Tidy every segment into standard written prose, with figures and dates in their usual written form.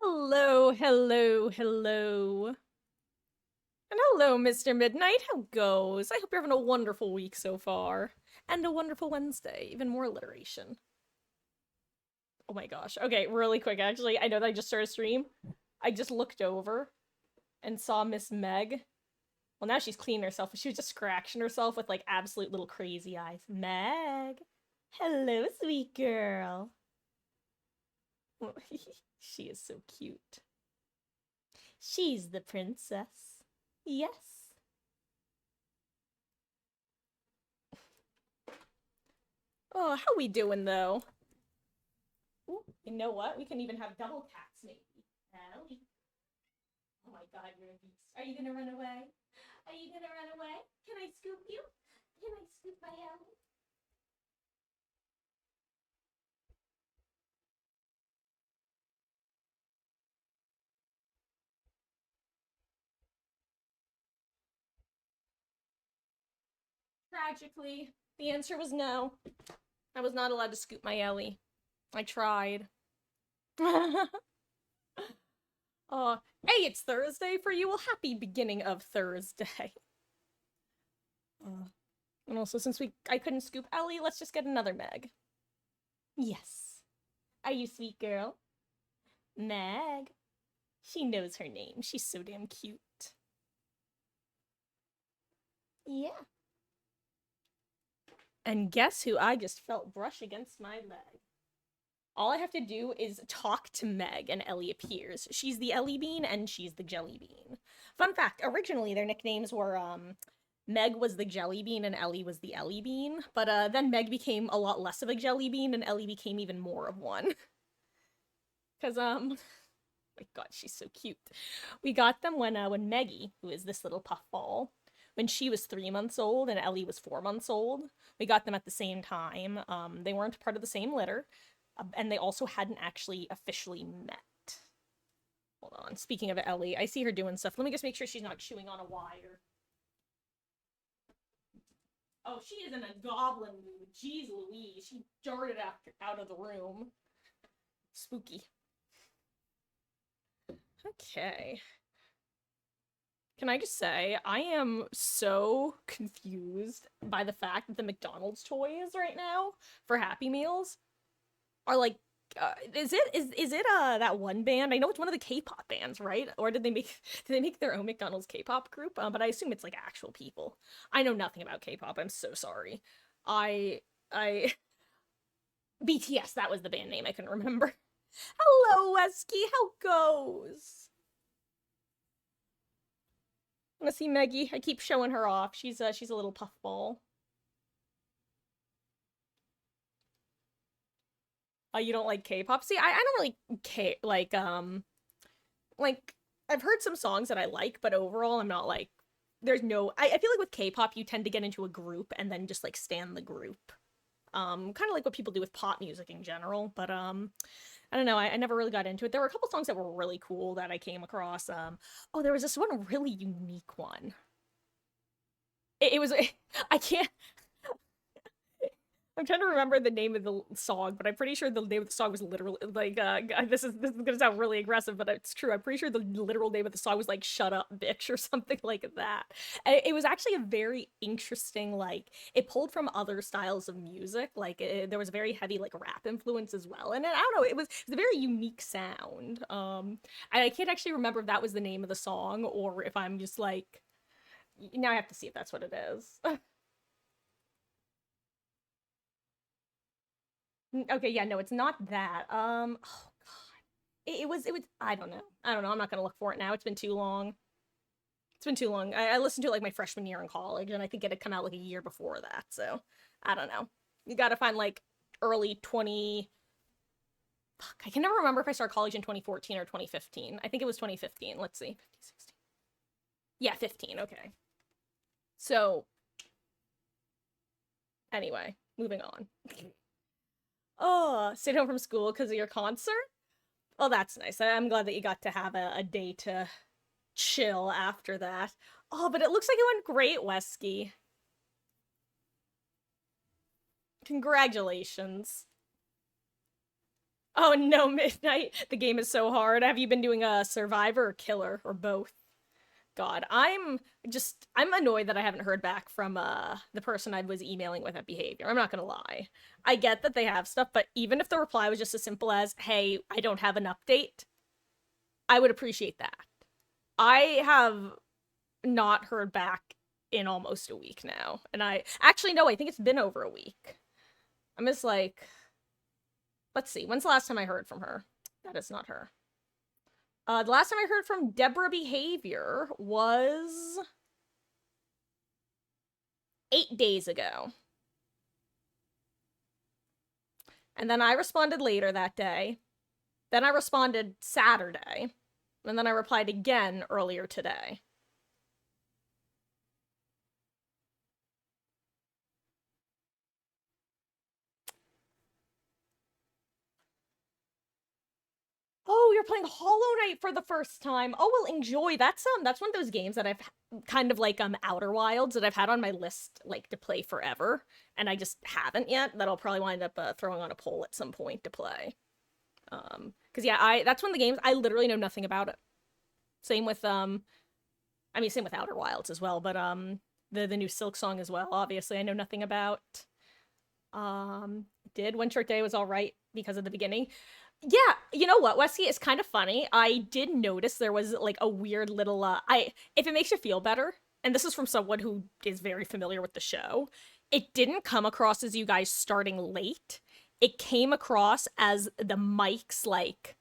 Hello, hello, hello. And hello, Mr. Midnight. How goes? I hope you're having a wonderful week so far. And a wonderful Wednesday. Even more alliteration. Oh my gosh. Okay, really quick, actually. I know that I just started a stream. I just looked over and saw Miss Meg. Well, now she's cleaning herself, but she was just scratching herself with like absolute little crazy eyes. Meg. Hello, sweet girl. She is so cute. She's the princess. Yes. Oh, how we doing though? Ooh, you know what? We can even have double cats maybe. Ellie. Oh my god, you're a beast. Are you gonna run away? Are you gonna run away? Can I scoop you? Can I scoop my Ellie? Tragically, the answer was no. I was not allowed to scoop my Ellie. I tried. Oh, hey, it's Thursday for you. Well, happy beginning of Thursday. And also, since I couldn't scoop Ellie, let's just get another Meg. Yes. Are you sweet girl? Meg. She knows her name. She's so damn cute. Yeah. And guess who I just felt brush against my leg? All I have to do is talk to Meg and Ellie appears. She's the Ellie Bean and she's the Jelly Bean. Fun fact, originally their nicknames were Meg was the Jelly Bean and Ellie was the Ellie Bean, but then Meg became a lot less of a Jelly Bean and Ellie became even more of one. Cuz my god, she's so cute. We got them when Meggie, who is this little puffball, when she was 3 months old and Ellie was 4 months old. We got them at the same time. They weren't part of the same litter, and they also hadn't actually officially met. Hold on. Speaking of Ellie, I see her doing stuff. Let me just make sure she's not chewing on a wire. Oh, she is in a goblin mood. Jeez Louise. She darted out of the room. Spooky. Okay. Can I just say, I am so confused by the fact that the McDonald's toys right now for Happy Meals are like, is it that one band? I know it's one of the K-pop bands, right? Or did they make their own McDonald's K-pop group? But I assume it's like actual people. I know nothing about K-pop. I'm so sorry. I BTS, that was the band name I couldn't remember. Hello, Wesky. How goes? Wanna see Meggie? I keep showing her off. She's a little puffball. You don't like K-pop? See, I don't really like I've heard some songs that I like, but overall I'm not like there's no I feel like with K-pop you tend to get into a group and then just like stand the group. Kind of like what people do with pop music in general, but I don't know, I never really got into it. There were a couple songs that were really cool that I came across. Oh, there was this one really unique one. It was I can't I'm trying to remember the name of the song, but I'm pretty sure the name of the song was literally like this is gonna sound really aggressive, but it's true. I'm pretty sure the literal name of the song was like "Shut Up, Bitch" or something like that. And it was actually a very interesting like it pulled from other styles of music. Like there was a very heavy like rap influence as well, and I don't know, it was a very unique sound. And I can't actually remember if that was the name of the song or if I'm just like now I have to see if that's what it is. Okay, yeah, no, it's not that. Oh God, it was. I don't know. I'm not gonna look for it now. It's been too long. It's been too long. I listened to it like my freshman year in college, and I think it had come out like a year before that. So I don't know. You got to find like early 20. Fuck, I can never remember if I started college in 2014 or 2015. I think it was 2015. Let's see. 15, 16. Yeah, 15. Okay. So anyway, moving on. Oh, stayed home from school because of your concert? Oh, that's nice. I'm glad that you got to have a day to chill after that. Oh, but it looks like it went great, Wesky. Congratulations. Oh no, Midnight. The game is so hard. Have you been doing a Survivor or Killer or both? God, I'm annoyed that I haven't heard back from the person I was emailing with at Behavior. I'm not gonna lie. I get that they have stuff, but even if the reply was just as simple as, "Hey, I don't have an update," I would appreciate that. I have not heard back in almost a week now. And I actually no, I think it's been over a week. I'm just like, let's see, when's the last time I heard from her? That is not her. The last time I heard from Deborah Behavior was 8 days ago. And then I responded later that day. Then I responded Saturday. And then I replied again earlier today. Oh, you're playing Hollow Knight for the first time. Oh, well, enjoy. That's one of those games that I've kind of like Outer Wilds that I've had on my list like to play forever, and I just haven't yet. That I'll probably wind up throwing on a poll at some point to play. Because yeah, that's one of the games I literally know nothing about it. Same with same with Outer Wilds as well, but the new Silk Song as well. Obviously, I know nothing about. Did One Short Day was all right because of the beginning. Yeah, you know what, Wesky? It's kind of funny. I did notice there was like a weird little if it makes you feel better, and this is from someone who is very familiar with the show, it didn't come across as you guys starting late. It came across as the mics like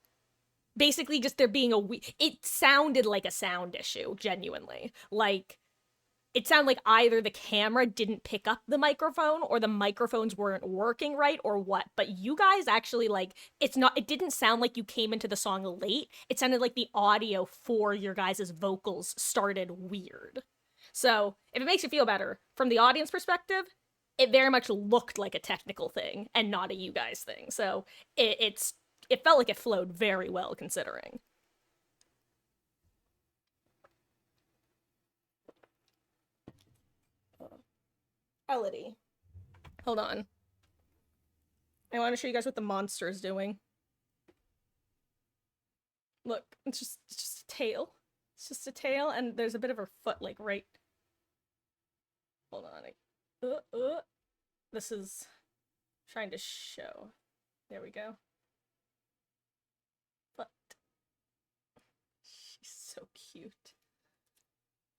basically just there being it sounded like a sound issue, genuinely. Like it sounded like either the camera didn't pick up the microphone or the microphones weren't working right or what. But you guys actually like it didn't sound like you came into the song late. It sounded like the audio for your guys' vocals started weird. So if it makes you feel better, from the audience perspective, it very much looked like a technical thing and not a you guys thing. So it felt like it flowed very well considering. Elodie. Hold on. I want to show you guys what the monster is doing. Look, it's just a tail. It's just a tail, and there's a bit of her foot, like, right. Hold on. This is trying to show. There we go. But she's so cute.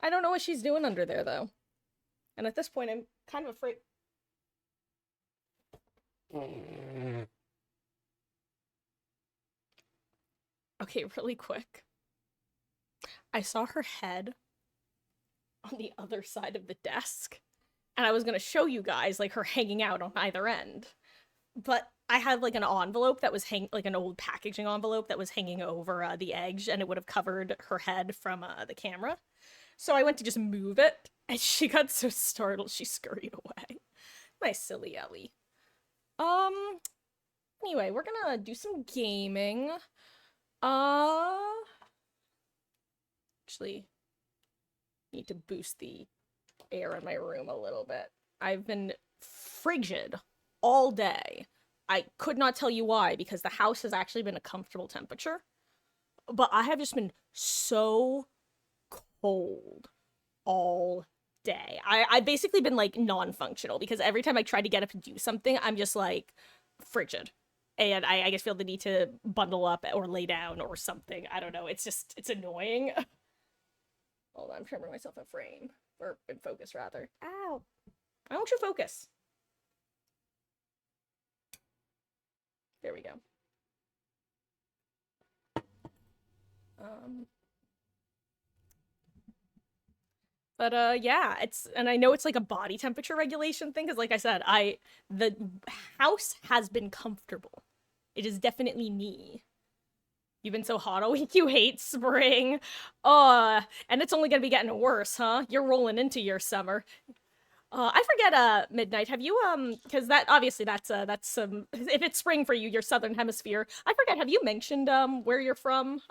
I don't know what she's doing under there, though. And at this point, I'm kind of afraid. Okay, really quick. I saw her head on the other side of the desk, and I was gonna show you guys, like, her hanging out on either end. But I had, like, an envelope that was like, an old packaging envelope that was hanging over the edge, and it would have covered her head from the camera. So I went to just move it, and she got so startled she scurried away. My silly Ellie. Anyway, we're gonna do some gaming. Actually, need to boost the air in my room a little bit. I've been frigid all day. I could not tell you why, because the house has actually been a comfortable temperature. But I have just been so cold all day. I've basically been like non-functional because every time I try to get up and do something, I'm just like frigid. And I just feel the need to bundle up or lay down or something. I don't know. It's annoying. Hold on, I'm trying to bring myself in frame. Or in focus, rather. Ow. Why don't you focus? There we go. But yeah, and I know it's like a body temperature regulation thing, because like I said, the house has been comfortable. It is definitely me. You've been so hot all week, you hate spring. And it's only gonna be getting worse, huh? You're rolling into your summer. I forget, Midnight, have you, because that, obviously, that's, if it's spring for you, your southern hemisphere. I forget, have you mentioned, where you're from?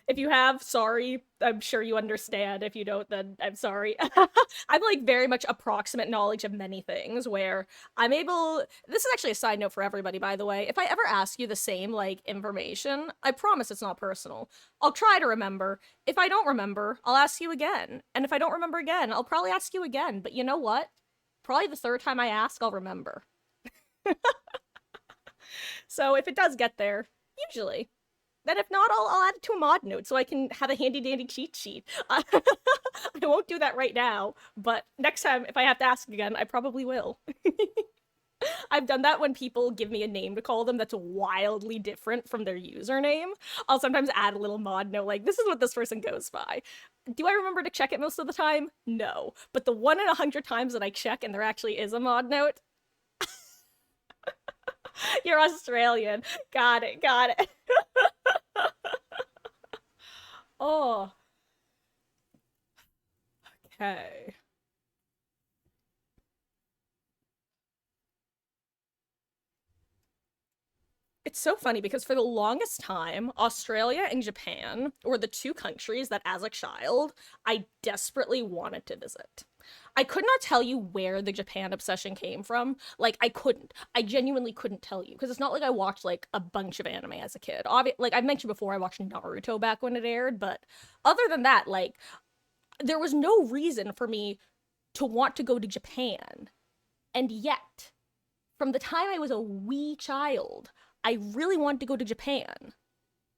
If you have, sorry. I'm sure you understand. If you don't, then I'm sorry. I'm like very much approximate knowledge of many things where I'm able. This is actually a side note for everybody, by the way. If I ever ask you the same like information, I promise it's not personal. I'll try to remember. If I don't remember, I'll ask you again. And if I don't remember again, I'll probably ask you again. But you know what? Probably the third time I ask, I'll remember. So if it does get there, usually. Then if not, I'll add it to a mod note so I can have a handy dandy cheat sheet. I won't do that right now, but next time if I have to ask again, I probably will. I've done that when people give me a name to call them that's wildly different from their username. I'll sometimes add a little mod note like, this is what this person goes by. Do I remember to check it most of the time? No. But the 1 in 100 times that I check and there actually is a mod note, you're Australian. Got it, got it. Oh, okay. It's so funny because for the longest time, Australia and Japan were the two countries that, as a child, I desperately wanted to visit. I could not tell you where the Japan obsession came from. Like, I couldn't. I genuinely couldn't tell you because it's not like I watched like a bunch of anime as a kid. Like I've mentioned before, I watched Naruto back when it aired, but other than that, like, there was no reason for me to want to go to Japan. And yet, from the time I was a wee child, I really wanted to go to Japan.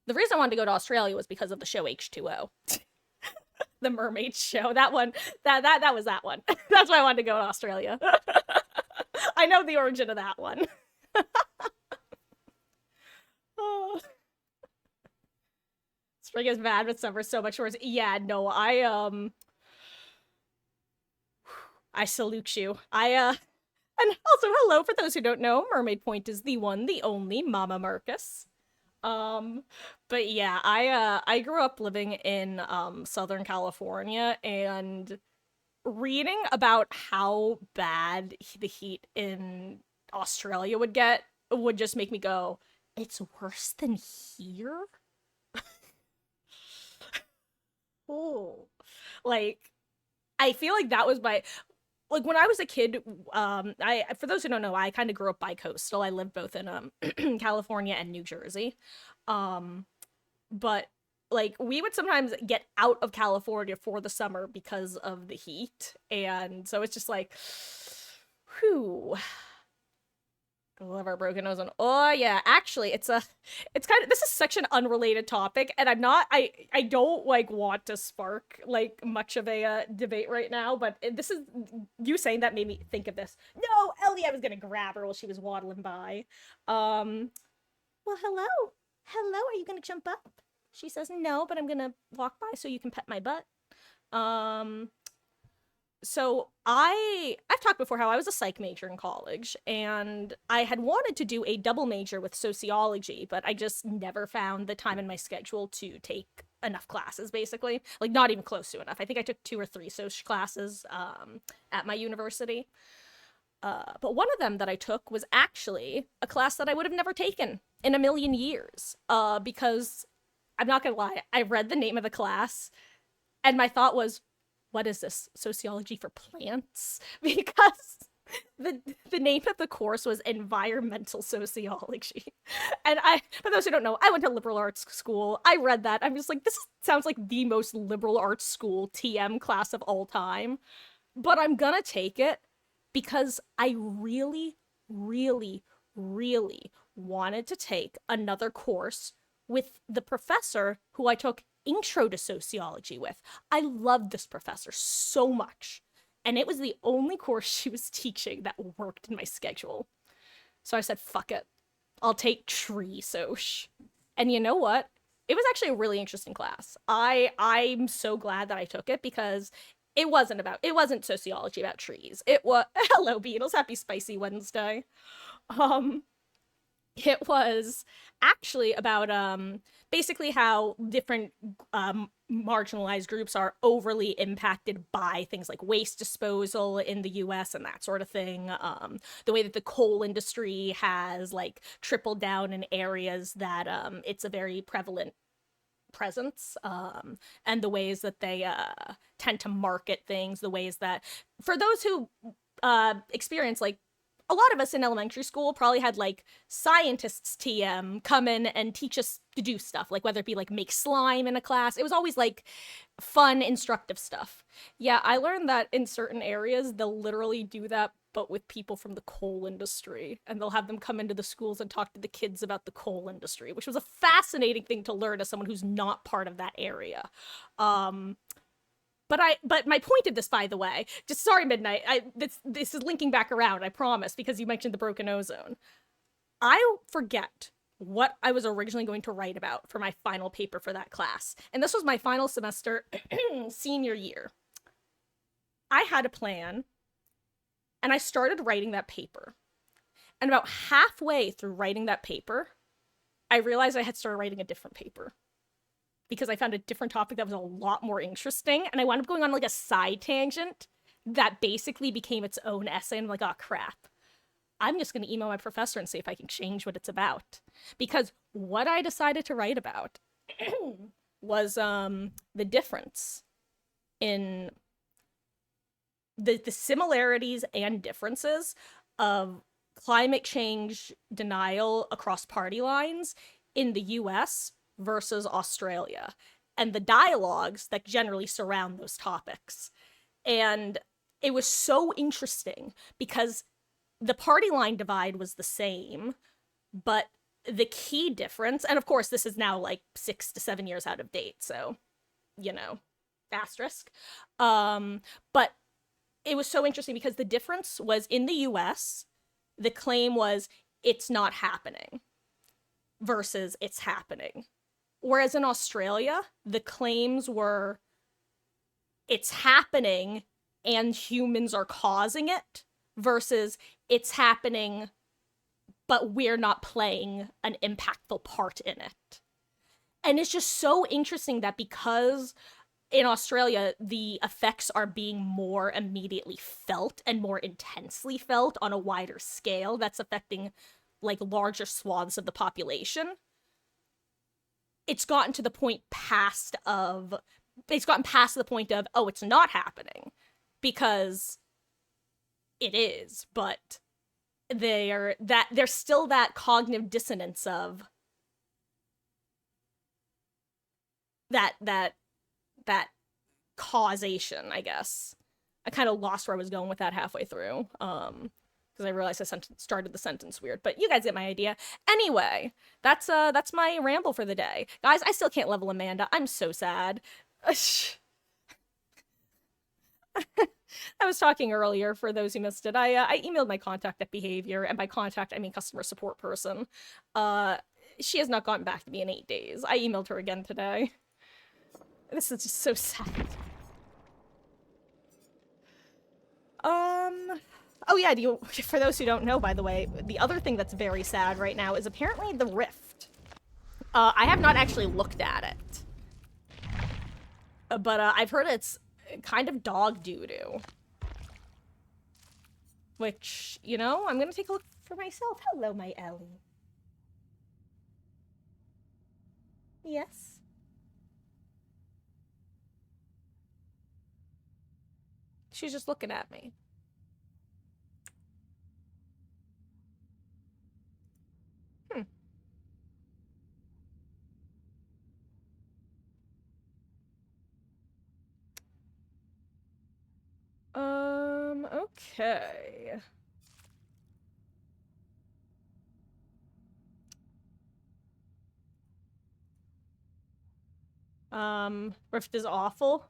The reason I wanted to go to Australia was because of the show H2O. The mermaid show. That one, that was that one. That's why I wanted to go to Australia. I know the origin of that one. Oh, spring is bad, but summer's so much worse. Yeah, no, I salute you. And also hello for those who don't know, Mermaid Point is the one, the only Mama Marcus. Um, but yeah, I grew up living in Southern California and reading about how bad the heat in Australia would get would just make me go, it's worse than here? Oh. Like I feel like that was my like when I was a kid, I for those who don't know, I kind of grew up bi-coastal. I lived both in California and New Jersey. Um but like we would sometimes get out of California for the summer because of the heat. And so it's just like whew. Love our broken nose on. Oh yeah, actually, it's kind of this is such an unrelated topic, and I don't like want to spark like much of a debate right now. But this is you saying that made me think of this. No, Ellie, I was gonna grab her while she was waddling by. Well, hello, hello. Are you gonna jump up? She says no, but I'm gonna walk by so you can pet my butt. Um, so I've talked before how I was a psych major in college and I had wanted to do a double major with sociology, but I just never found the time in my schedule to take enough classes basically. Like not even close to enough. I think I took 2 or 3 social classes at my university. But one of them that I took was actually a class that I would have never taken in a million years. Because I'm not gonna lie, I read the name of the class and my thought was, what is this, sociology for plants? Because the name of the course was environmental sociology. And for those who don't know, I went to liberal arts school. I read that. I'm just like, this sounds like the most liberal arts school TM class of all time. But I'm gonna take it because I really, really, really wanted to take another course with the professor who I took intro to sociology with. I loved this professor so much. And it was the only course she was teaching that worked in my schedule. So I said, fuck it. I'll take tree soc. And you know what? It was actually a really interesting class. I'm so glad that I took it because it wasn't sociology about trees. It was hello beetles, happy spicy Wednesday. Um it was actually about basically how different marginalized groups are overly impacted by things like waste disposal in the US and that sort of thing. The way that the coal industry has like trickled down in areas that it's a very prevalent presence, and the ways that they tend to market things, the ways that, for those who experience, like, a lot of us in elementary school probably had like scientists TM come in and teach us to do stuff, like whether it be like make slime in a class. It was always like fun, instructive stuff. Yeah, I learned that in certain areas they'll literally do that, but with people from the coal industry, and they'll have them come into the schools and talk to the kids about the coal industry, which was a fascinating thing to learn as someone who's not part of that area. But my point of this, by the way, just sorry, Midnight, this is linking back around, I promise, because you mentioned the broken ozone. I forget what I was originally going to write about for my final paper for that class. And this was my final semester, senior year. I had a plan, and I started writing that paper. And about halfway through writing that paper, I realized I had started writing a different paper, because I found a different topic that was a lot more interesting, and I wound up going on like a side tangent that basically became its own essay, and I'm like, oh crap. I'm just gonna email my professor and see if I can change what it's about. Because what I decided to write about was the difference in the similarities and differences of climate change denial across party lines in the US versus Australia, and the dialogues that generally surround those topics. And it was so interesting because the party line divide was the same, but the key difference, and of course this is now like 6 to 7 years out of date, so, you know, asterisk. But it was so interesting because the difference was, in the US, the claim was it's not happening versus it's happening. Whereas in Australia, the claims were it's happening and humans are causing it versus it's happening but we're not playing an impactful part in it. And it's just so interesting that because in Australia, the effects are being more immediately felt and more intensely felt on a wider scale that's affecting like larger swaths of the population. It's gotten to the point past the point of, oh, it's not happening, because it is, but there's still that cognitive dissonance of that causation, I guess. I kind of lost where I was going with that halfway through, because I realized I started the sentence weird, but you guys get my idea. Anyway, that's my ramble for the day. Guys, I still can't level Amanda. I'm so sad. I was talking earlier, for those who missed it. I emailed my contact at behavior, and by contact, I mean customer support person. She has not gotten back to me in 8 days. I emailed her again today. This is just so sad. Oh yeah, for those who don't know, by the way, the other thing that's very sad right now is apparently the Rift. I have not actually looked at it. But I've heard it's kind of dog doo-doo. Which, you know, I'm gonna take a look for myself. Hello, my Ellie. Yes? She's just looking at me. Okay. Rift is awful.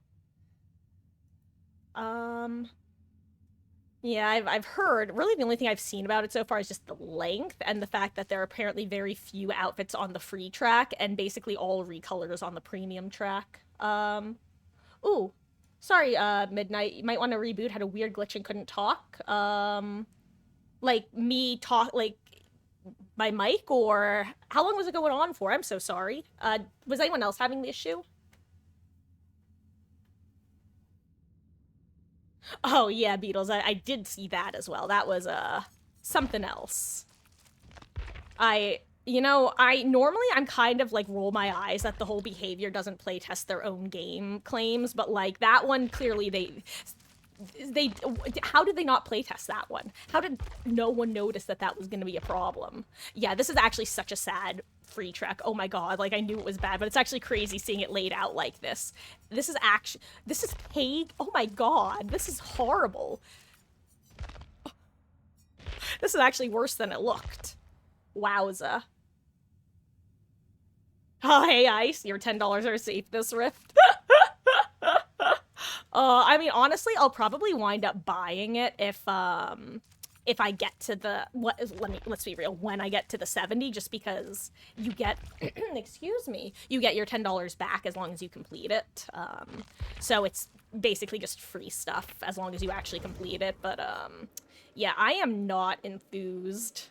Yeah, I've heard. Really, the only thing I've seen about it so far is just the length and the fact that there are apparently very few outfits on the free track and basically all recolors on the premium track. Ooh, sorry, Midnight. You might want to reboot. Had a weird glitch and couldn't talk. Like my mic, or how long was it going on for? I'm so sorry. Was anyone else having the issue? Oh yeah, Beatles. I did see that as well. That was something else. I You know, I'm kind of like roll my eyes that the whole behavior doesn't playtest their own game claims, but like that one clearly they how did they not playtest that one? How did no one notice that that was going to be a problem? Yeah, this is actually such a sad free trek. Oh my god, like I knew it was bad, but it's actually crazy seeing it laid out like this. This is paid. Oh my god, this is horrible. This is actually worse than it looked. Wowza. Oh, hey, Ice, your $10 are safe this rift. I mean, honestly, I'll probably wind up buying it if I get to the let's be real, when I get to the 70, just because you get excuse me, you get your $10 back as long as you complete it. So it's basically just free stuff as long as you actually complete it. But yeah, I am not enthused.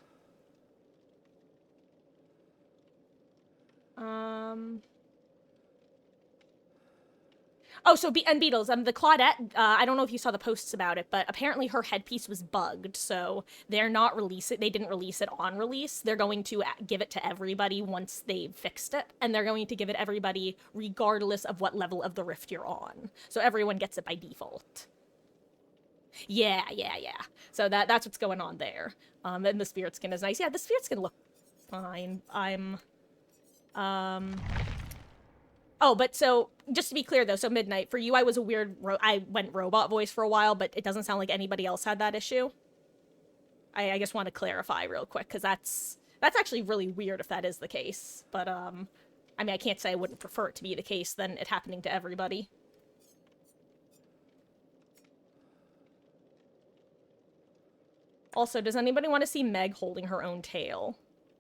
Oh, so Beetles, the Claudette, I don't know if you saw the posts about it, but apparently her headpiece was bugged, so they're not releasing. They didn't release it on release. They're going to give it to everybody once they've fixed it, and they're going to give it everybody regardless of what level of the rift you're on. So everyone gets it by default. Yeah. So that's what's going on there. And the spirit skin is nice. Yeah, the spirit skin look fine. Oh, but so just to be clear though, so Midnight, for you, I was a weird. I went robot voice for a while, but it doesn't sound like anybody else had that issue. I just want to clarify real quick because that's actually really weird if that is the case. But I mean, I can't say I wouldn't prefer it to be the case than it happening to everybody. Also, does anybody want to see Meg holding her own tail?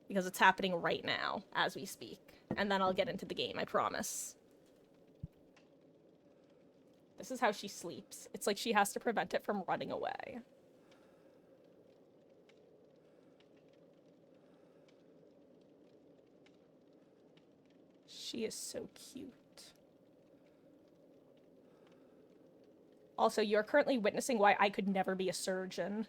Because it's happening right now as we speak. And then I'll get into the game, I promise. This is how she sleeps. It's like she has to prevent it from running away. She is so cute. Also, you're currently witnessing why I could never be a surgeon.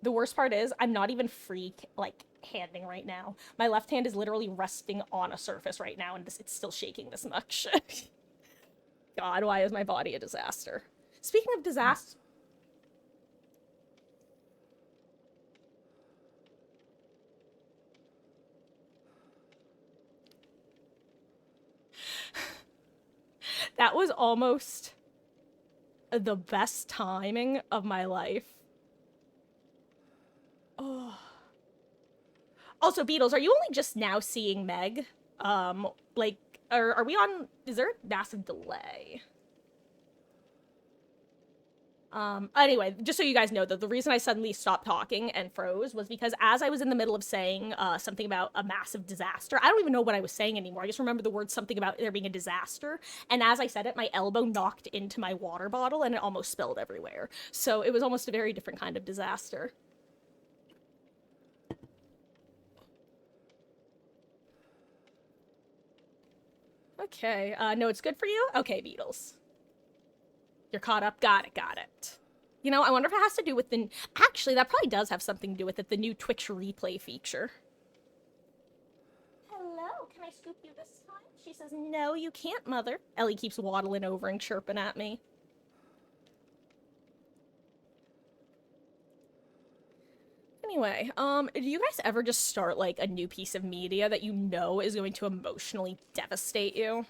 The worst part is, I'm not even free, like, handing right now. My left hand is literally resting on a surface right now, and it's still shaking this much. God, why is my body a disaster? Speaking of disaster... That was almost the best timing of my life. Oh. Also, Beatles, are you only just now seeing Meg? Like, are we on... Is there a massive delay? Anyway, just so you guys know, though, the reason I suddenly stopped talking and froze was because as I was in the middle of saying something about a massive disaster, I don't even know what I was saying anymore. I just remember the word something about there being a disaster. And as I said it, my elbow knocked into my water bottle and it almost spilled everywhere. So it was almost a very different kind of disaster. Okay, no, it's good for you? Okay, Beatles. You're caught up. Got it. You know, I wonder if it has to do with the... Actually, that probably does have something to do with it, the new Twitch replay feature. Hello, can I scoop you this time? She says, no, you can't, mother. Ellie keeps waddling over and chirping at me. Anyway, do you guys ever just start, like, a new piece of media that you know is going to emotionally devastate you?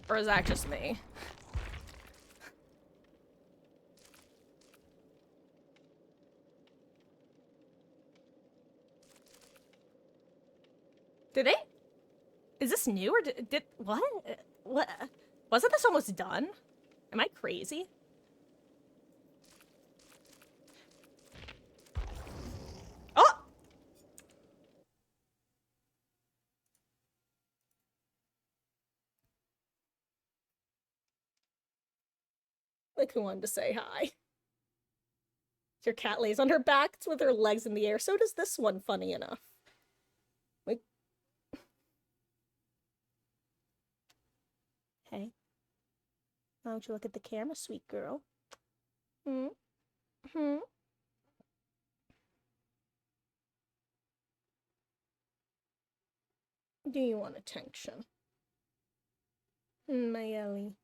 Or is that just me? Did they? Is this new or did what? What? Wasn't this almost done? Am I crazy? Oh! Like who wanted to say hi? Your cat lays on her back with her legs in the air. So does this one, funny enough. Like, hey, why don't you look at the camera, sweet girl? Hmm? Hmm? Do you want attention? My Ellie.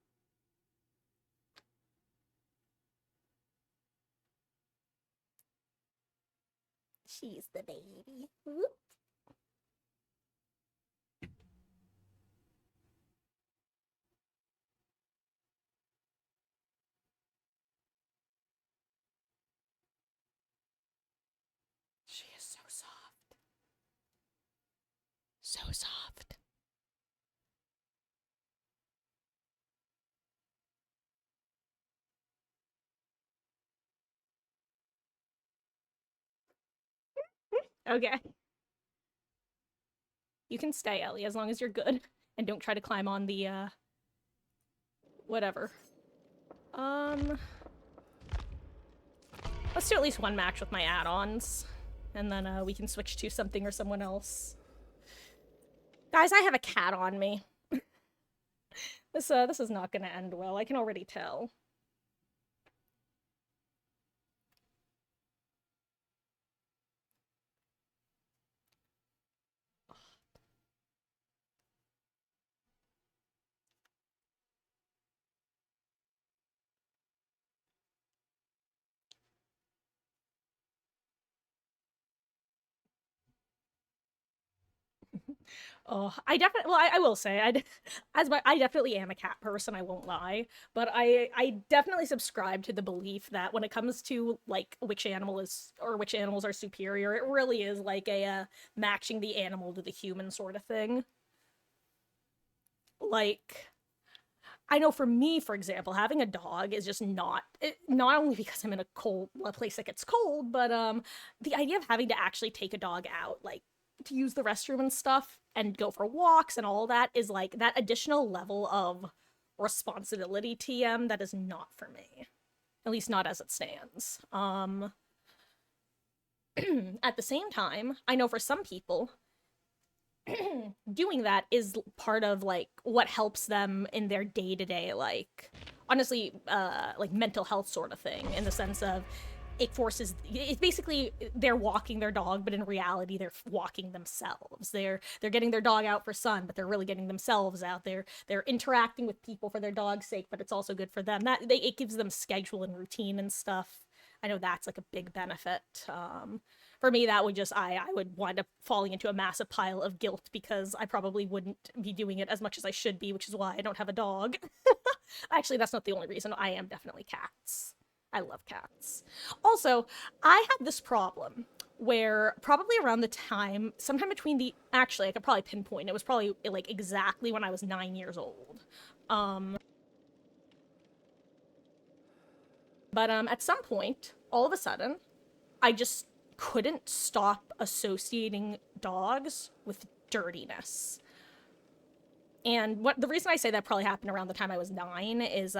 She's the baby. Whoop. She is so soft. So soft. Okay. You can stay, Ellie, as long as you're good. And don't try to climb on the, whatever. Let's do at least one match with my add-ons. And then, we can switch to something or someone else. Guys, I have a cat on me. This is not gonna end well. I can already tell. Oh, I definitely. Well, I will say, I definitely am a cat person. I won't lie, but I definitely subscribe to the belief that when it comes to like which animal is or which animals are superior, it really is like a matching the animal to the human sort of thing. Like, I know for me, for example, having a dog is just not only because I'm in a place that gets cold, but the idea of having to actually take a dog out, like to use the restroom and stuff and go for walks and all that is like that additional level of responsibility TM that is not for me. At least not as it stands. At the same time, I know for some people doing that is part of like what helps them in their day-to-day, like honestly like mental health sort of thing, in the sense of it's basically they're walking their dog, but in reality they're walking themselves. They're getting their dog out for sun, but they're really getting themselves out there. They're interacting with people for their dog's sake, but it's also good for them. It gives them schedule and routine and stuff. I know that's like a big benefit. For me, that would just I would wind up falling into a massive pile of guilt because I probably wouldn't be doing it as much as I should be, which is why I don't have a dog. Actually, that's not the only reason. I am definitely cats. I love cats. Also, I had this problem where probably around the time, sometime between actually, I could probably pinpoint, it was probably like exactly when I was 9 years old. But at some point, all of a sudden, I just couldn't stop associating dogs with dirtiness. And what the reason I say that probably happened around the time I was 9 is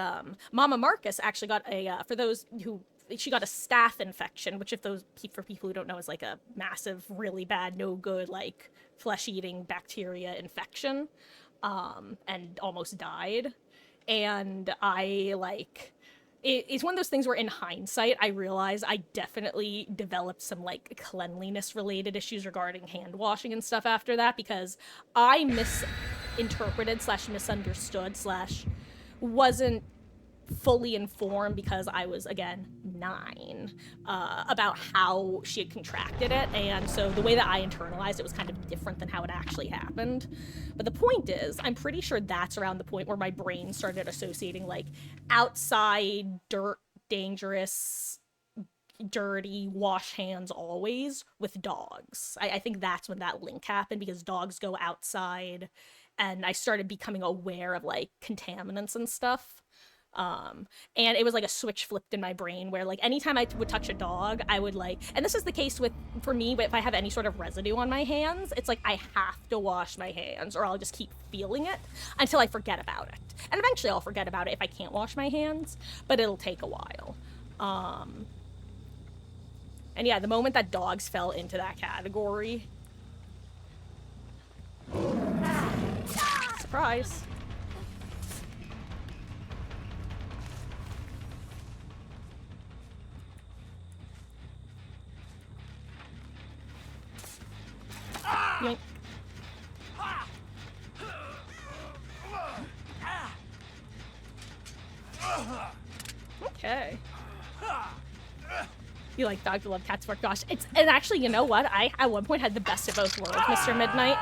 Mama Marcus actually got for those who she got a staph infection, which for people who don't know is like a massive, really bad, no good, like flesh-eating bacteria infection, and almost died. And I like it's one of those things where in hindsight I realize I definitely developed some like cleanliness related issues regarding hand washing and stuff after that, because I misinterpreted slash misunderstood slash wasn't fully informed, because I was again 9, about how she had contracted it, and so the way that I internalized it was kind of different than how it actually happened. But the point is, I'm pretty sure that's around the point where my brain started associating like outside dirt, dangerous, dirty, wash hands always with dogs. I think that's when that link happened, because dogs go outside and I started becoming aware of like contaminants and stuff. And it was like a switch flipped in my brain where like anytime I would touch a dog, I would like, and this is the case for me, but if I have any sort of residue on my hands, it's like I have to wash my hands or I'll just keep feeling it until I forget about it. And eventually I'll forget about it if I can't wash my hands, but it'll take a while. And yeah, the moment that dogs fell into that category, surprise. Yoink. Okay. You like dogs, you love cats, work. Gosh, and actually, you know what? I at one point had the best of both worlds, Mr. Midnight.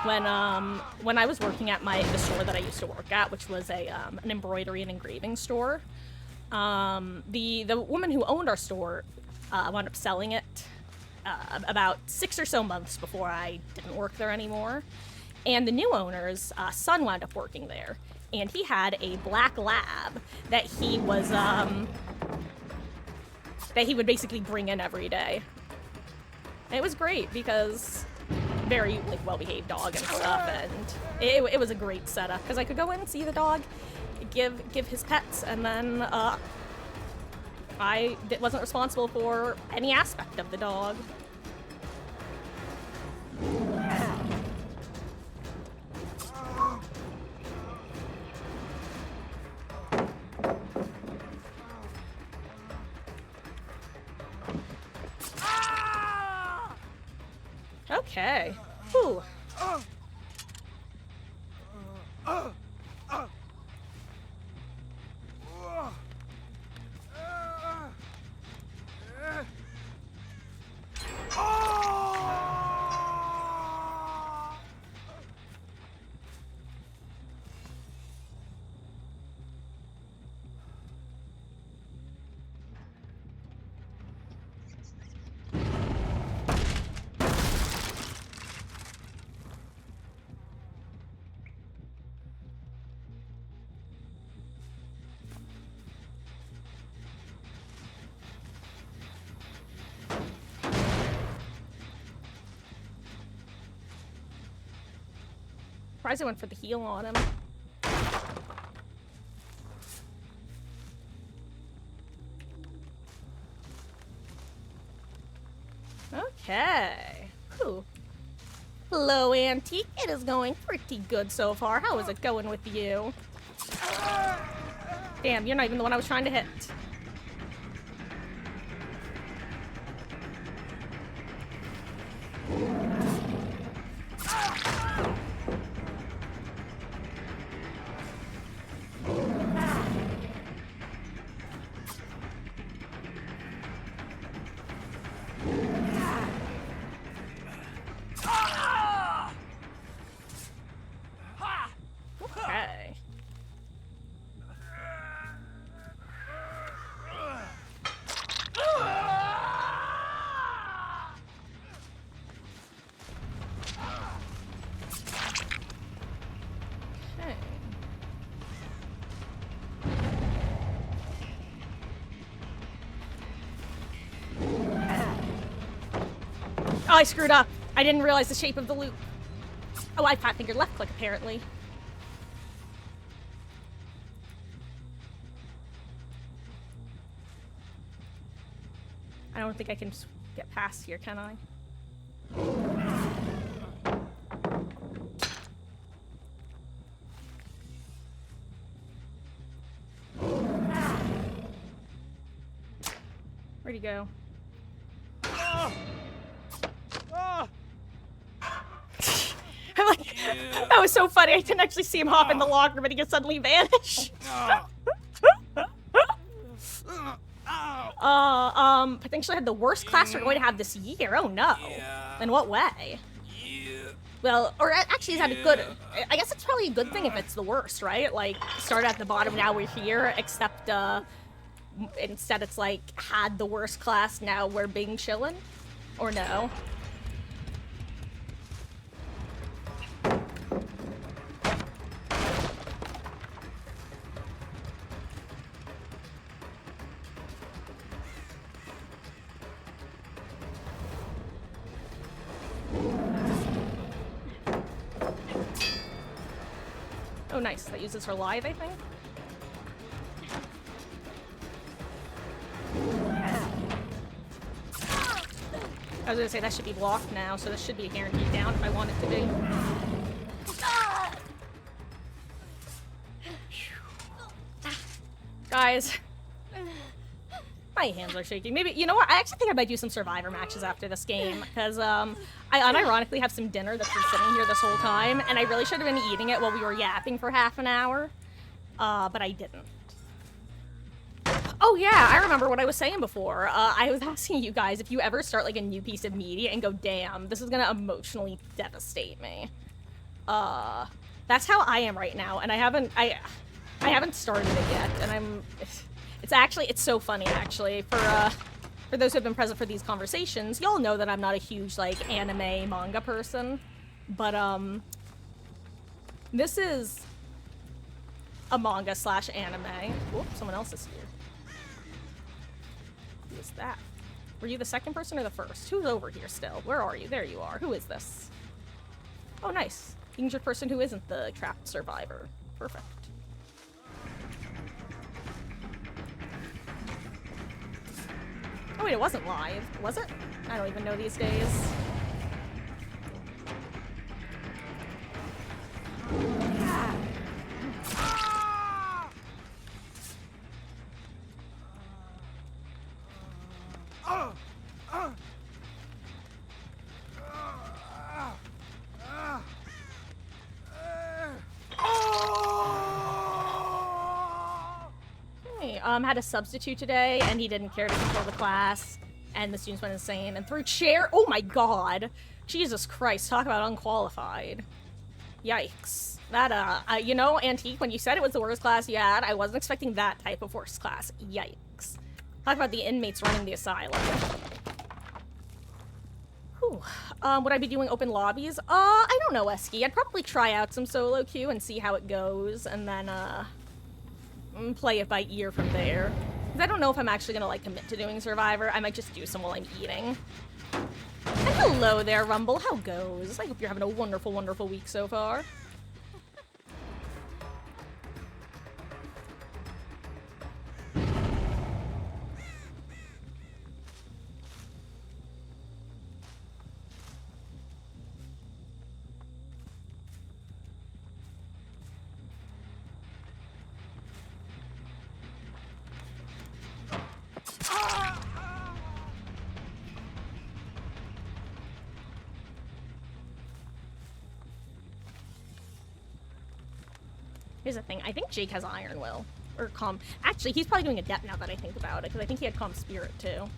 When I was working at the store that I used to work at, which was an embroidery and engraving store. The woman who owned our store wound up selling it about 6 or so months before I didn't work there anymore. And the new owner's son wound up working there, and he had a black lab that he was that he would basically bring in every day. And it was great because very like well-behaved dog and stuff, and it was a great setup because I could go in and see the dog, give his pets, and then I wasn't responsible for any aspect of the dog. Okay. Whew. Surprised I went for the heal on him. Okay. Ooh. Hello, Antique. It is going pretty good so far. How is it going with you? Damn, you're not even the one I was trying to hit. Okay. Oh, I screwed up. I didn't realize the shape of the loop. Oh, I fat-fingered left click, apparently. I don't think I can get past here, can I? Where'd he go? I'm like, that was so funny. I didn't actually see him hop in the locker, but he just suddenly vanished. Potentially had the worst class we're going to have this year. Oh no. In what way? Well, or actually is that a good, I guess it's probably a good thing if it's the worst, right? Like, started at the bottom, now we're here, except, instead it's like, had the worst class, now we're being chillin'? Or no? Oh, nice. That uses her live, I think. I was gonna say that should be blocked now, so this should be a guaranteed down if I want it to be. Guys. My hands are shaking. Maybe, you know what? I actually think I might do some Survivor matches after this game, because, I unironically have some dinner that's been sitting here this whole time, and I really should have been eating it while we were yapping for half an hour, but I didn't. yeah, I remember what I was saying before. I was asking you guys if you ever start like a new piece of media and go, damn, this is gonna emotionally devastate me. That's how I am right now, and I haven't started it yet, and it's so funny actually. For those who have been present for these conversations, y'all know that I'm not a huge like anime manga person, but this is a manga / anime. Whoop, someone else is here. Who is that? Were you the second person or the first? Who's over here still? Where are you? There you are. Who is this? Oh, nice. Injured person who isn't the trapped survivor. Perfect. Oh wait, it wasn't live, was it? I don't even know these days. Had a substitute today, and he didn't care to control the class, and the students went insane and threw chair. Oh my god. Jesus Christ, talk about unqualified. Yikes. That, you know, Antique, when you said it was the worst class you had, I wasn't expecting that type of worst class. Yikes. Talk about the inmates running the asylum. Whew. Would I be doing open lobbies? I don't know, Esky. I'd probably try out some solo queue and see how it goes, and then, play it by ear from there. Because I don't know if I'm actually gonna, like, commit to doing Survivor. I might just do some while I'm eating. And hello there, Rumble. How goes? I hope you're having a wonderful, wonderful week so far. Here's the thing, I think Jake has Iron Will. Or Calm. Actually, he's probably doing Adept now that I think about it, because I think he had Calm Spirit too.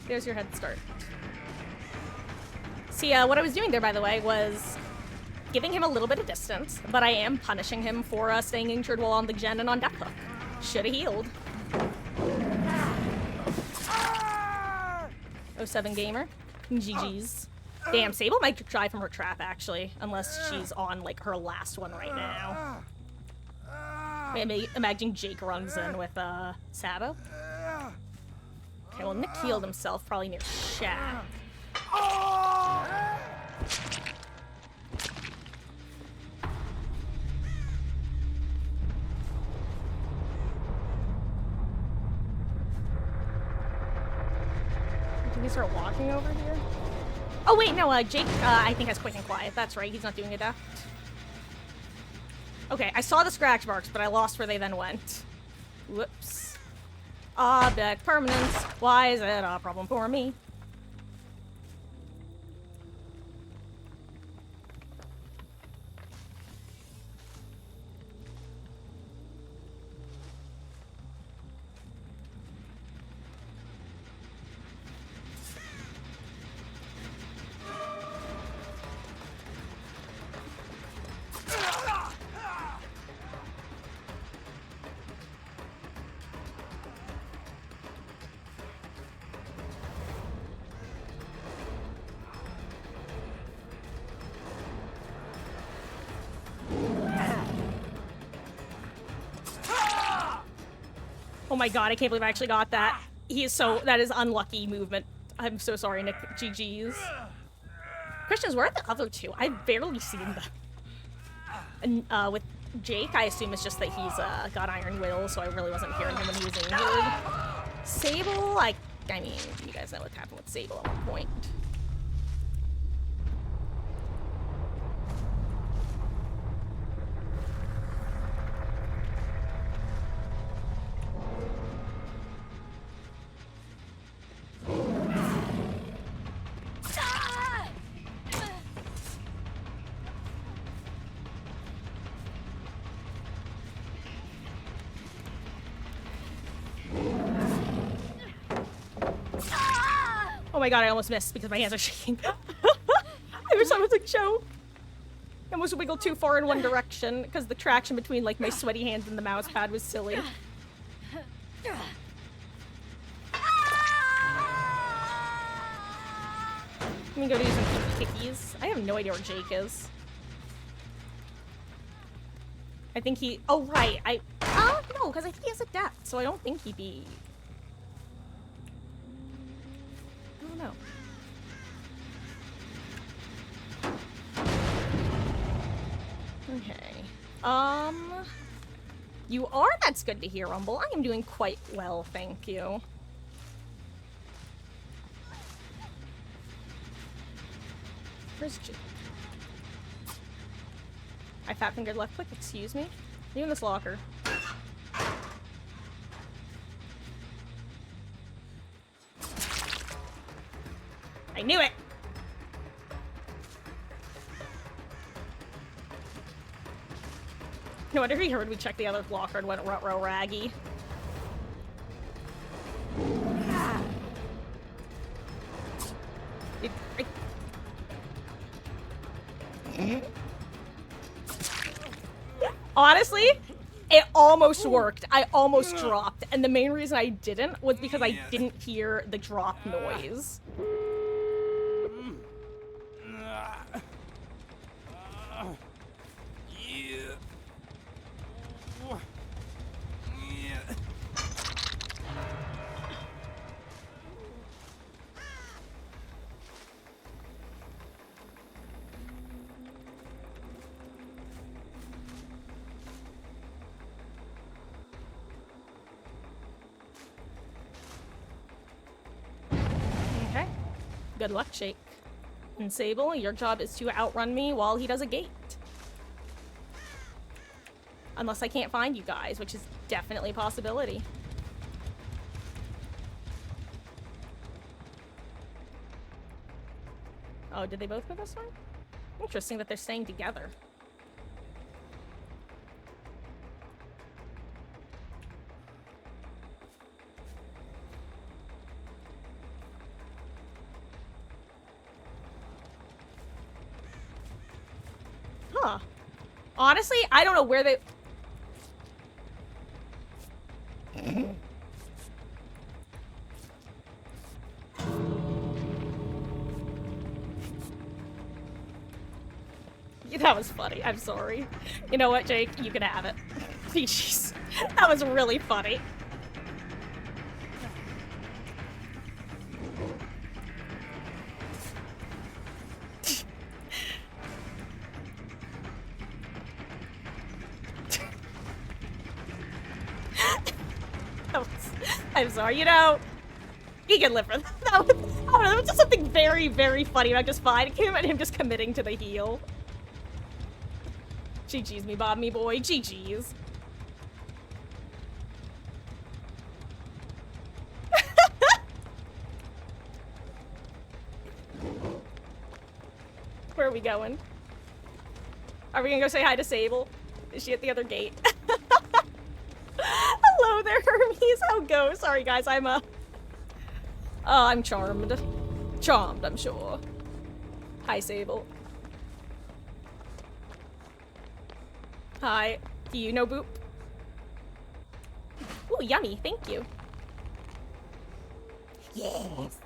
There's your head start. See, what I was doing there, by the way, was giving him a little bit of distance, but I am punishing him for staying injured while on the gen and on Death Hook. Shoulda healed. 07 Gamer. GG's. Damn, Sable might die from her trap, actually, unless she's on, like, her last one right now. Imagine Jake runs in with, Sabo. Okay, well, Nick healed himself, probably near Shaq. Did he start walking over here? Oh wait, no, Jake, I think has Quick and Quiet. That's right, he's not doing Adept. Okay, I saw the scratch marks, but I lost where they then went. Whoops. Object permanence. Why is it a problem for me? Oh my god, I can't believe I actually got that. That is unlucky movement. I'm so sorry, Nick. GG's. Christians, where are the other two? I've barely seen them. And, with Jake, I assume it's just that he's, got Iron Will, so I really wasn't hearing him when he was injured. Sable, I mean, you guys know what happened with Sable at one point. Oh my god, I almost missed because my hands are shaking. I wish that was a joke. I almost wiggled too far in one direction because the traction between like my sweaty hands and the mouse pad was silly. Let me go do some kickies. I have no idea where Jake is. I think he... Oh, right. No, because I think he has a death, so I don't think he'd be... I don't know. Okay. You are? That's good to hear, Rumble. I am doing quite well, thank you. Where's Jake? I fat-fingered left click, excuse me. Leave in this locker. I knew it! No wonder he heard we checked the other locker and went ruh-roh raggy. Honestly, it almost worked. I almost dropped, and the main reason I didn't was because I didn't hear the drop noise. Good luck, Jake. And Sable, your job is to outrun me while he does a gate. Unless I can't find you guys, which is definitely a possibility. Oh, did they both go this way? Interesting that they're staying together. Huh. Honestly, I don't know where they... That was funny. I'm sorry. You know what, Jake? You can have it. Jeez. That was really funny. I'm sorry, you know, he can live for that. That was just something very, very funny about just finding him and him just committing to the heel. GG's me, Bob, me boy. GG's. Where are we going? Are we gonna go say hi to Sable? Is she at the other gate? Hello there, Hermes. How goes? Sorry, guys. I'm charmed. Charmed, I'm sure. Hi, Sable. Hi. Do you know Boop? Ooh, yummy. Thank you. Yes.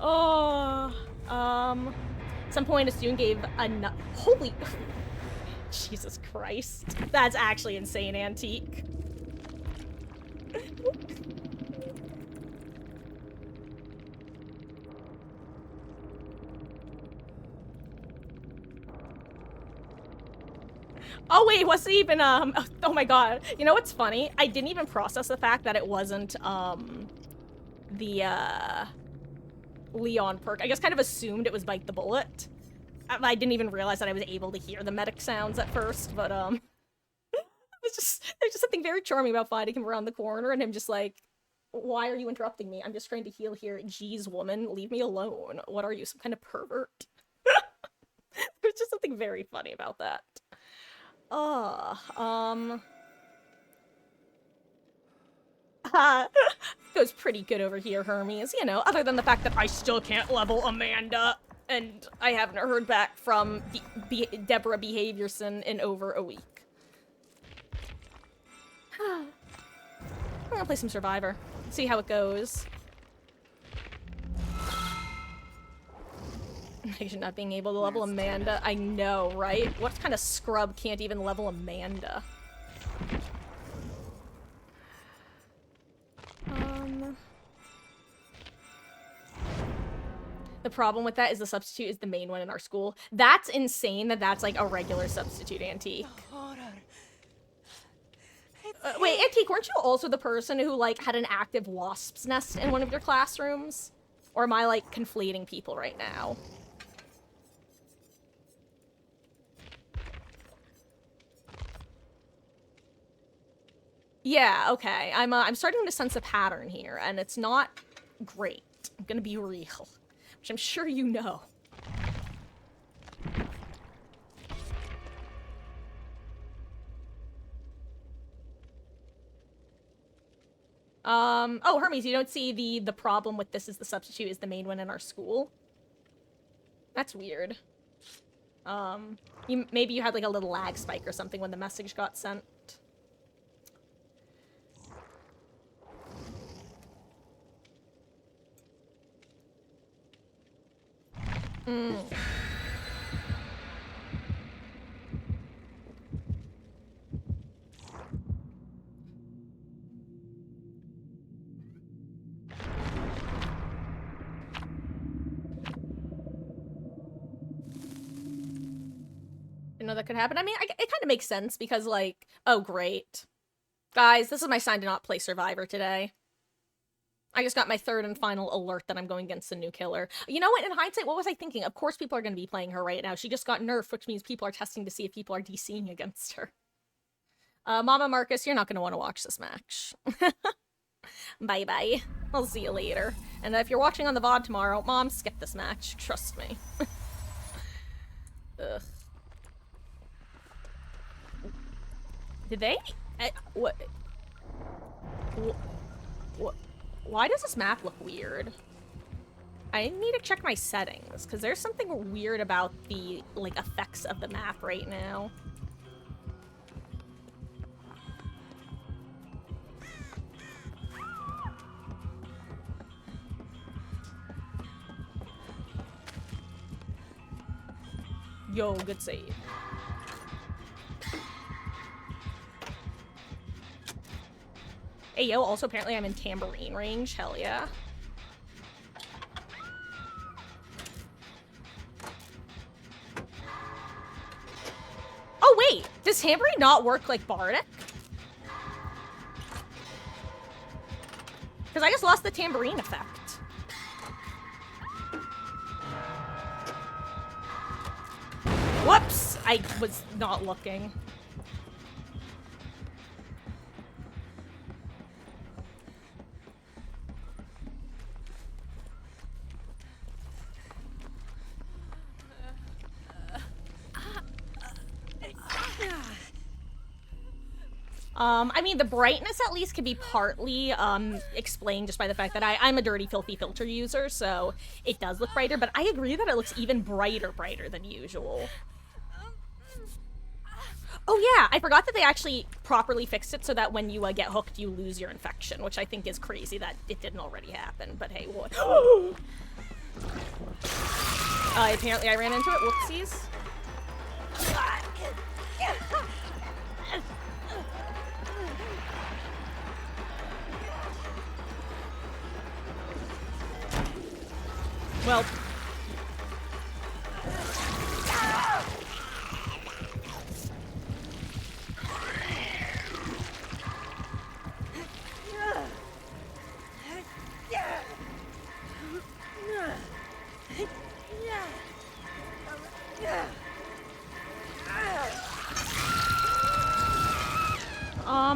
Oh, at some point a student gave a holy Jesus Christ. That's actually insane, Antique. Oh wait, it wasn't even, oh my god. You know what's funny? I didn't even process the fact that it wasn't, the, Leon perk. I just kind of assumed it was Bite the Bullet. I didn't even realize that I was able to hear the medic sounds at first, but, there's just something very charming about finding him around the corner and him just like, why are you interrupting me? I'm just trying to heal here. Jeez, woman, leave me alone. What are you, some kind of pervert? There's just something very funny about that. Goes pretty good over here, Hermes. You know, other than the fact that I still can't level Amanda, and I haven't heard back from Deborah Behaviorson in over a week. I'm gonna play some Survivor. See how it goes. Imagine not being able to level Amanda. I know, right? What kind of scrub can't even level Amanda? The problem with that is the substitute is the main one in our school. That's insane that that's like a regular substitute antique. Wait, Antique, weren't you also the person who like had an active wasp's nest in one of your classrooms? Or am I like conflating people right now? Yeah, okay. I'm starting to sense a pattern here, and it's not great. I'm gonna be real. Which I'm sure you know. Oh, Hermes, you don't see the problem with this is the substitute is the main one in our school? That's weird. Maybe you had like a little lag spike or something when the message got sent. You know that could happen. I mean, it kind of makes sense because, like, oh, great. Guys, this is my sign to not play Survivor today. I just got my third and final alert that I'm going against a new killer. You know what? In hindsight, what was I thinking? Of course people are going to be playing her right now. She just got nerfed, which means people are testing to see if people are DCing against her. Mama Marcus, you're not going to want to watch this match. Bye-bye. I'll see you later. And if you're watching on the VOD tomorrow, Mom, skip this match. Trust me. Ugh. Did they? What? Why does this map look weird? I need to check my settings, because there's something weird about the, like, effects of the map right now. Yo, good save. Hey, yo, also apparently I'm in tambourine range. Hell yeah. Oh, wait! Does tambourine not work like bardic? Because I just lost the tambourine effect. Whoops! I was not looking. I mean, the brightness at least can be partly, explained just by the fact that I'm a dirty, filthy filter user, so it does look brighter, but I agree that it looks even brighter than usual. Oh yeah, I forgot that they actually properly fixed it so that when you get hooked, you lose your infection, which I think is crazy that it didn't already happen, but hey, what? Apparently I ran into it, whoopsies. Well.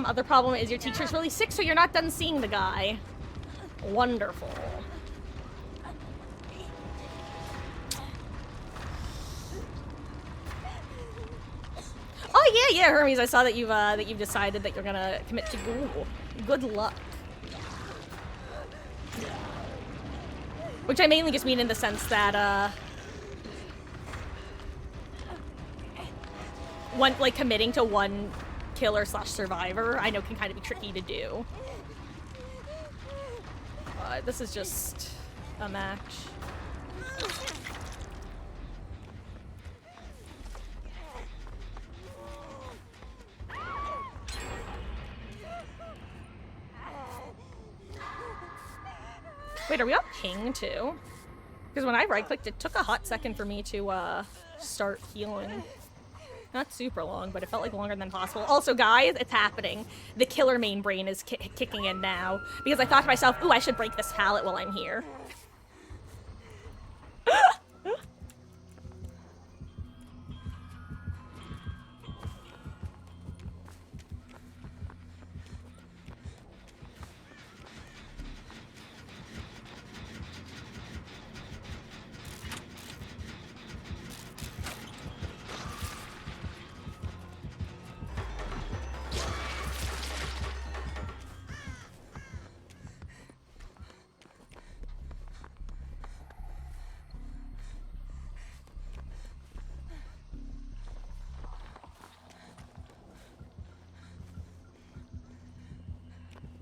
Other problem is your teacher's really sick, so you're not done seeing the guy. Wonderful. yeah, Hermes. I saw that you've decided that you're gonna commit to ghoul. Good luck. Which I mainly just mean in the sense that committing to one killer / survivor, I know can kind of be tricky to do. This is just a match. Wait, are we on ping too? Because when I right-clicked, it took a hot second for me to start healing. Not super long, but it felt like longer than possible. Also, guys, it's happening. The killer main brain is kicking in now. Because I thought to myself, ooh, I should break this pallet while I'm here.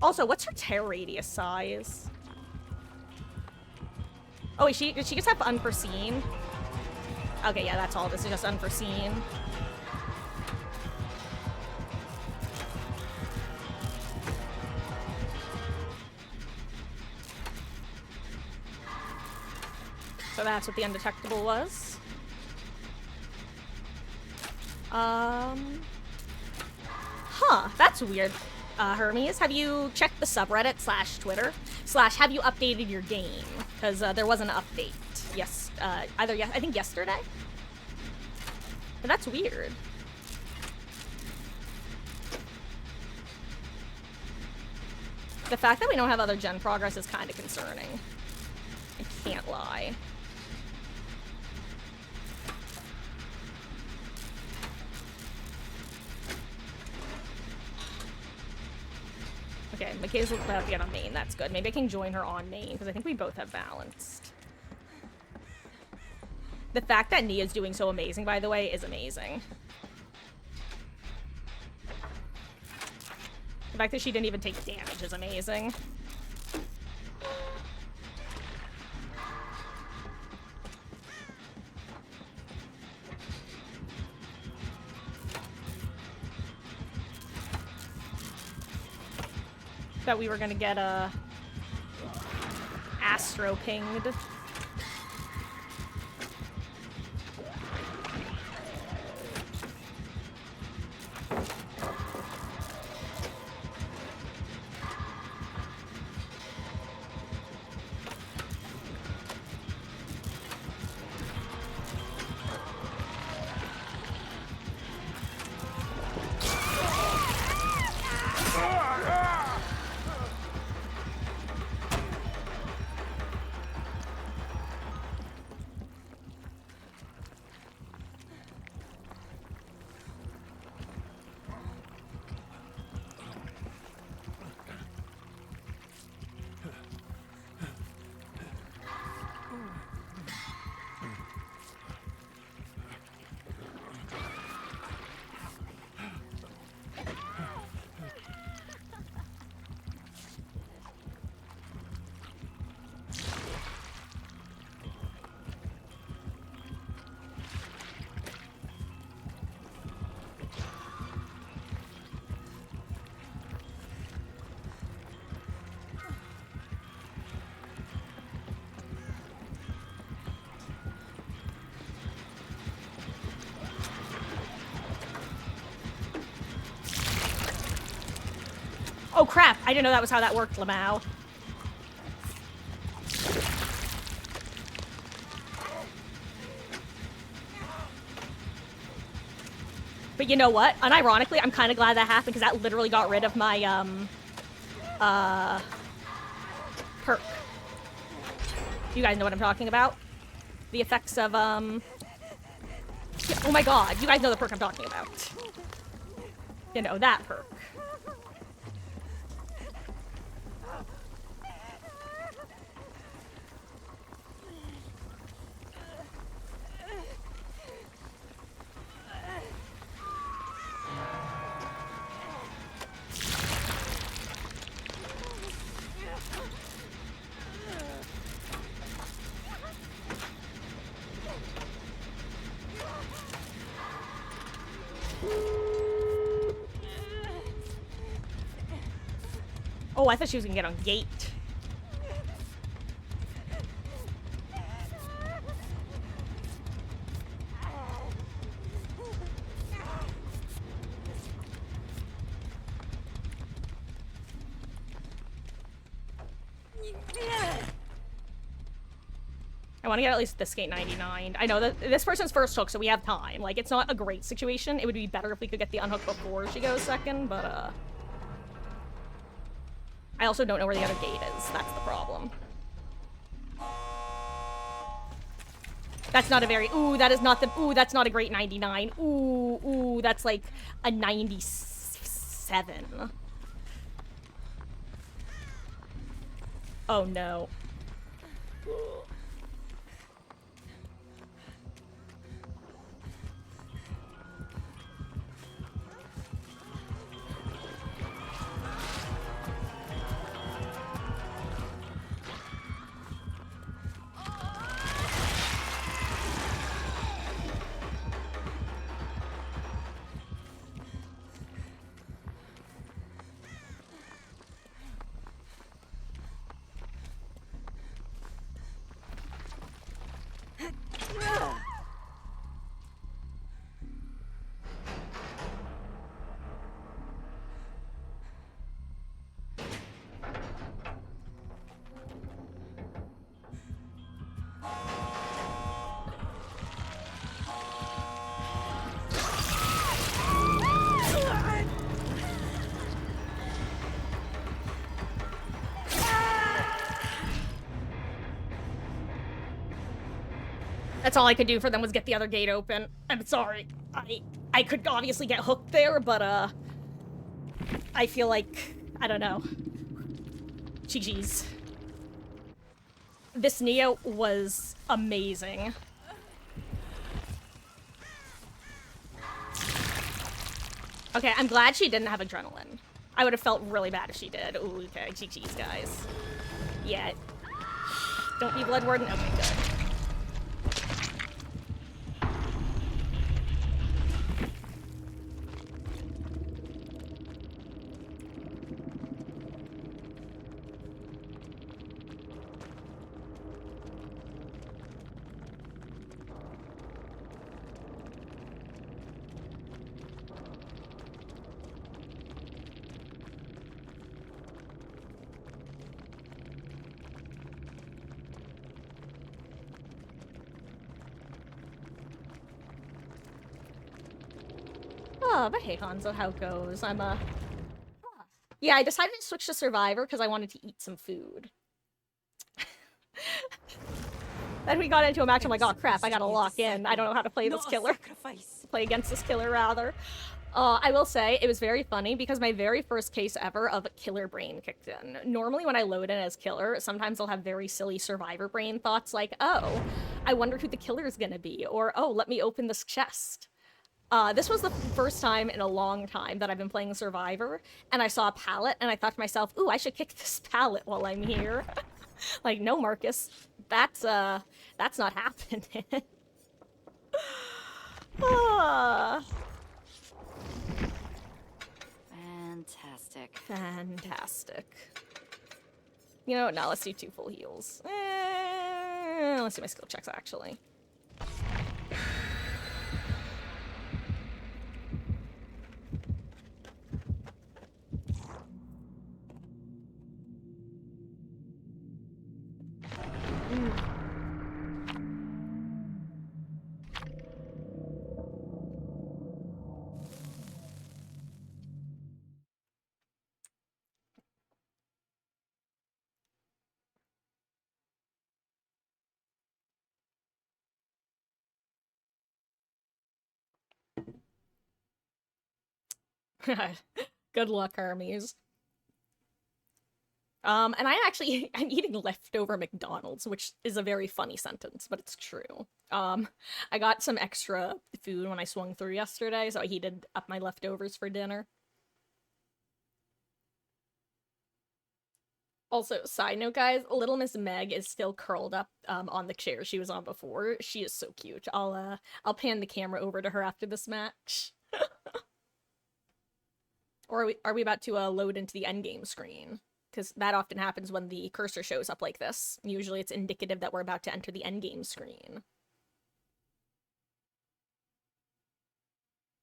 Also, what's her tear radius size? Oh, wait, did she just have unforeseen? Okay, yeah, that's all. This is just unforeseen. So that's what the undetectable was. Huh, that's weird. Hermes, have you checked the subreddit / Twitter / have you updated your game? Because there was an update. Yes, I think yesterday. But that's weird. The fact that we don't have other gen progress is kind of concerning. I can't lie. Okay, Michaela's about to get on main. That's good. Maybe I can join her on main, because I think we both have balanced. The fact that Nia's doing so amazing, by the way, is amazing. The fact that she didn't even take damage is amazing. That we were gonna get Astro pinged. Oh crap, I didn't know that was how that worked, Lamau. But you know what? Unironically, I'm kind of glad that happened, because that literally got rid of my, perk. You guys know what I'm talking about? The effects of, oh my god, you guys know the perk I'm talking about. You know, that perk. Oh, I thought she was gonna get on gate. I want to get at least this gate 99. I know that this person's first hook, so we have time. Like, it's not a great situation. It would be better if we could get the unhook before she goes second, but, I also don't know where the other gate is. That's the problem. That's not a very... Ooh, that is not the... Ooh, that's not a great 99. Ooh, that's like a 97. Oh, no. That's all I could do for them was get the other gate open. I'm sorry. I could obviously get hooked there, but, I feel like... I don't know. GG's. This Neo was amazing. Okay, I'm glad she didn't have adrenaline. I would have felt really bad if she did. Ooh, okay, GG's, guys. Yeah. Don't be blood warden? Okay, good. Oh, but hey, Hanzo, how it goes? Yeah, I decided to switch to Survivor because I wanted to eat some food. Then we got into a match, I'm like, oh crap, I gotta lock in. I don't know how to play this killer. Play against this killer, rather. I will say, it was very funny because my very first case ever of killer brain kicked in. Normally when I load in as killer, sometimes I'll have very silly survivor brain thoughts like, oh, I wonder who the killer is gonna be, or oh, let me open this chest. This was the first time in a long time that I've been playing Survivor, and I saw a pallet, and I thought to myself, ooh, I should kick this pallet while I'm here. Like, no, Marcus. That's not happening. Fantastic. Fantastic. You know what? No, let's do 2 full heals. Let's do my skill checks, actually. Good luck, Hermes. And I'm eating leftover McDonald's, which is a very funny sentence, but it's true. I got some extra food when I swung through yesterday, so I heated up my leftovers for dinner. Also, side note, guys, Little Miss Meg is still curled up on the chair she was on before. She is so cute. I'll pan the camera over to her after this match. Or are we about to load into the endgame screen? Because that often happens when the cursor shows up like this. Usually it's indicative that we're about to enter the endgame screen.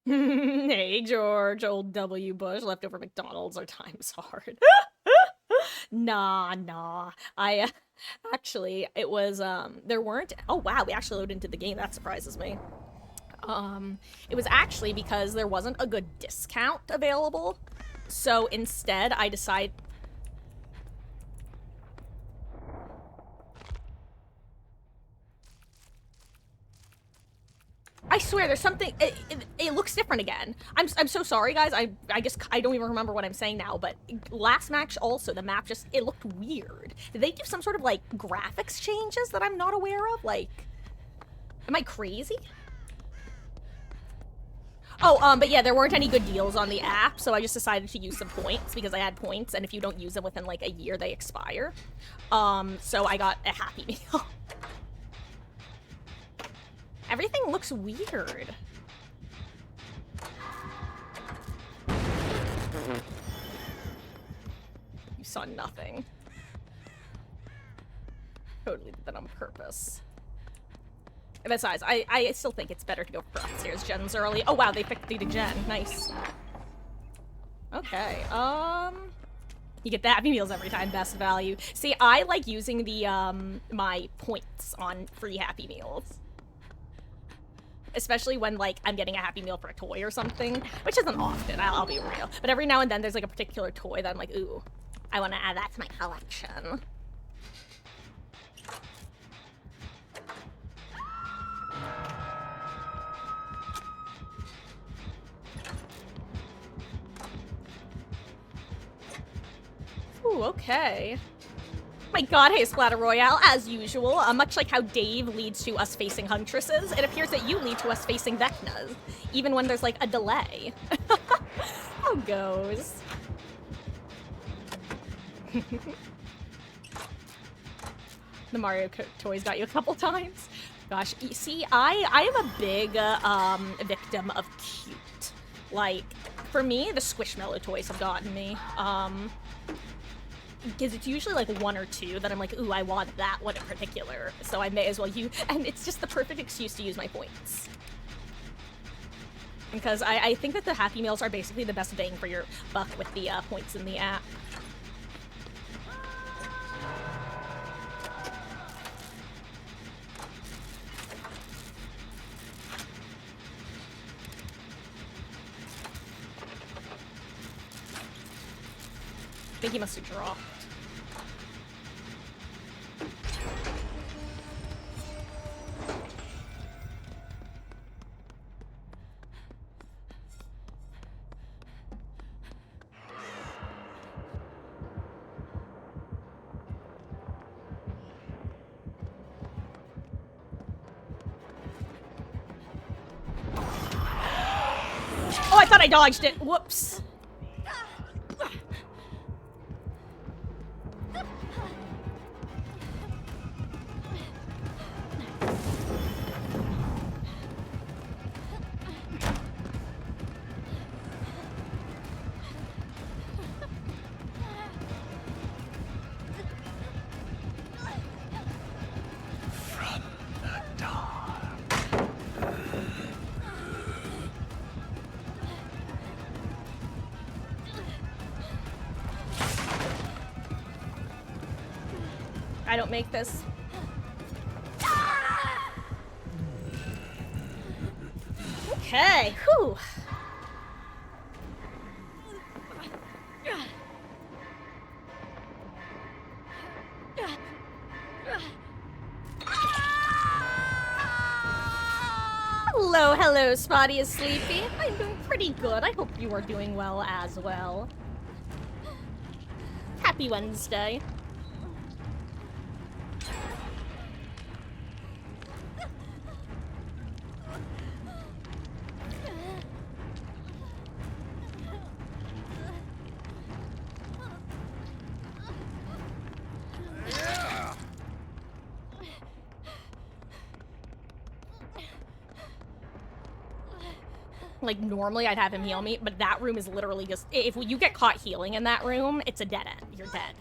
Hey, George, old W. Bush, leftover McDonald's, our time's hard. Nah. Actually, it was, there weren't, oh wow, we actually loaded into the game, that surprises me. It was actually because there wasn't a good discount available, so instead I decided... I swear, there's something. It looks different again. I'm so sorry, guys. I just I don't even remember what I'm saying now. But last match also, the map just it looked weird. Did they do some sort of like graphics changes that I'm not aware of? Like, am I crazy? Oh, but yeah, there weren't any good deals on the app, so I just decided to use some points because I had points, and if you don't use them within like a year, they expire. So I got a Happy Meal. Everything looks weird. You saw nothing. Totally did that on purpose. And besides, I still think it's better to go for upstairs gens early. Oh wow, they picked the gen. Nice. Okay, you get the Happy Meals every time, best value. See, I like using the, my points on free Happy Meals. Especially when, like, I'm getting a Happy Meal for a toy or something, which isn't often, I'll be real. But every now and then there's, like, a particular toy that I'm like, ooh, I want to add that to my collection. Ooh, okay. My god, hey, Splatter Royale, as usual, much like how Dave leads to us facing Huntresses, it appears that you lead to us facing Vecnas, even when there's, like, a delay. How goes? The Mario toys got you a couple times. Gosh, you see, I am a big, victim of cute. Like, for me, the Squishmallow toys have gotten me. Because it's usually like one or two that I'm like, ooh, I want that one in particular, so I may as well use, and it's just the perfect excuse to use my points. Because I think that the Happy Meals are basically the best bang for your buck with the points in the app. I think he must have dropped. Oh, I thought I dodged it. Whoops. I don't make this. Okay, whew. Hello, hello, Spotty is sleepy. I'm doing pretty good. I hope you are doing well as well. Happy Wednesday. Like, normally I'd have him heal me, but that room is literally just... If you get caught healing in that room, it's a dead end. You're dead.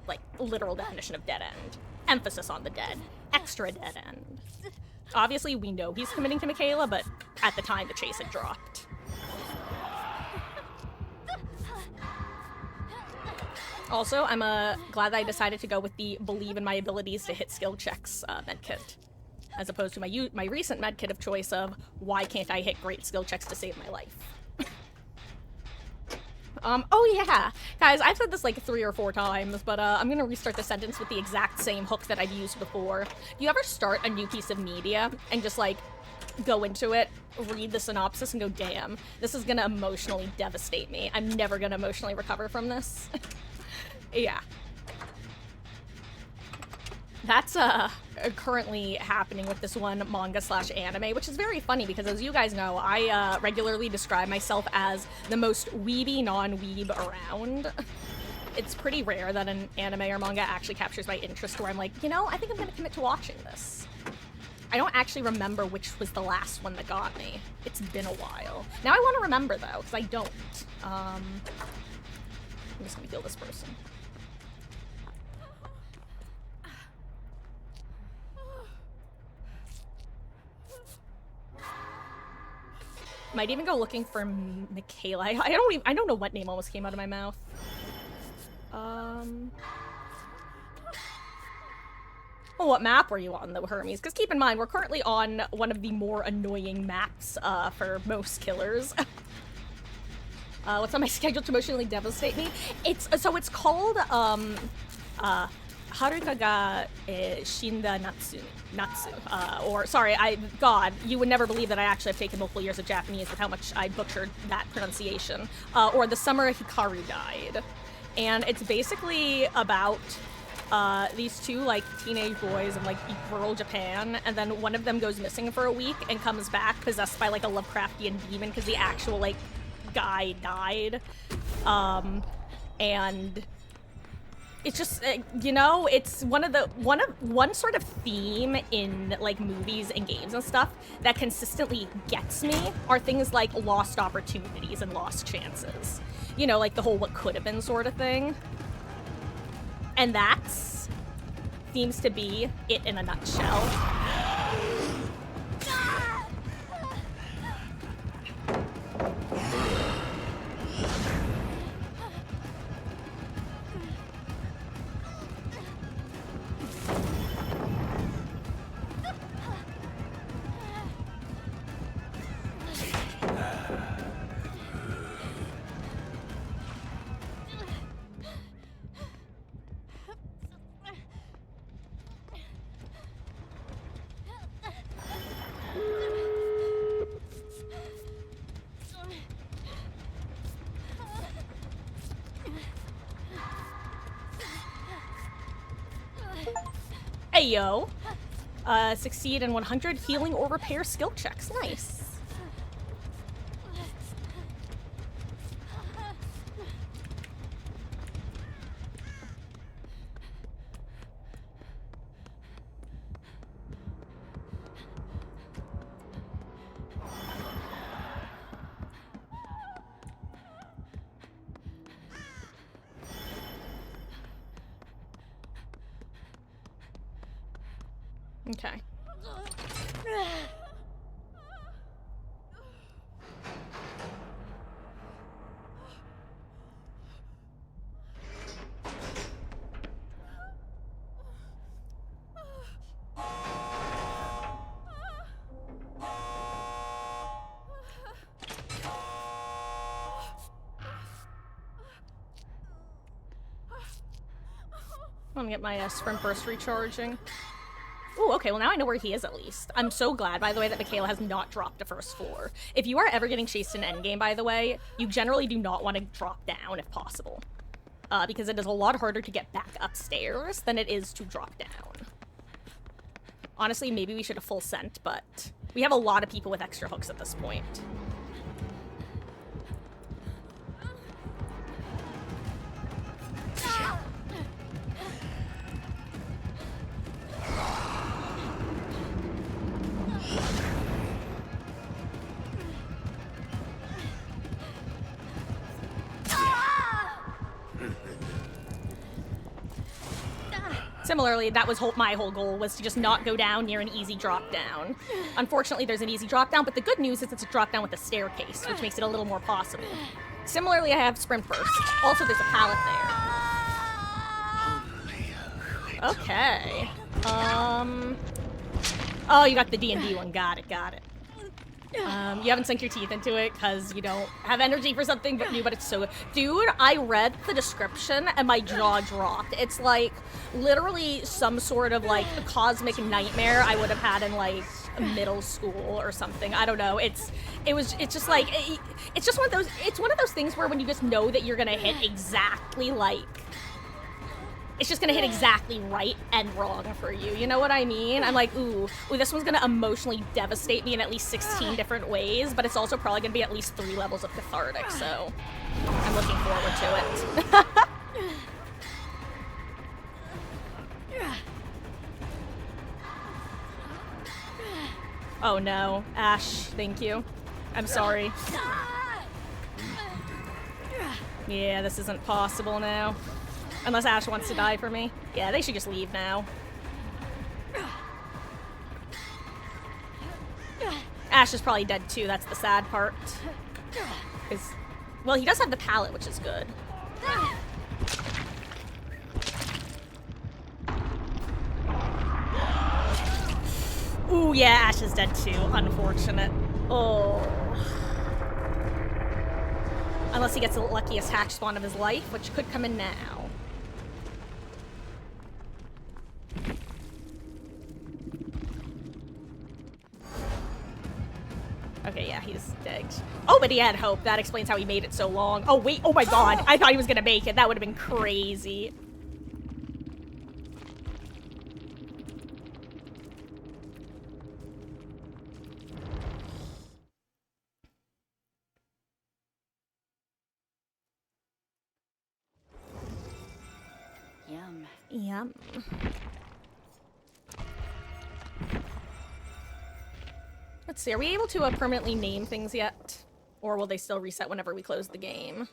Like, literal definition of dead end. Emphasis on the dead. Extra dead end. Obviously, we know he's committing to Michaela, but at the time, the chase had dropped. Also, I'm glad that I decided to go with the believe in my abilities to hit skill checks medkit, as opposed to my recent medkit of choice of why can't I hit great skill checks to save my life. Oh yeah, guys, I've said this like 3 or 4 times, but I'm gonna restart the sentence with the exact same hook that I've used before. Do you ever start a new piece of media and just like go into it, read the synopsis, and go, damn, this is gonna emotionally devastate me. I'm never gonna emotionally recover from this. Yeah. That's currently happening with this one manga/anime, which is very funny because, as you guys know, I regularly describe myself as the most weeby non-weeb around. It's pretty rare that an anime or manga actually captures my interest where I'm like, you know, I think I'm gonna commit to watching this. I don't actually remember which was the last one that got me. It's been a while. Now I want to remember, though, because I don't. I'm just gonna kill this person. Might even go looking for Michaela. I don't know what name almost came out of my mouth. Well, what map were you on, though, Hermes? Because keep in mind, we're currently on one of the more annoying maps for most killers. What's on my schedule to emotionally devastate me? It's called Haruka ga Shinda Natsu. Or, sorry, God, you would never believe that I actually have taken multiple years of Japanese with how much I butchered that pronunciation. Or The Summer Hikaru Died. And it's basically about these two, like, teenage boys in, like, rural Japan, and then one of them goes missing for a week and comes back possessed by, like, a Lovecraftian demon because the actual, like, guy died. And it's just, you know, it's one sort of theme in, like, movies and games and stuff that consistently gets me are things like lost opportunities and lost chances. You know, like the whole what could have been sort of thing. And that seems to be it in a nutshell. Ayo. Succeed in 100 healing or repair skill checks. Nice. Okay. I'm gonna get my sprint burst recharging. Ooh, okay, well now I know where he is at least. I'm so glad, by the way, that Michaela has not dropped to first floor. If you are ever getting chased in endgame, by the way, you generally do not want to drop down if possible. Because it is a lot harder to get back upstairs than it is to drop down. Honestly, maybe we should have full sent, but we have a lot of people with extra hooks at this point. Similarly, that was my whole goal, was to just not go down near an easy drop down. Unfortunately, there's an easy drop down, but the good news is it's a drop down with a staircase, which makes it a little more possible. Similarly, I have sprint burst. Also, there's a pallet there. Okay. Oh, you got the D&D one. Got it. You haven't sunk your teeth into it because you don't have energy for something but new, but it's so good. Dude, I read the description and my jaw dropped. It's like literally some sort of like cosmic nightmare I would have had in like middle school or something. I don't know. It's just like it's just one of those things where when you just know that you're gonna hit exactly like it's just gonna hit exactly right and wrong for you. You know what I mean? I'm like, ooh, this one's gonna emotionally devastate me in at least 16 different ways, but it's also probably gonna be at least 3 levels of cathartic, so I'm looking forward to it. Oh no, Ash, thank you. I'm sorry. Yeah, this isn't possible now. Unless Ash wants to die for me. Yeah, they should just leave now. Ash is probably dead too, that's the sad part. Well, he does have the pallet, which is good. Ooh, yeah, Ash is dead too. Unfortunate. Oh. Unless he gets the luckiest hatch spawn of his life, which could come in now. Okay, yeah, he's dead. Oh, but he had hope. That explains how he made it so long. Oh, wait. Oh, my God. I thought he was going to make it. That would have been crazy. Yum. Yum. Let's see, are we able to permanently name things yet? Or will they still reset whenever we close the game?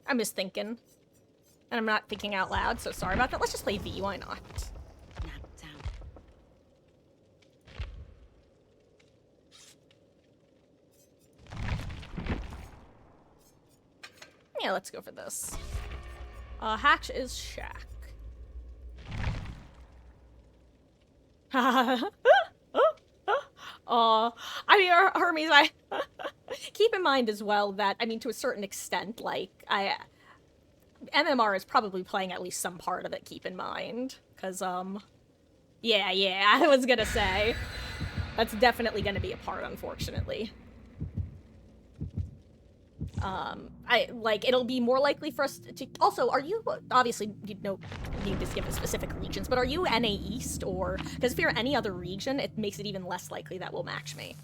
I'm just thinking. And I'm not thinking out loud, so sorry about that. Let's just play V, why not? Knocked down. Yeah, let's go for this. Hatch is Shack. I mean, Hermes, I keep in mind as well that, I mean, to a certain extent, like, MMR is probably playing at least some part of it, keep in mind. Because, yeah, I was gonna say. That's definitely gonna be a part, unfortunately. It'll be more likely for us to... Also, are you... Obviously, you just give the specific regions, but are you NA East, or... Because if you're any other region, it makes it even less likely that we'll matchmake.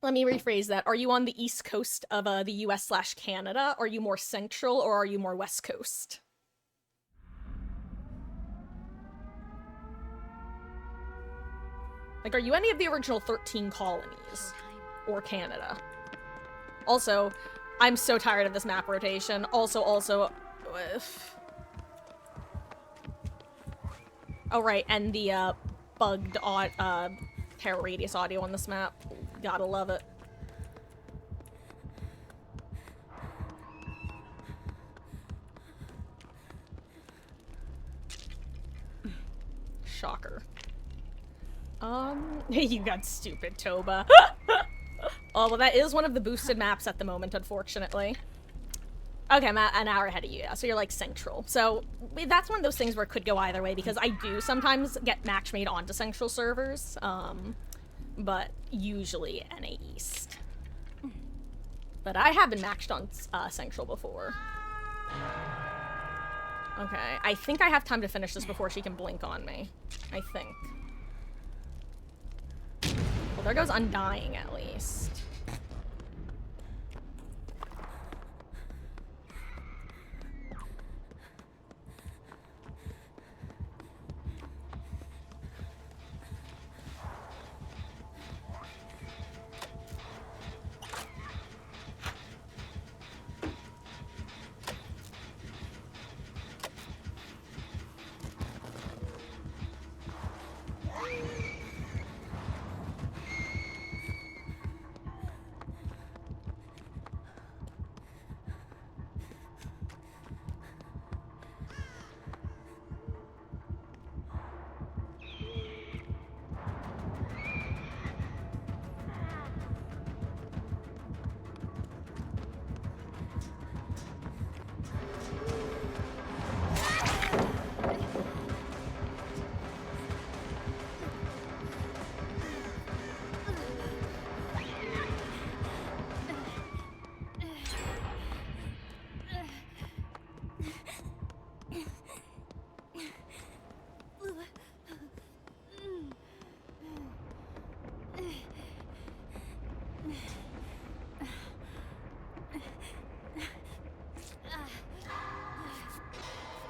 Let me rephrase that. Are you on the east coast of the US/Canada? Are you more central, or are you more west coast? Like, are you any of the original 13 colonies? Or Canada? Also, I'm so tired of this map rotation. Also, oh, right, and the, bugged hair radius audio on this map. Gotta love it. Shocker. You got stupid, Toba. Oh, well, that is one of the boosted maps at the moment, unfortunately. Okay, I'm an hour ahead of you, yeah, so you're, like, central. So, that's one of those things where it could go either way, because I do sometimes get match made onto central servers, but usually NA East. But I have been matched on, central before. Okay, I think I have time to finish this before she can blink on me. I think. Well, there goes Undying, at least.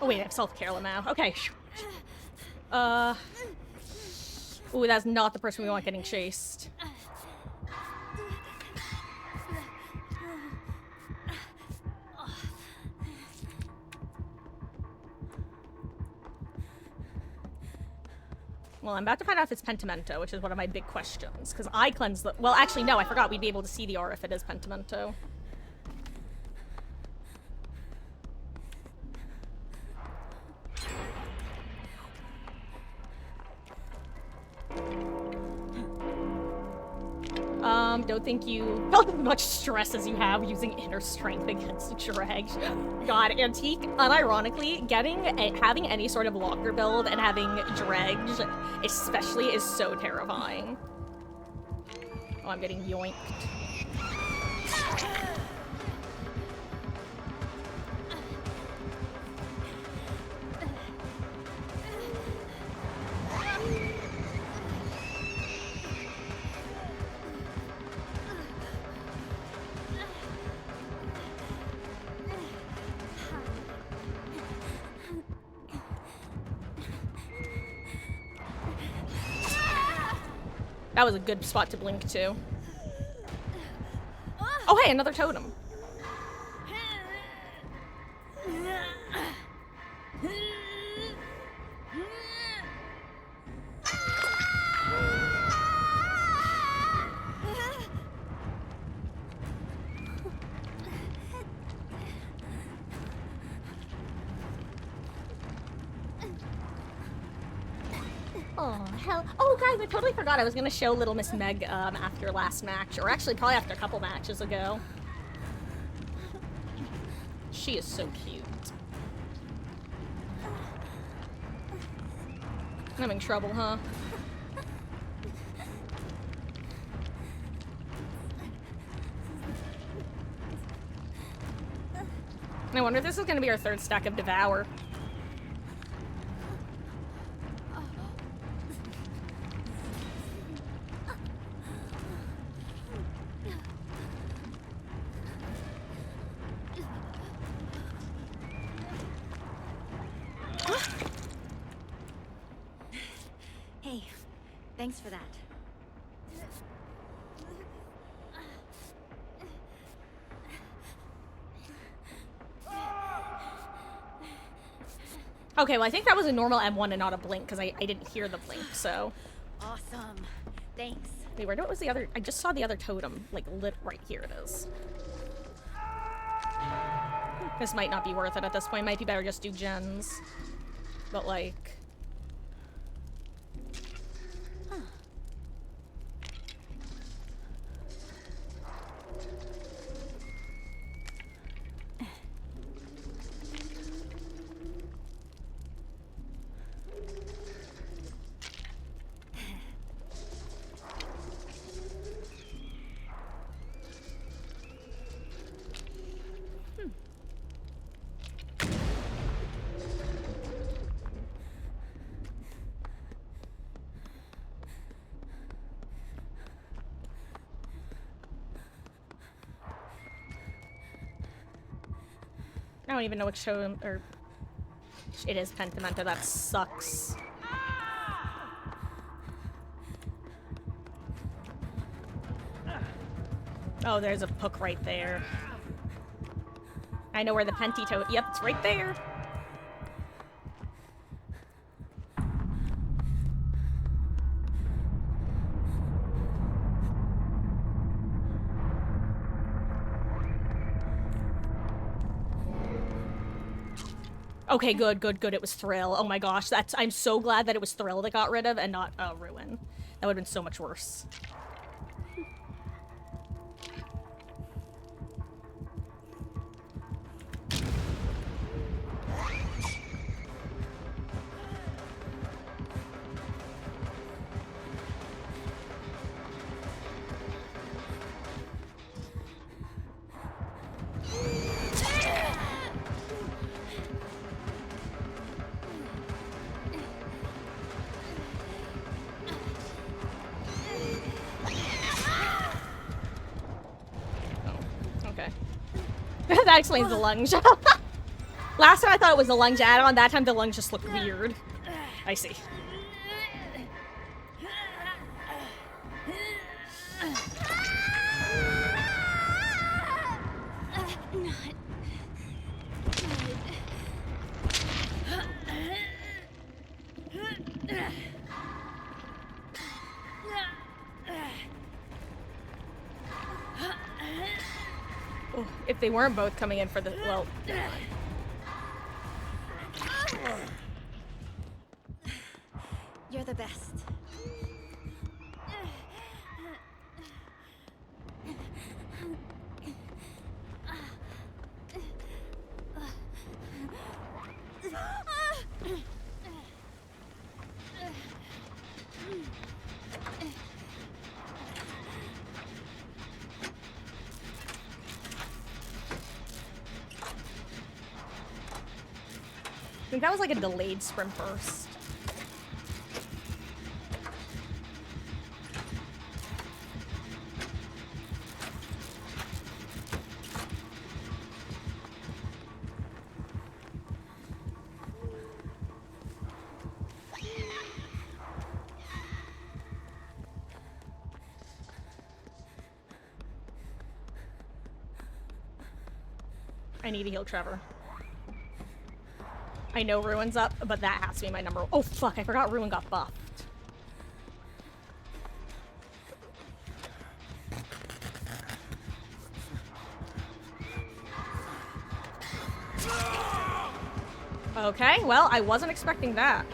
Oh wait, I have self-care now. Okay. Ooh, that's not the person we want getting chased. Well, I'm about to find out if it's Pentimento, which is one of my big questions. Because I cleansed the- well, actually, no, I forgot we'd be able to see the aura if it is Pentimento. Don't think you felt as much stress as you have using inner strength against Dregs. God, Antique, unironically, having any sort of locker build and having Dregs, especially, is so terrifying. Oh, I'm getting yoinked. That was a good spot to blink to. Oh hey, another totem. Oh, hell. Oh, guys, I totally forgot I was gonna show Little Miss Meg, after last match. Or actually, probably after a couple matches ago. She is so cute. I'm having trouble, huh? I wonder if this is gonna be our third stack of Devour. Thanks for that. Okay, well, I think that was a normal M1 and not a blink, because I didn't hear the blink, so... Awesome. Thanks. Wait, what was the other... I just saw the other totem, like, lit right here it is. This might not be worth it at this point. Might be better just do gens. But, like... I don't even know which totem, or... It is Pentimenta, that sucks. Oh, there's a hook right there. I know where the Penti totem... Yep, it's right there. Okay, good, good, good. It was Thrill. Oh my gosh, that's... I'm so glad that it was Thrill that got rid of and not Ruin. That would've been so much worse. That explains the lunge. Last time I thought it was a lunge add-on, that time the lunge just looked weird. I see. If they weren't both coming in for the... well... You're the best. I think that was like a delayed sprint burst. I need to heal Trevor. I know Ruin's up, but that has to be my number. Oh fuck, I forgot Ruin got buffed. Okay, well, I wasn't expecting that.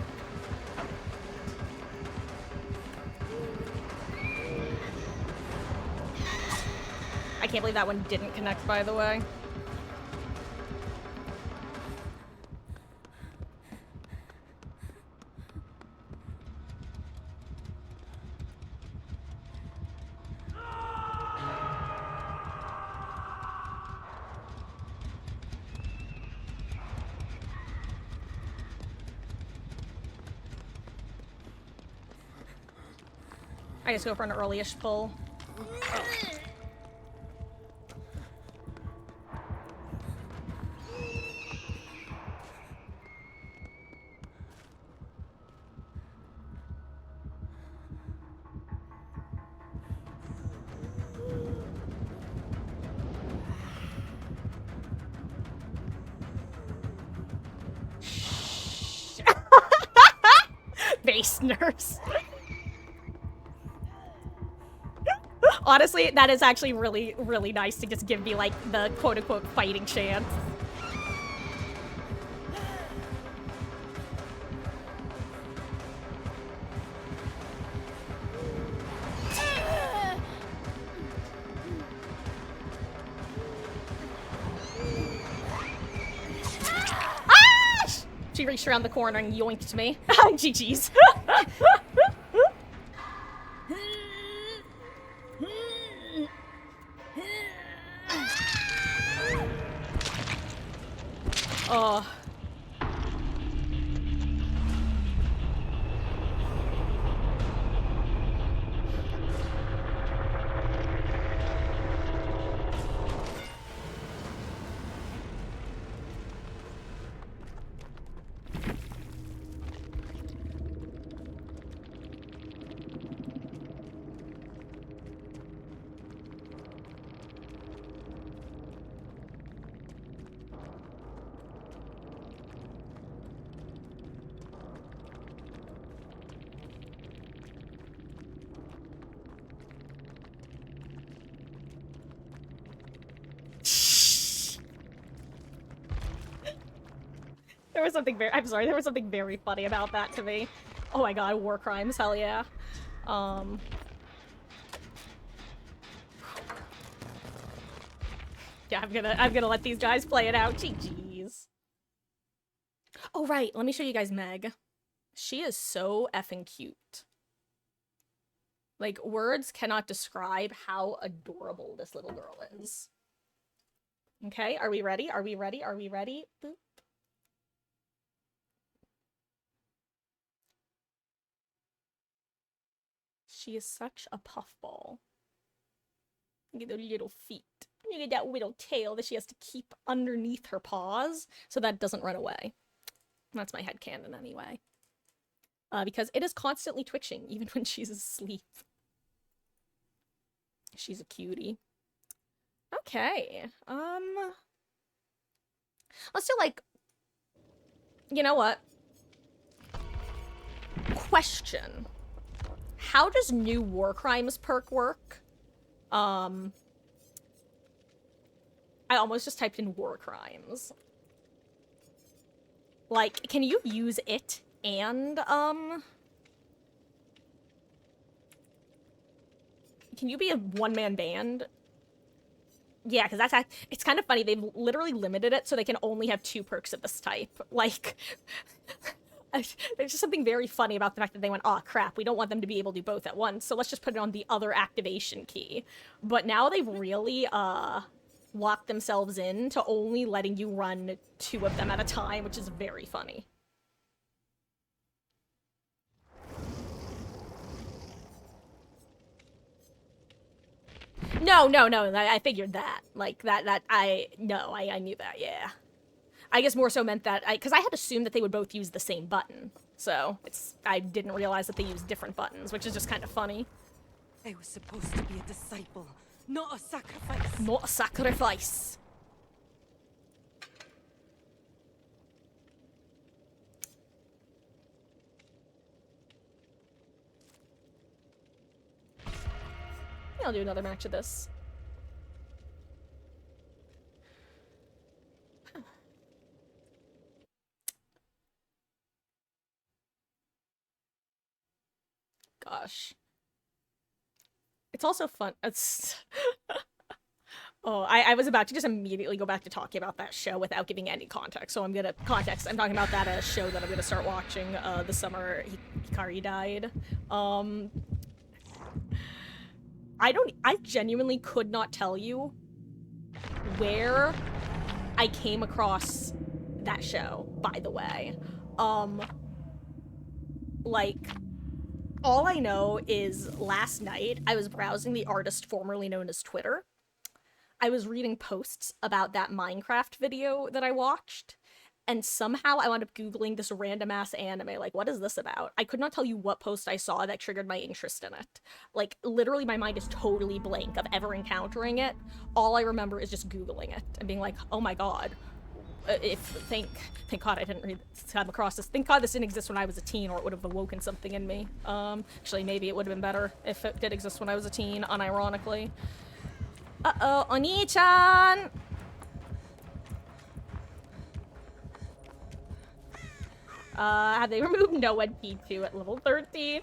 I can't believe that one didn't connect, by the way. I just go for an early-ish pull. Oh. listeners. Honestly, that is actually really, really nice to just give me, like, the quote-unquote fighting chance. She reached around the corner and yoinked me. GG's. Oh. There was something very- I'm sorry, there was something very funny about that to me. Oh my god, war crimes, hell yeah. Yeah, I'm gonna let these guys play it out. GG's. Oh right, let me show you guys Meg. She is so effing cute. Like, words cannot describe how adorable this little girl is. Okay, are we ready? Are we ready? Are we ready? Boop. She is such a puffball. Look at those little feet. Look at that little tail that she has to keep underneath her paws so that it doesn't run away. That's my headcanon anyway. Because it is constantly twitching, even when she's asleep. She's a cutie. Okay. Let's do, like... You know what? Question. How does new war crimes perk work? I almost just typed in war crimes. Like, can you use it and, can you be a one-man band? Yeah, because that's it's kind of funny. They've literally limited it so they can only have 2 perks of this type. Like, there's just something very funny about the fact that they went, oh crap, we don't want them to be able to do both at once, so let's just put it on the other activation key. But now they've really, locked themselves in to only letting you run 2 of them at a time, which is very funny. No, I figured that. Like, I knew that, yeah. I guess more so meant that, because I had assumed that they would both use the same button. So, I didn't realize that they used different buttons, which is just kind of funny. I was supposed to be a disciple, not a sacrifice. Not a sacrifice. I'll do another match of this. Gosh. It's also fun. It's... Oh, I was about to just immediately go back to talking about that show without giving any context. So I'm gonna I'm talking about that show that I'm gonna start watching the summer Hikari died. I genuinely could not tell you where I came across that show, by the way. Like, all I know is last night I was browsing the artist formerly known as Twitter. I was reading posts about that Minecraft video that I watched, and somehow I wound up Googling this random-ass anime. Like, what is this about? I could not tell you what post I saw that triggered my interest in it. Like, literally my mind is totally blank of ever encountering it. All I remember is just Googling it and being like, oh my god, thank God I didn't come across this. Thank God this didn't exist when I was a teen, or it would have awoken something in me. Actually, maybe it would have been better if it did exist when I was a teen, unironically. Uh-oh, Oni-chan! Have they removed no NP2 at level 13?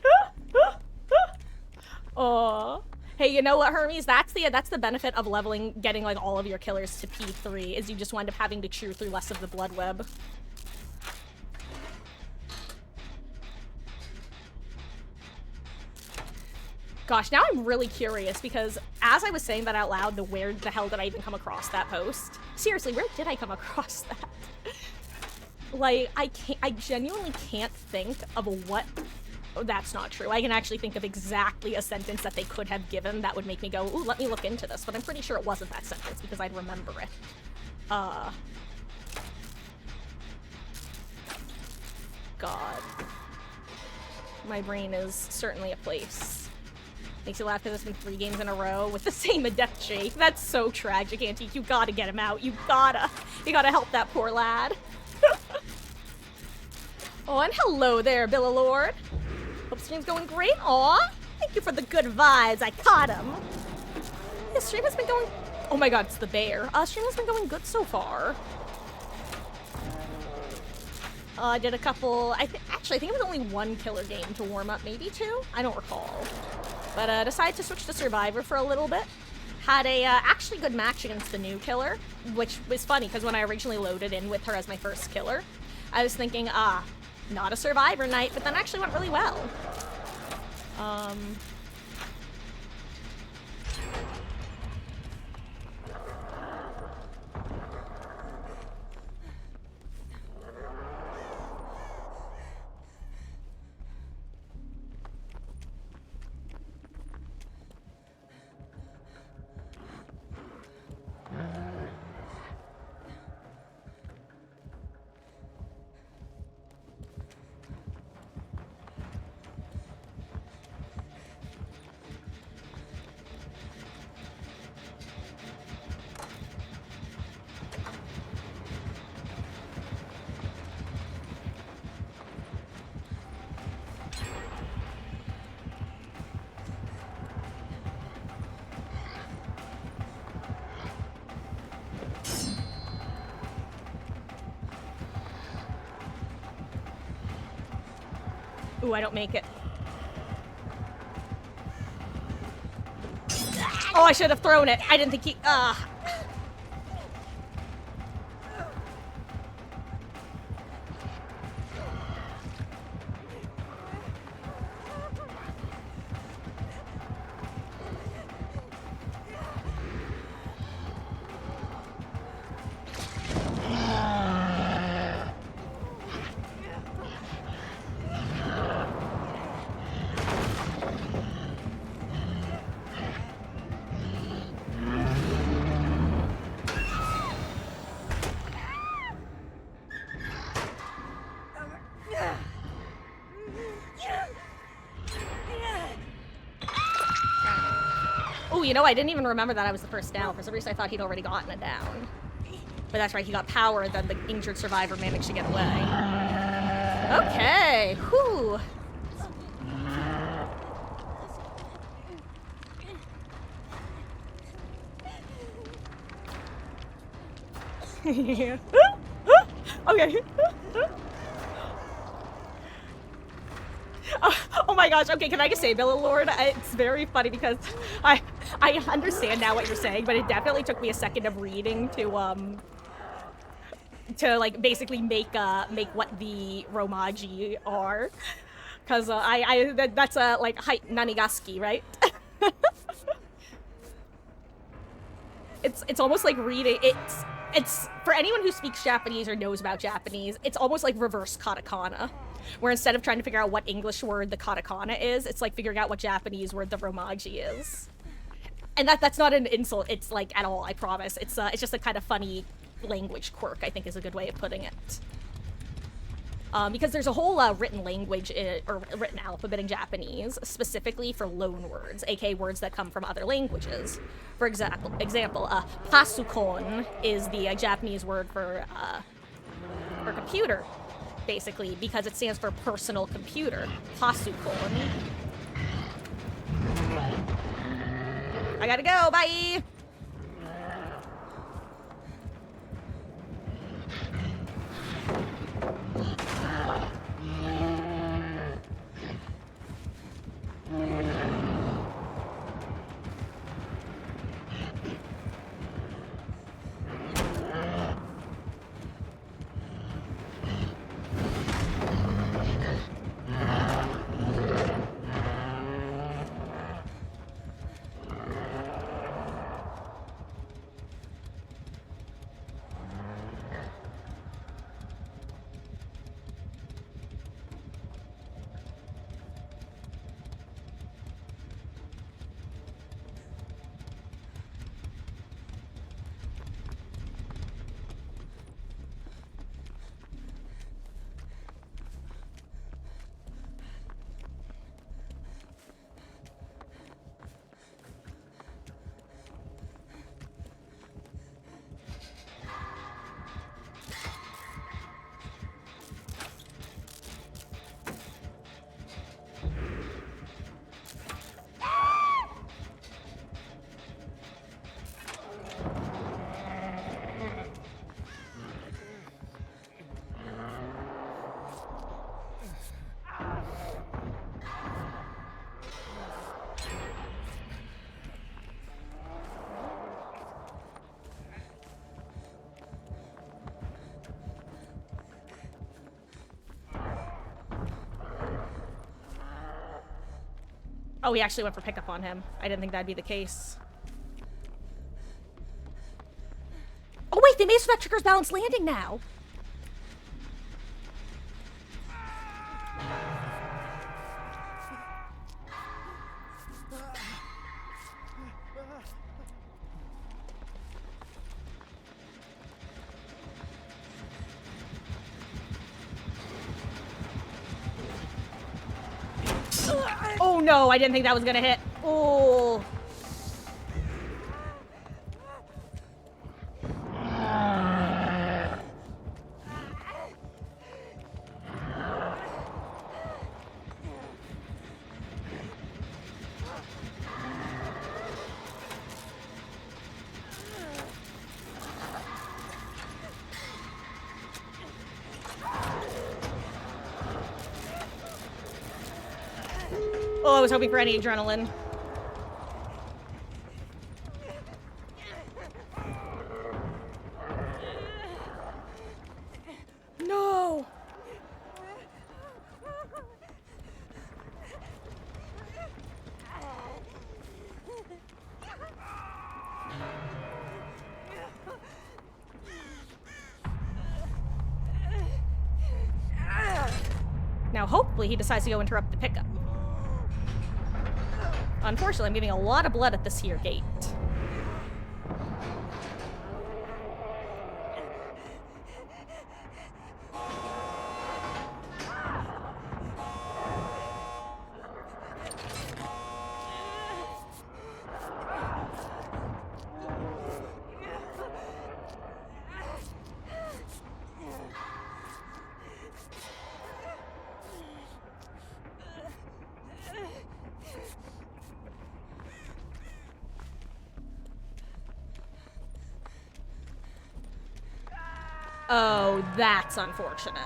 Oh. Hey, you know what, Hermes? That's the benefit of leveling, getting like all of your killers to P3, is you just wind up having to chew through less of the blood web. Gosh, now I'm really curious, because as I was saying that out loud, where the hell did I even come across that post? Seriously, where did I come across that? Like, I genuinely can't think of what... Oh, that's not true. I can actually think of exactly a sentence that they could have given that would make me go, ooh, let me look into this, but I'm pretty sure it wasn't that sentence, because I'd remember it. God. My brain is certainly a place. Makes you laugh because it's been 3 games in a row with the same adept shake. That's so tragic, Antique. You gotta get him out. You gotta help that poor lad. Oh, and hello there, Billalord. Hope stream's going great. Aw, thank you for the good vibes. I caught him. Yeah, stream has been going... Oh my god, it's the bear. Stream has been going good so far. I did a couple... Actually, I think it was only 1 killer game to warm up. Maybe 2? I don't recall. But decided to switch to Survivor for a little bit. Had a actually good match against the new killer, which was funny because when I originally loaded in with her as my first killer, I was thinking, not a Survivor night, but then actually went really well. Ooh, I don't make it. Oh, I should have thrown it. I didn't think he... You know, I didn't even remember that I was the first down. For some reason, I thought he'd already gotten it down. But that's right, he got power, then the injured survivor managed to get away. Okay, whew. Okay. Oh my gosh, okay, can I just say, Billalord, it's very funny because I understand now what you're saying, but it definitely took me a second of reading to like basically make what the Romaji are. Cause that's like Nanigaski, right? It's almost like reading, it's for anyone who speaks Japanese or knows about Japanese, it's almost like reverse katakana. Where instead of trying to figure out what English word the katakana is, it's like figuring out what Japanese word the Romaji is. And that's not an insult, it's like at all, I promise. It's just a kind of funny language quirk, I think is a good way of putting it. Because there's a whole written language, or written alphabet in Japanese, specifically for loan words, aka words that come from other languages. For example, pasukon is the Japanese word for computer, basically, because it stands for personal computer. Pasukon. I gotta go, bye! Oh, we actually went for pickup on him. I didn't think that'd be the case. Oh wait, they made so that triggers balanced landing now. Oh no, I didn't think that was gonna hit. Oh. Oh, I was hoping for any adrenaline. No! Now, hopefully he decides to go interrupt the pickup. Unfortunately, I'm getting a lot of blood at this here gate. Oh, that's unfortunate.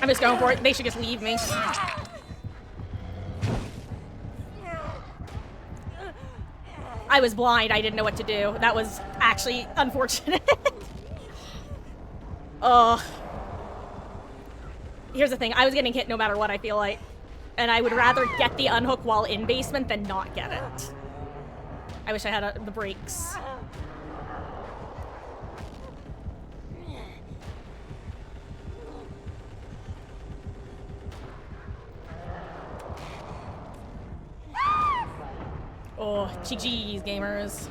I'm just going for it. They should just leave me. I was blind. I didn't know what to do. That was actually unfortunate. Ugh. Here's the thing. I was getting hit no matter what, I feel like. And I would rather get the unhook while in basement than not get it. I wish I had the brakes. Oh, GG's, gamers.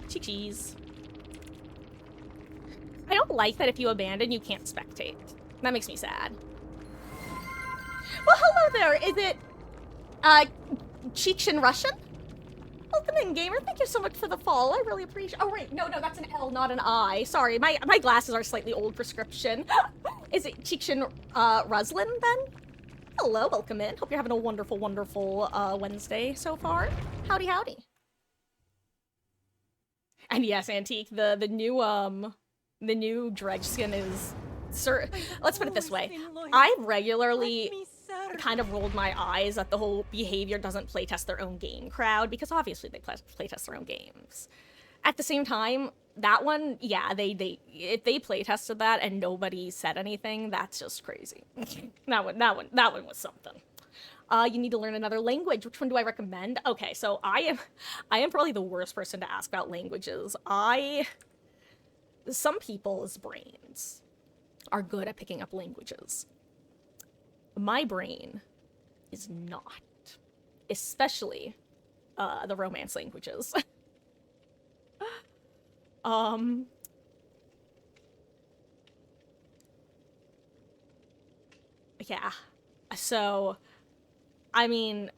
GG's. I don't like that if you abandon, you can't spectate. That makes me sad. Well, hello there. Is it, Cheekshin Russian? Welcome in, gamer. Thank you so much for the follow. I really appreciate. Oh, wait. No, that's an L, not an I. Sorry, my glasses are slightly old prescription. Is it Cheekshin, Ruslin, then? Hello, welcome in. Hope you're having a wonderful, wonderful, Wednesday so far. Howdy, howdy. And yes, Antique, the new dredge skin is... let's put it this way. I regularly kind of rolled my eyes at the whole behavior doesn't playtest their own game crowd, because obviously they playtest their own games. At the same time, that one, yeah, if they playtested that and nobody said anything, that's just crazy. that one was something. You need to learn another language. Which one do I recommend? Okay, so I am probably the worst person to ask about languages. Some people's brains are good at picking up languages. My brain is not. Especially the Romance languages. Yeah. So, I mean,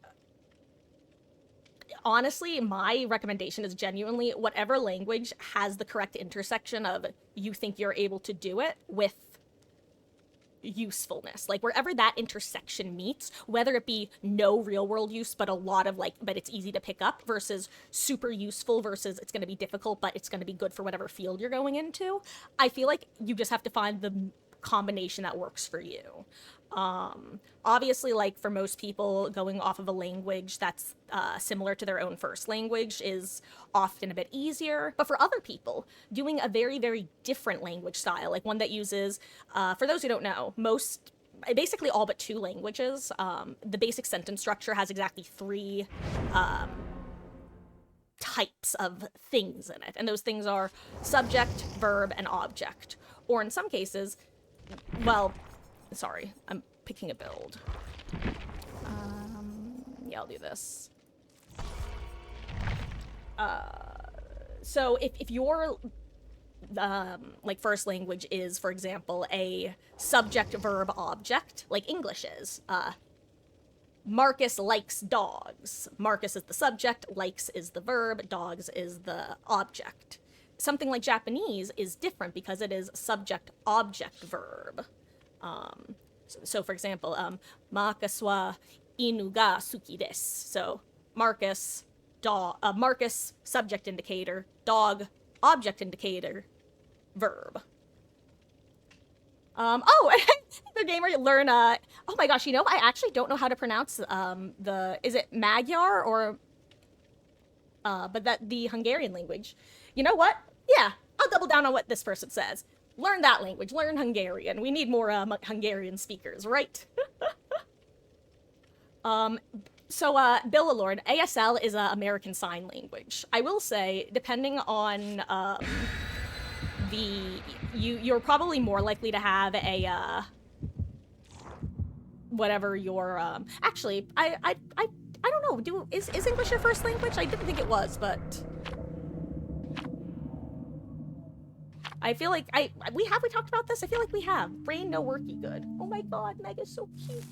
honestly, my recommendation is genuinely whatever language has the correct intersection of you think you're able to do it with usefulness. Like, wherever that intersection meets, whether it be no real world use, but a lot of, like, but it's easy to pick up, versus super useful, versus it's going to be difficult, but it's going to be good for whatever field you're going into. I feel like you just have to find the combination that works for you. Obviously, like, for most people, going off of a language that's similar to their own first language is often a bit easier. But for other people, doing a very, very different language style, like one that uses, for those who don't know, basically all but 2 languages, the basic sentence structure has exactly 3 types of things in it. And those things are subject, verb, and object. Or in some cases, well, sorry, I'm picking a build. Yeah, I'll do this. So if your like first language is, for example, a subject verb object, like English is, Marcus likes dogs. Marcus is the subject, likes is the verb, dogs is the object. Something like Japanese is different because it is subject object verb. So for example, Marcus wa inu ga suki desu. So Marcus, Marcus subject indicator, dog object indicator, verb. Oh, the gamer learn, oh my gosh, you know, I actually don't know how to pronounce, is it Magyar or, but the Hungarian language. You know what? Yeah, I'll double down on what this person says. Learn that language, learn Hungarian. We need more, Hungarian speakers, right? So, Bill Lord, ASL is American Sign Language. I will say, depending on, you're probably more likely to have a, whatever your, actually, I don't know, is English your first language? I didn't think it was, but I feel like, we talked about this? I feel like we have. Brain no worky good. Oh my god, Meg is so cute.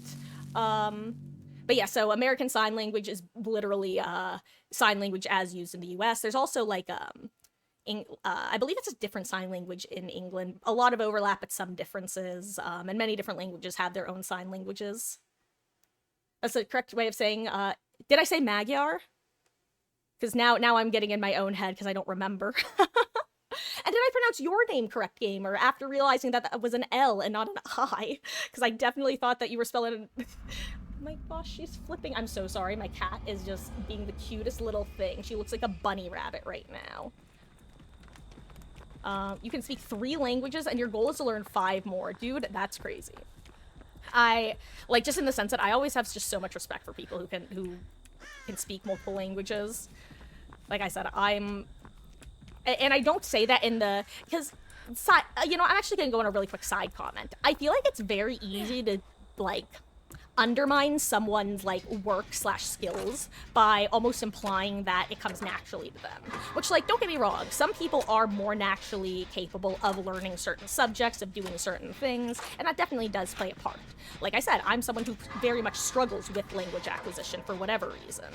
But yeah, so American Sign Language is literally, sign language as used in the US. There's also, like, I believe it's a different sign language in England. A lot of overlap, but some differences, and many different languages have their own sign languages. That's the correct way of saying, did I say Magyar? Because now I'm getting in my own head because I don't remember. And did I pronounce your name correct, gamer, after realizing that that was an L and not an I? Because I definitely thought that you were spelling it. Oh my gosh, she's flipping. I'm so sorry. My cat is just being the cutest little thing. She looks like a bunny rabbit right now. You can speak 3 languages and your goal is to learn 5 more. Dude, that's crazy. Like, just in the sense that I always have just so much respect for people who can speak multiple languages. Like I said, and I don't say that in the, because, you know, I'm actually going to go on a really quick side comment. I feel like it's very easy to, like, undermine someone's, like, work/skills by almost implying that it comes naturally to them. Which, like, don't get me wrong, some people are more naturally capable of learning certain subjects, of doing certain things, and that definitely does play a part. Like I said, I'm someone who very much struggles with language acquisition for whatever reason.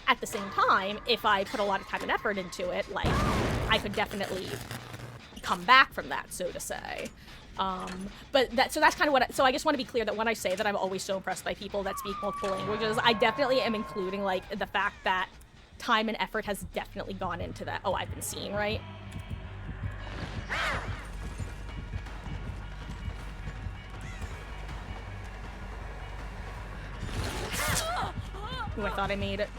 At the same time, if I put a lot of time and effort into it, like, I could definitely come back from that, so to say. So that's kind of what, so I just want to be clear that when I say that I'm always so impressed by people that speak multiple languages, I definitely am including, like, the fact that time and effort has definitely gone into that. Oh, I've been seen, right? Ooh, I thought I made it.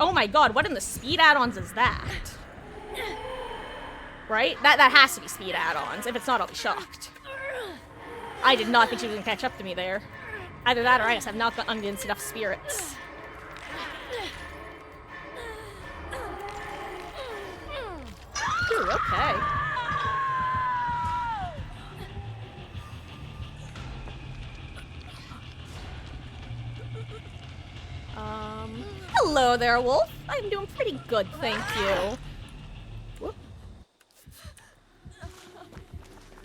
Oh my god, what in the speed add-ons is that? Right? That has to be speed add-ons. If it's not, I'll be shocked. I did not think she was gonna catch up to me there. Either that or I just have not gotten enough spirits. Ooh, okay. Hello there, Wolf. I'm doing pretty good, thank you. Whoop.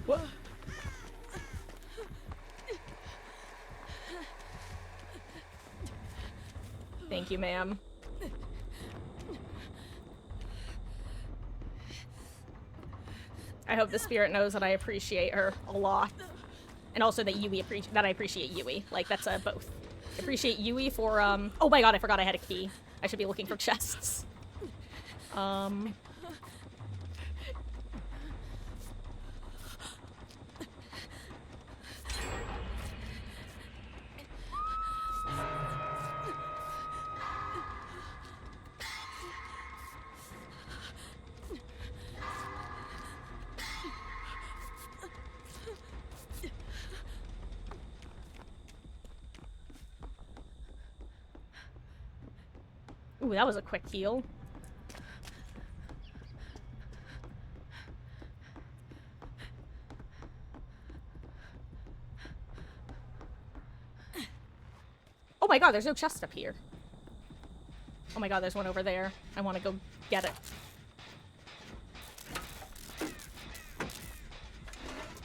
Whoop. Thank you, ma'am. I hope the spirit knows that I appreciate her a lot. And also that I appreciate Yui. Like, that's both. I appreciate Yui for, oh my god, I forgot I had a key. I should be looking for chests. Ooh, that was a quick heal. Oh my god, there's no chest up here. Oh my god, there's one over there. I want to go get it.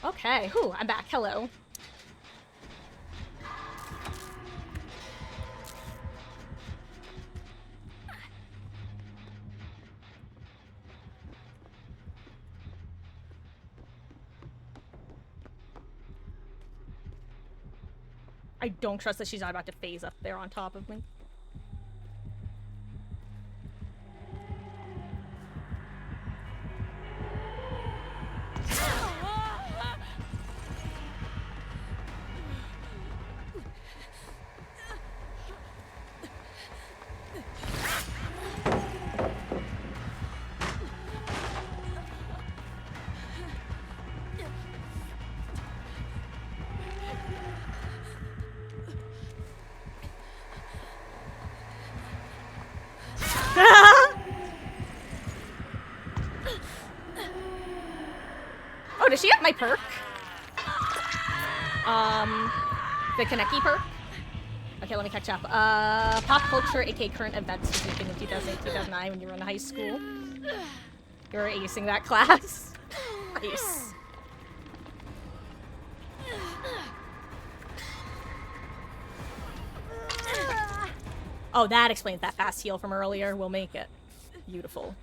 Okay, whew, I'm back. Hello. I don't trust that she's not about to phase up there on top of me. Oh, does she have my perk? The Kaneki perk? Okay, let me catch up. Pop culture, aka current events, between in 2008-2009 when you were in high school. You were acing that class. Nice. Oh, that explains that fast heal from earlier. We'll make it. Beautiful.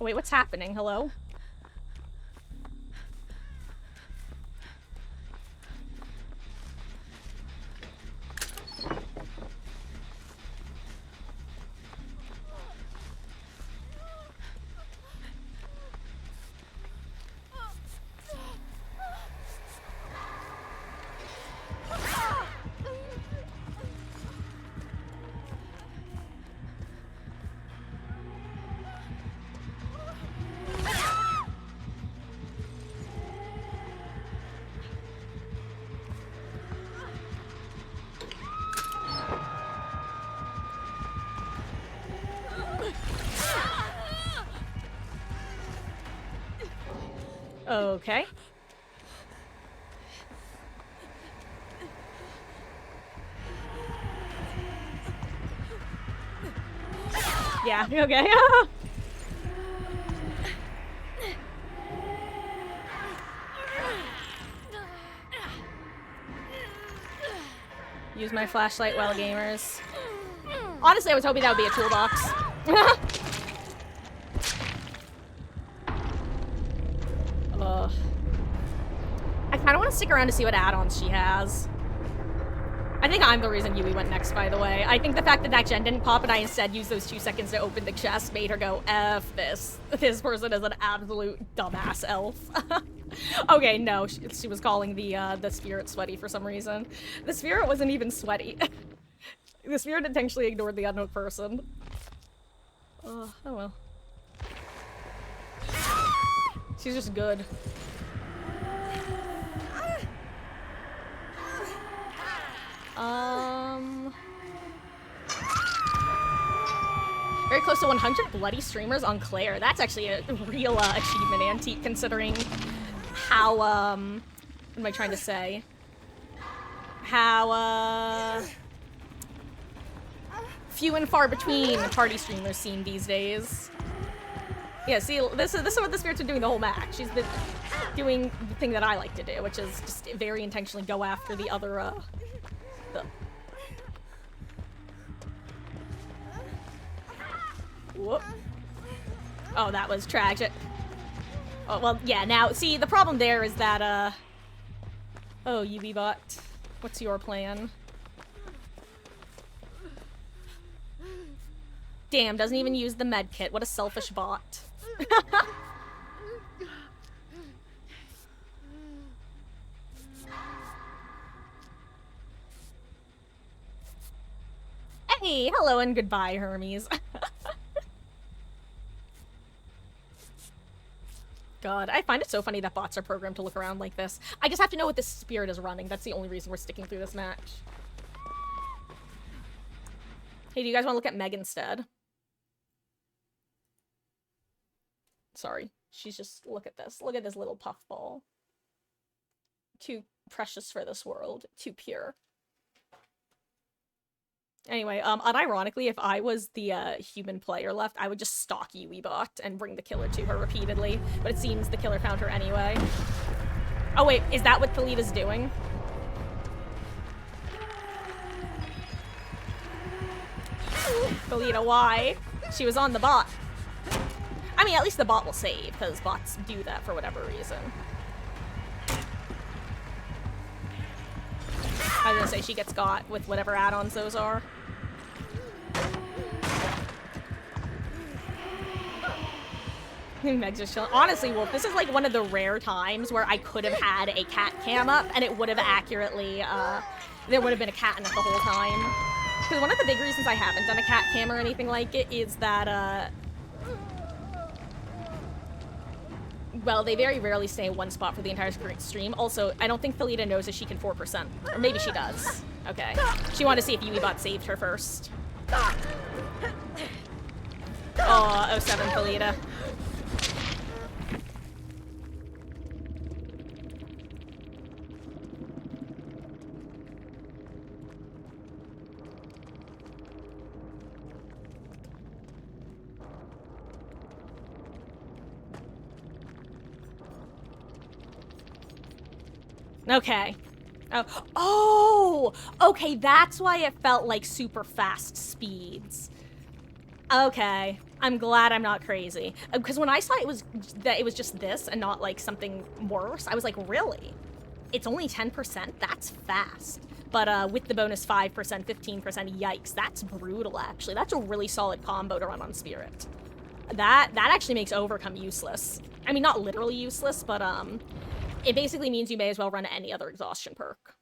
Oh, wait, what's happening? Hello? Okay. Yeah, okay. Use my flashlight well, gamers. Honestly, I was hoping that would be a toolbox. Ugh. I kind of want to stick around to see what add-ons she has. I think I'm the reason Yui went next, by the way. I think the fact that that gen didn't pop and I instead used those 2 seconds to open the chest made her go, F this. This person is an absolute dumbass elf. Okay, no, she was calling the spirit sweaty for some reason. The spirit wasn't even sweaty. The spirit intentionally ignored the unknown person. Oh well. She's just good. Very close to 100 bloody streamers on Claire. That's actually a real achievement, Antique, considering how, what am I trying to say? How, few and far between party streamers seen these days. Yeah, see, this is what the spirits are doing the whole match. She's been doing the thing that I like to do, which is just very intentionally go after the other, Whoop. Oh, that was tragic. Oh, well, yeah, now, see, the problem there is that, oh, UV-bot, what's your plan? Damn, doesn't even use the med kit. What a selfish bot. Hey, hello and goodbye, Hermes. God, I find it so funny that bots are programmed to look around like this. I just have to know what this spirit is running. That's the only reason we're sticking through this match. Hey, do you guys want to look at Meg instead? Sorry. She's just, look at this. Look at this little puffball. Too precious for this world. Too pure. Anyway, unironically, if I was the, human player left, I would just stalk Yui-bot and bring the killer to her repeatedly. But it seems the killer found her anyway. Oh wait, is that what Thalita's doing? Thalita, why? She was on the bot. I mean, at least the bot will save, because bots do that for whatever reason. I was gonna say she gets got with whatever add-ons those are. Meg's just chilling. Honestly, Wolf, this is like one of the rare times where I could have had a cat cam up and it would have accurately, there would have been a cat in it the whole time. Because one of the big reasons I haven't done a cat cam or anything like it is that, well, they very rarely stay in one spot for the entire stream. Also, I don't think Thalita knows that she can 4%. Or maybe she does. Okay. She wanted to see if Yui-bot saved her first. Oh, 07 Thalita. Okay. Oh! Okay, that's why it felt like super fast speeds. Okay. I'm glad I'm not crazy. Because when I saw it was just this and not like something worse, I was like, really? It's only 10%? That's fast. But with the bonus 5%, 15%, yikes, that's brutal actually. That's a really solid combo to run on Spirit. That actually makes Overcome useless. I mean, not literally useless, but it basically means you may as well run any other exhaustion perk.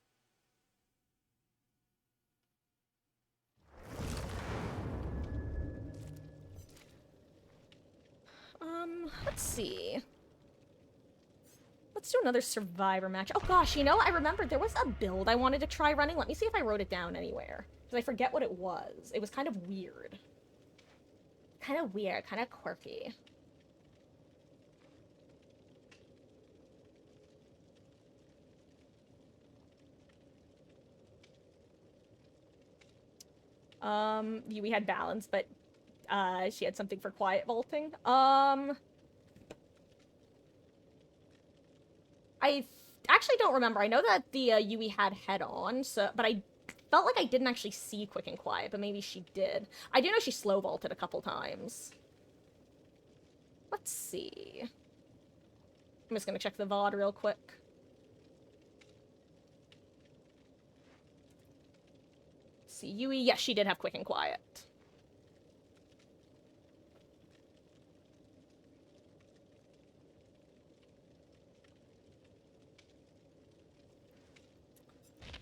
Let's see. Let's do another Survivor match. Oh gosh, you know, I remembered there was a build I wanted to try running. Let me see if I wrote it down anywhere. Because I forget what it was. It was kind of weird. Kind of weird, kind of quirky. We had balance, but she had something for quiet vaulting. I actually don't remember. I know that the Yui had head on, so but I felt like I didn't actually see quick and quiet, but maybe she did. I do know she slow vaulted a couple times. Let's see. I'm just gonna check the VOD real quick. Let's see, Yui, yes, she did have quick and quiet.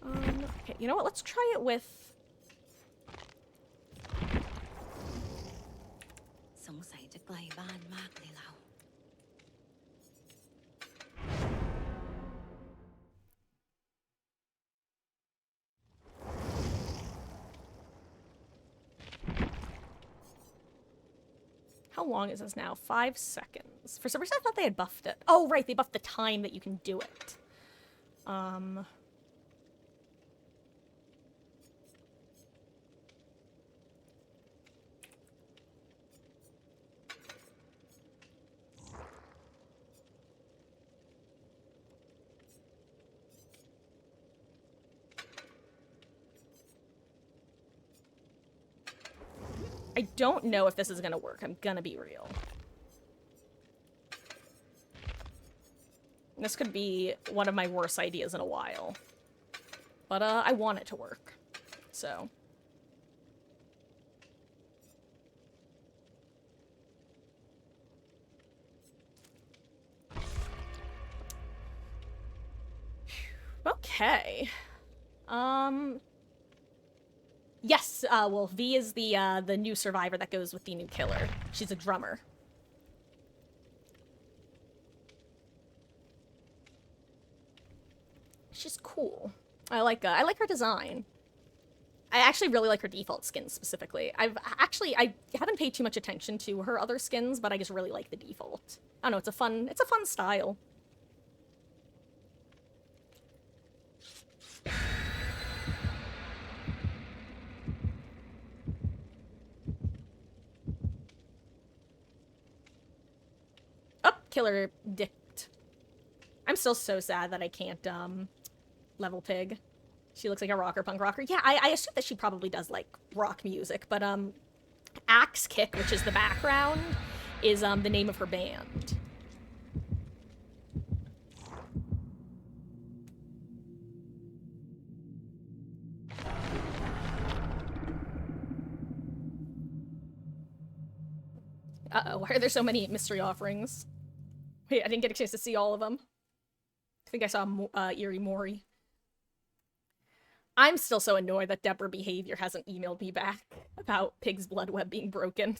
Okay, you know what? Let's try it with... How long is this now? 5 seconds. For some reason, I thought they had buffed it. Oh, right, they buffed the time that you can do it. I don't know if this is gonna work. I'm gonna be real. This could be one of my worst ideas in a while. But, I want it to work. So... Okay. Yes, well, V is the new survivor that goes with the new killer. She's a drummer. She's cool. I like her design. I actually really like her default skin specifically. I haven't paid too much attention to her other skins, but I just really like the default. I don't know, it's a fun style. Oh, killer dicked. I'm still so sad that I can't, level Pig. She looks like a rocker, punk rocker. Yeah, I assume that she probably does, like, rock music, but, Axe Kick, which is the background, is, the name of her band. Uh-oh, why are there so many mystery offerings? Wait, I didn't get a chance to see all of them. I think I saw Eerie Mori. I'm still so annoyed that Deborah Behavior hasn't emailed me back about Pig's blood web being broken.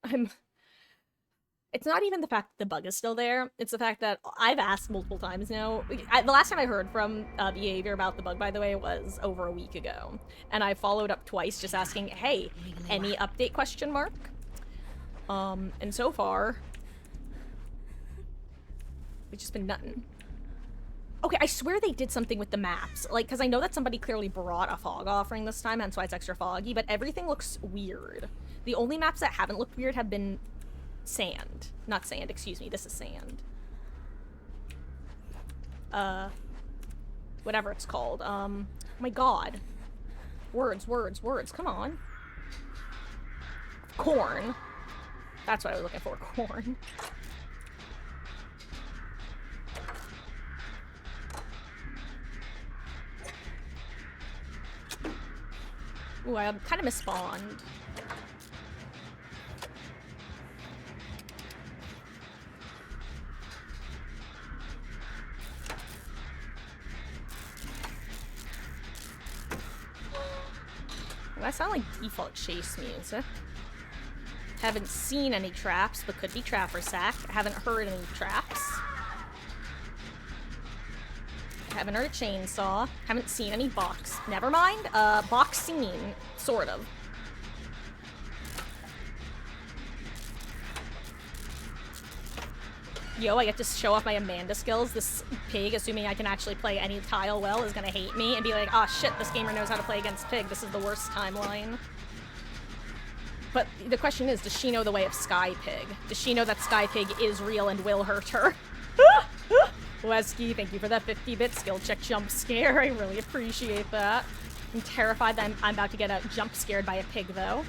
It's not even the fact that the bug is still there. It's the fact that I've asked multiple times now. The last time I heard from Behavior about the bug, by the way, was over a week ago. And I followed up twice just asking, hey, any update question mark? And so far, we've just been nuttin'. Okay, I swear they did something with the maps. Like, because I know that somebody clearly brought a fog offering this time, hence why it's extra foggy, but everything looks weird. The only maps that haven't looked weird have been sand. Not sand, excuse me, this is sand. Whatever it's called. Oh my god. Words, come on. Corn. That's what I was looking for, corn. Ooh, I kind of misspawned. That sounds like default chase music. Haven't seen any traps, but could be trapper sack. Haven't heard any traps. Haven't heard a chainsaw. Haven't seen any box. Never mind. Box scene, sort of. Yo, I get to show off my Amanda skills. This pig, assuming I can actually play any tile well, is gonna hate me and be like, oh shit, this gamer knows how to play against pig. This is the worst timeline. But the question is, does she know the way of Sky Pig? Does she know that Sky Pig is real and will hurt her? Wesky, thank you for that 50-bit skill check jump scare. I really appreciate that. I'm terrified that I'm about to get jump scared by a pig, though.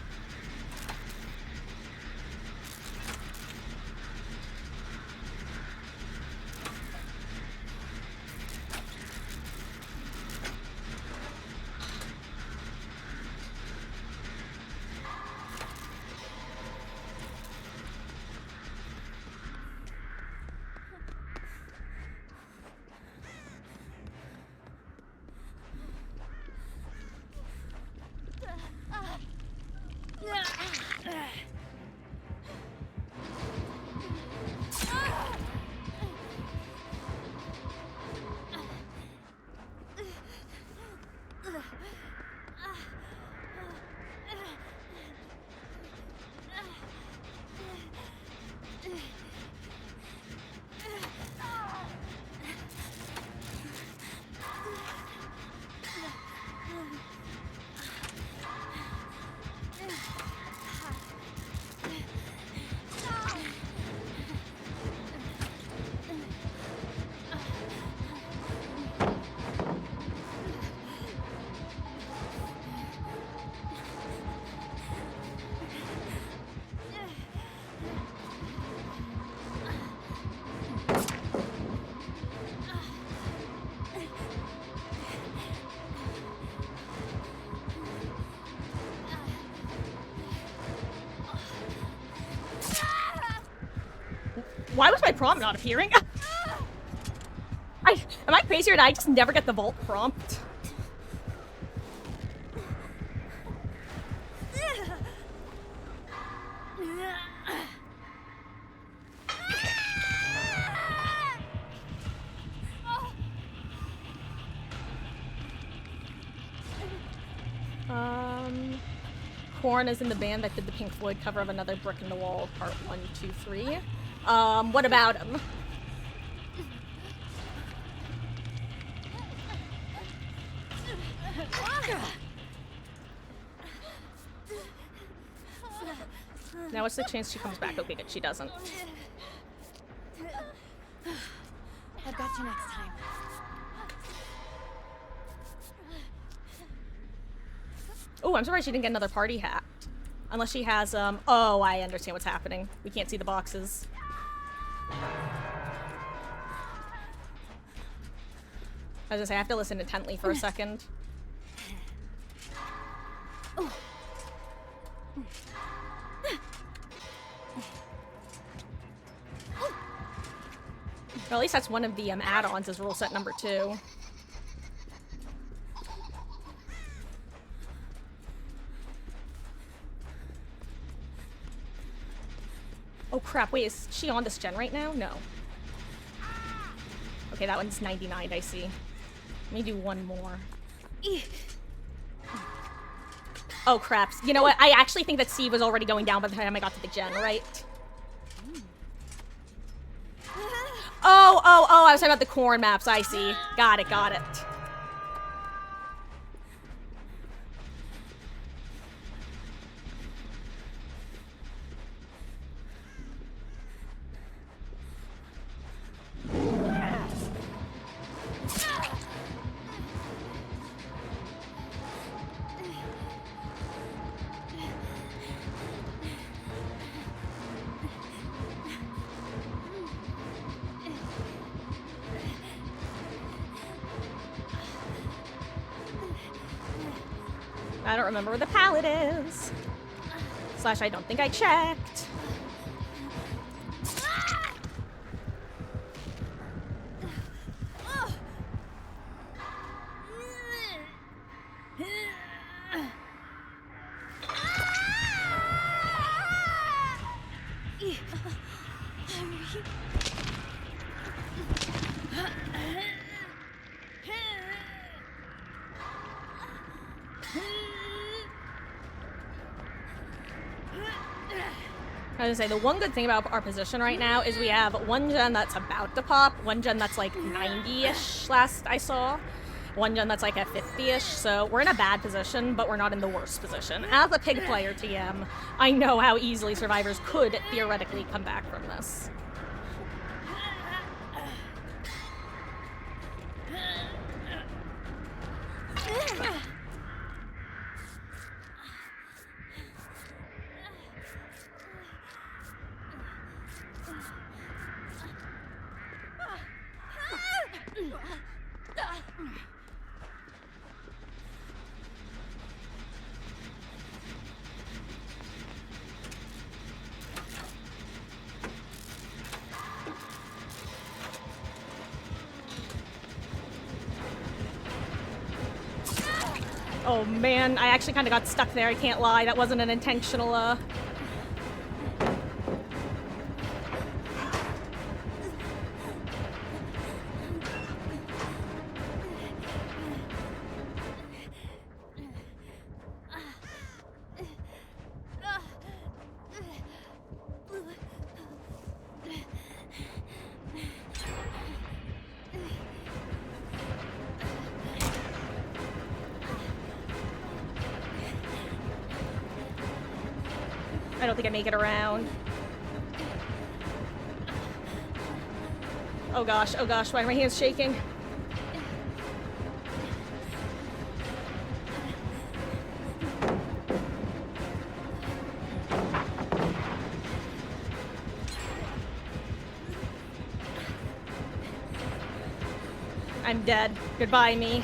Why was my prompt not appearing? Am I crazy or did I just never get the vault prompt? Korn is in the band that did the Pink Floyd cover of Another Brick in the Wall, part 1, 2, 3. What about him? Now what's the chance she comes back? Okay, good, she doesn't. I've got you next time. Oh, I'm surprised she didn't get another party hat. Unless she has, oh, I understand what's happening. We can't see the boxes. I was gonna say, I have to listen intently for a second. Well, at least that's one of the add-ons is rule set number 2. Oh crap, wait, is she on this gen right now? No. Okay, that one's 99, I see. Let me do one more. Oh crap. You know what? I actually think that Steve was already going down by the time I got to the gen, right? Oh, I was talking about the corn maps, I see. Got it, got it. I don't remember where the pallet is. Slash, I don't think I checked. I was gonna say, the one good thing about our position right now is we have one gen that's about to pop, one gen that's like 90-ish last I saw, one gen that's like at 50-ish, so we're in a bad position, but we're not in the worst position. As a pig player TM, I know how easily survivors could theoretically come back from this. Oh man, I actually kind of got stuck there, I can't lie. That wasn't an intentional, I don't think I make it around. Oh gosh, why are my hands shaking? I'm dead. Goodbye, me.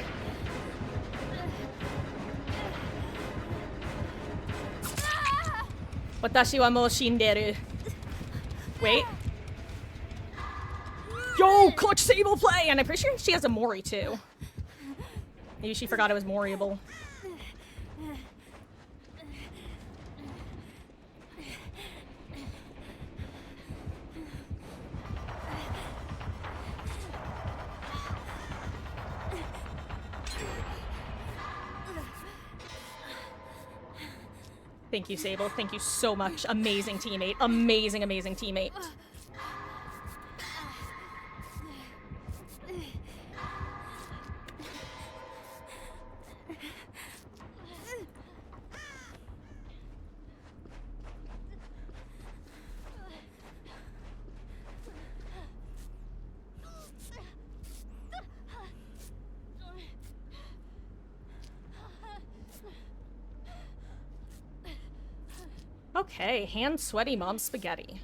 Watashi wa mou shinderu. Wait. Yo, clutch Sable play! And I'm pretty sure she has a Mori too. Maybe she forgot it was Moriable. Thank you, Sable. Thank you so much. Amazing teammate. Amazing, amazing teammate. Okay, hand sweaty mom spaghetti.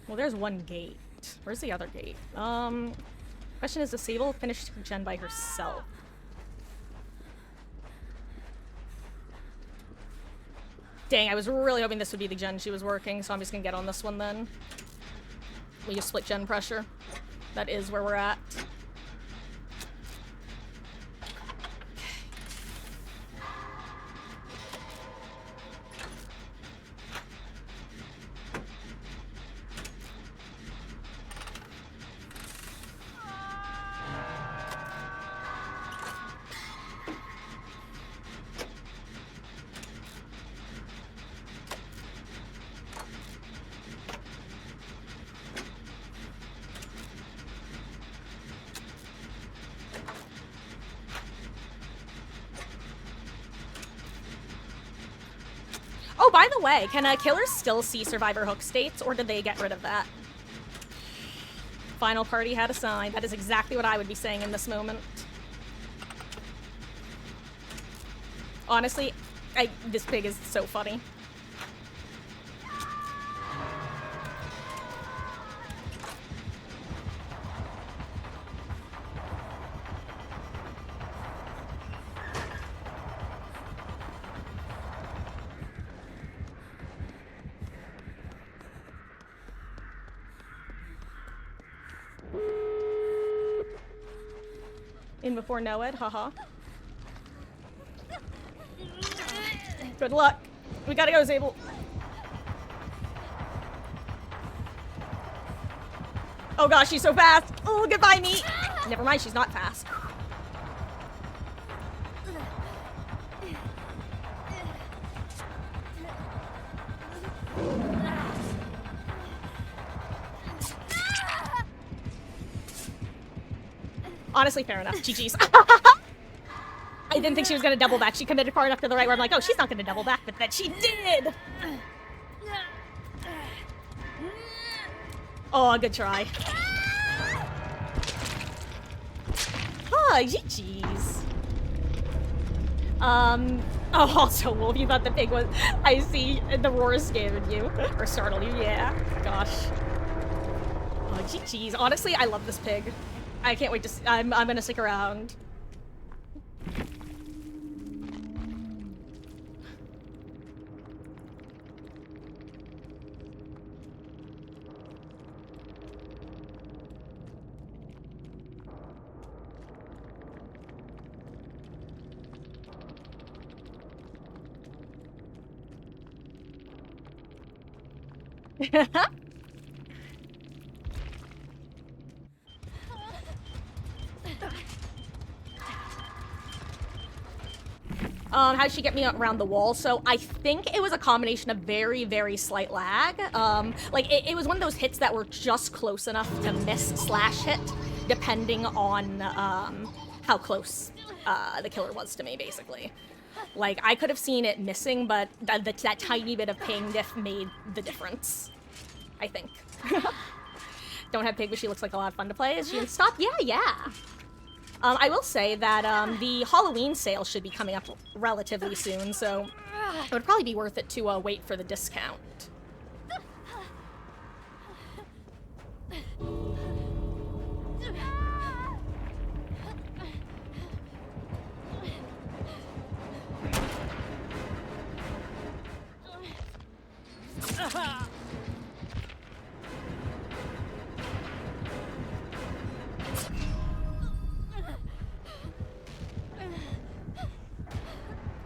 Well, there's one gate. Where's the other gate? Question is, does Sable finish gen by herself? Dang, I was really hoping this would be the gen she was working, so I'm just gonna get on this one then. We just split gen pressure. That is where we're at. Oh, by the way, can killers still see survivor hook states, or did they get rid of that? Final party had a sign. That is exactly what I would be saying in this moment. Honestly, this pig is so funny. In before Noed, haha. Good luck. We gotta go, Zabel. Oh gosh, she's so fast. Oh, goodbye, me. Never mind, she's not fast. Honestly, fair enough. GG's. I didn't think she was gonna double back. She committed far enough to the right where I'm like, oh, she's not gonna double back, but then she did! Oh, good try. Oh, GG's. Oh, also, Wolf, you thought the pig was... I see the roar scared you. Or startled you, yeah. Gosh. Oh, GG's. Honestly, I love this pig. I can't wait to see... I'm gonna stick around. How did she get me around the wall? So I think it was a combination of very, very slight lag. Like, it was one of those hits that were just close enough to miss / hit, depending on, how close, the killer was to me, basically. Like, I could have seen it missing, but that tiny bit of ping diff made the difference. I think. Don't have pig, but she looks like a lot of fun to play. Is she in stock? Yeah. I will say that the Halloween sale should be coming up relatively soon, so it would probably be worth it to wait for the discount.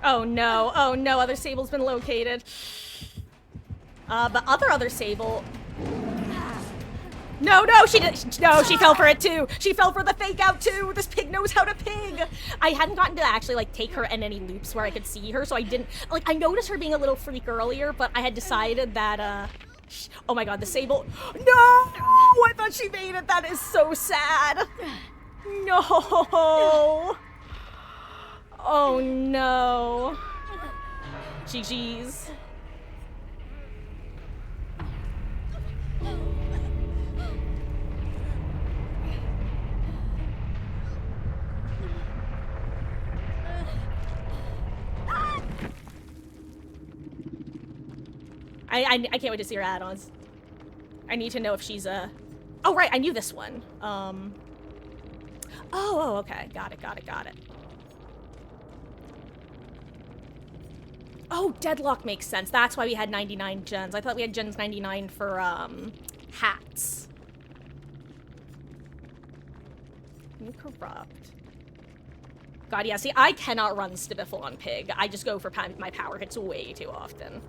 Oh no, other Sable's been located. But other Sable... No, she fell for it too! She fell for the fake out too! This pig knows how to pig! I hadn't gotten to actually, like, take her in any loops where I could see her, so I didn't... Like, I noticed her being a little freak earlier, but I had decided that, oh my god, the Sable... No! I thought she made it! That is so sad! No! Oh no. GG's. I can't wait to see her add-ons. I need to know if she's a... Oh, right, I knew this one. Oh, okay. Got it. Oh, Deadlock makes sense. That's why we had 99 gens. I thought we had gens 99 for, hats. Corrupt. God, yeah, see, I cannot run Stibiffle on Pig. I just go for my power hits way too often.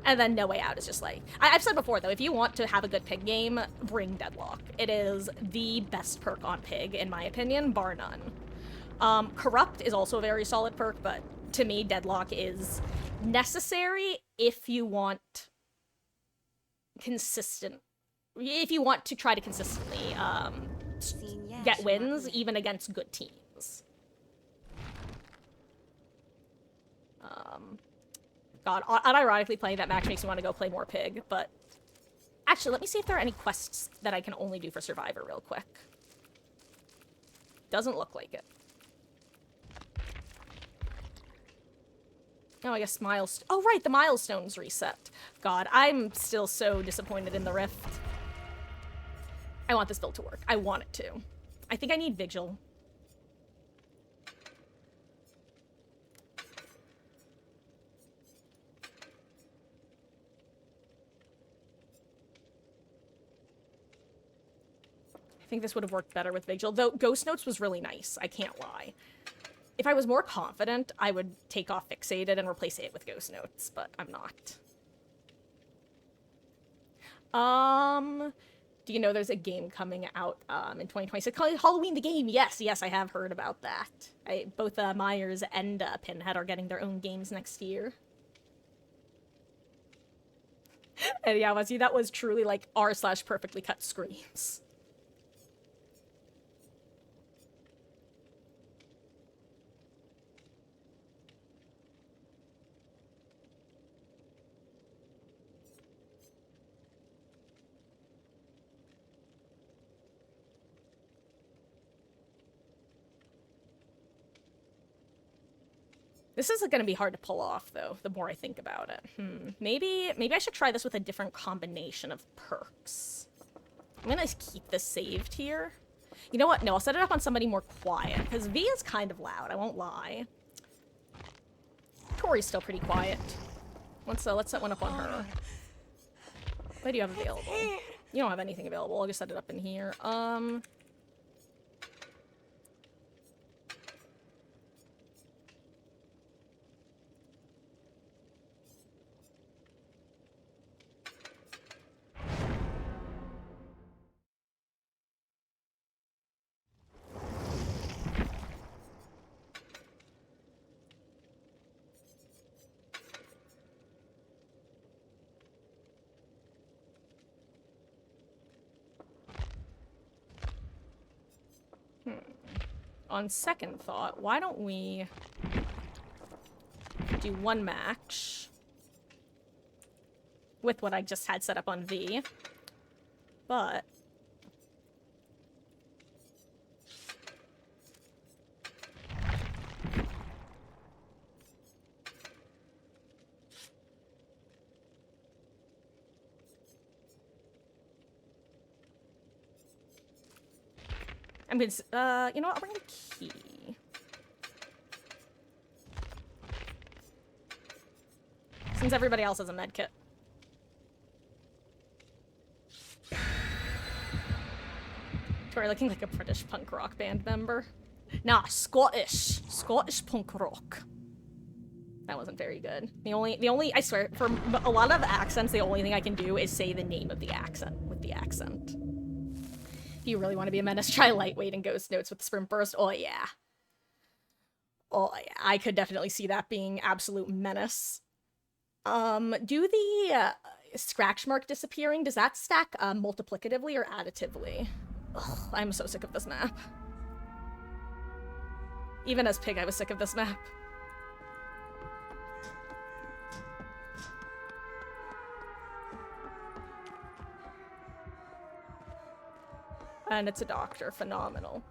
And then No Way Out is just like... I've said before, though, if you want to have a good Pig game, bring Deadlock. It is the best perk on Pig, in my opinion, bar none. Corrupt is also a very solid perk, but to me, Deadlock is necessary if you want if you want to try to consistently, get wins, even against good teams. God, unironically playing that match makes me want to go play more Pig, but... Actually, let me see if there are any quests that I can only do for Survivor real quick. Doesn't look like it. Oh, I guess milestones. Oh, right, the milestones reset. God, I'm still so disappointed in the Rift. I want this build to work. I want it to. I think I need Vigil. I think this would have worked better with Vigil, though Ghost Notes was really nice. I can't lie. If I was more confident, I would take off Fixated and replace it with Ghost Notes, but I'm not. Do you know there's a game coming out in 2026 called Halloween the Game? Yes, I have heard about that. Both Myers and Pinhead are getting their own games next year. And yeah, Wazzy, that was truly like r/perfectly cut screams. This is going to be hard to pull off, though, the more I think about it. Maybe I should try this with a different combination of perks. I'm going to keep this saved here. You know what? No, I'll set it up on somebody more quiet, because V is kind of loud, I won't lie. Tori's still pretty quiet. Let's set one up on her. What do you have available? You don't have anything available. I'll just set it up in here. On second thought, why don't we do one match with what I just had set up on V, but I'm gonna, you know what, I'll bring a key. Since everybody else has a med kit. Tori looking like a British punk rock band member. Nah, Scottish punk rock. That wasn't very good. The only, I swear, for a lot of accents, the only thing I can do is say the name of the accent with the accent. If you really want to be a menace, try Lightweight and Ghost Notes with the Sprint Burst. Oh yeah. Oh yeah, I could definitely see that being absolute menace. Do the scratch mark disappearing, does that stack multiplicatively or additively? Ugh, I'm so sick of this map. Even as Pig, I was sick of this map. And it's a doctor. Phenomenal.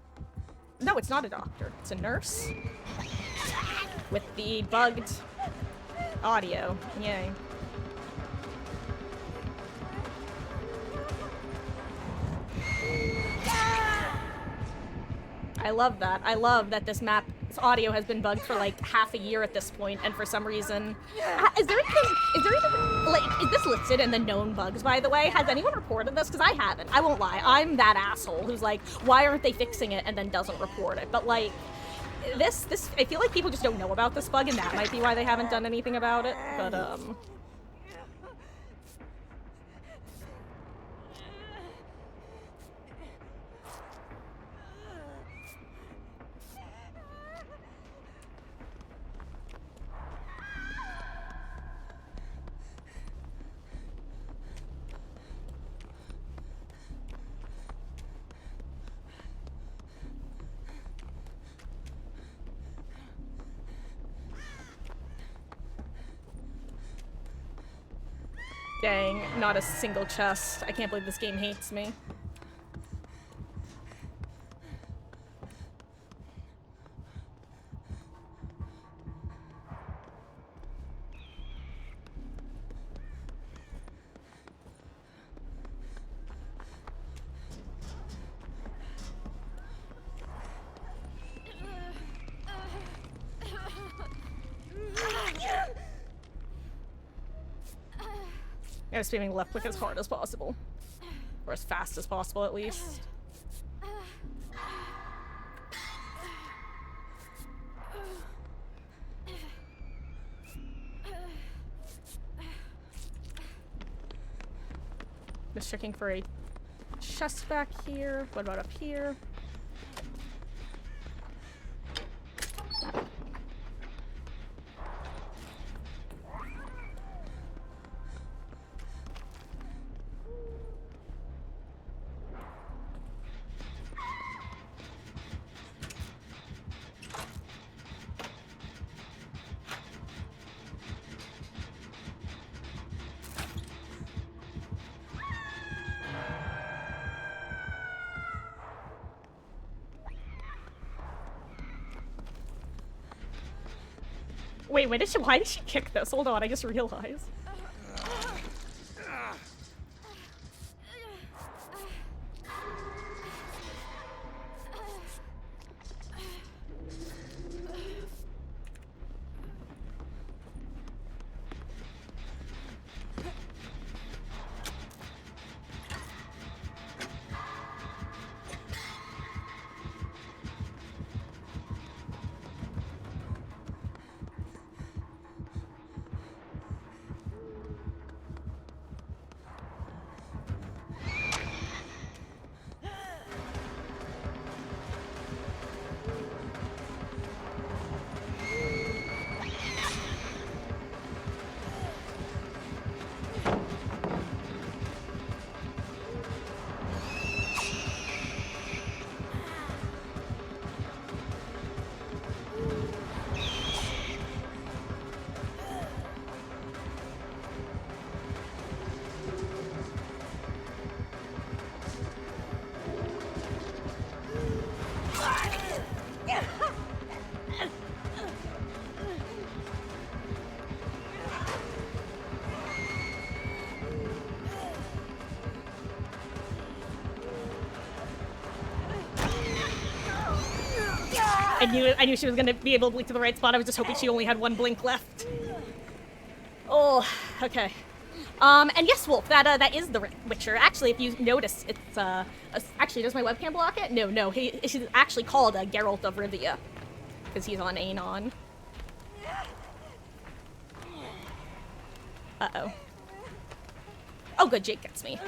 No, it's not a doctor. It's a nurse. With the bugged audio. Yay. I love that. I love that this map's audio has been bugged for like half a year at this point, and for some reason... is there even, like, is this listed in the known bugs, by the way? Has anyone reported this? Because I haven't. I won't lie. I'm that asshole who's like, why aren't they fixing it, and then doesn't report it. But like, this, I feel like people just don't know about this bug, and that might be why they haven't done anything about it. But, dang, not a single chest. I can't believe this game hates me. I'm spamming left click as hard as possible. Or as fast as possible, at least. Just checking for a chest back here. What about up here? Wait, why did she kick this? Hold on, I just realized. I knew she was gonna be able to blink to the right spot. I was just hoping she only had one blink left. Oh, okay. And yes, Wolf, that is the Witcher. Actually, if you notice, it's, actually, does my webcam block it? No, he's actually called Geralt of Rivia. Because he's on Aenon. Uh-oh. Oh, good, Jake gets me.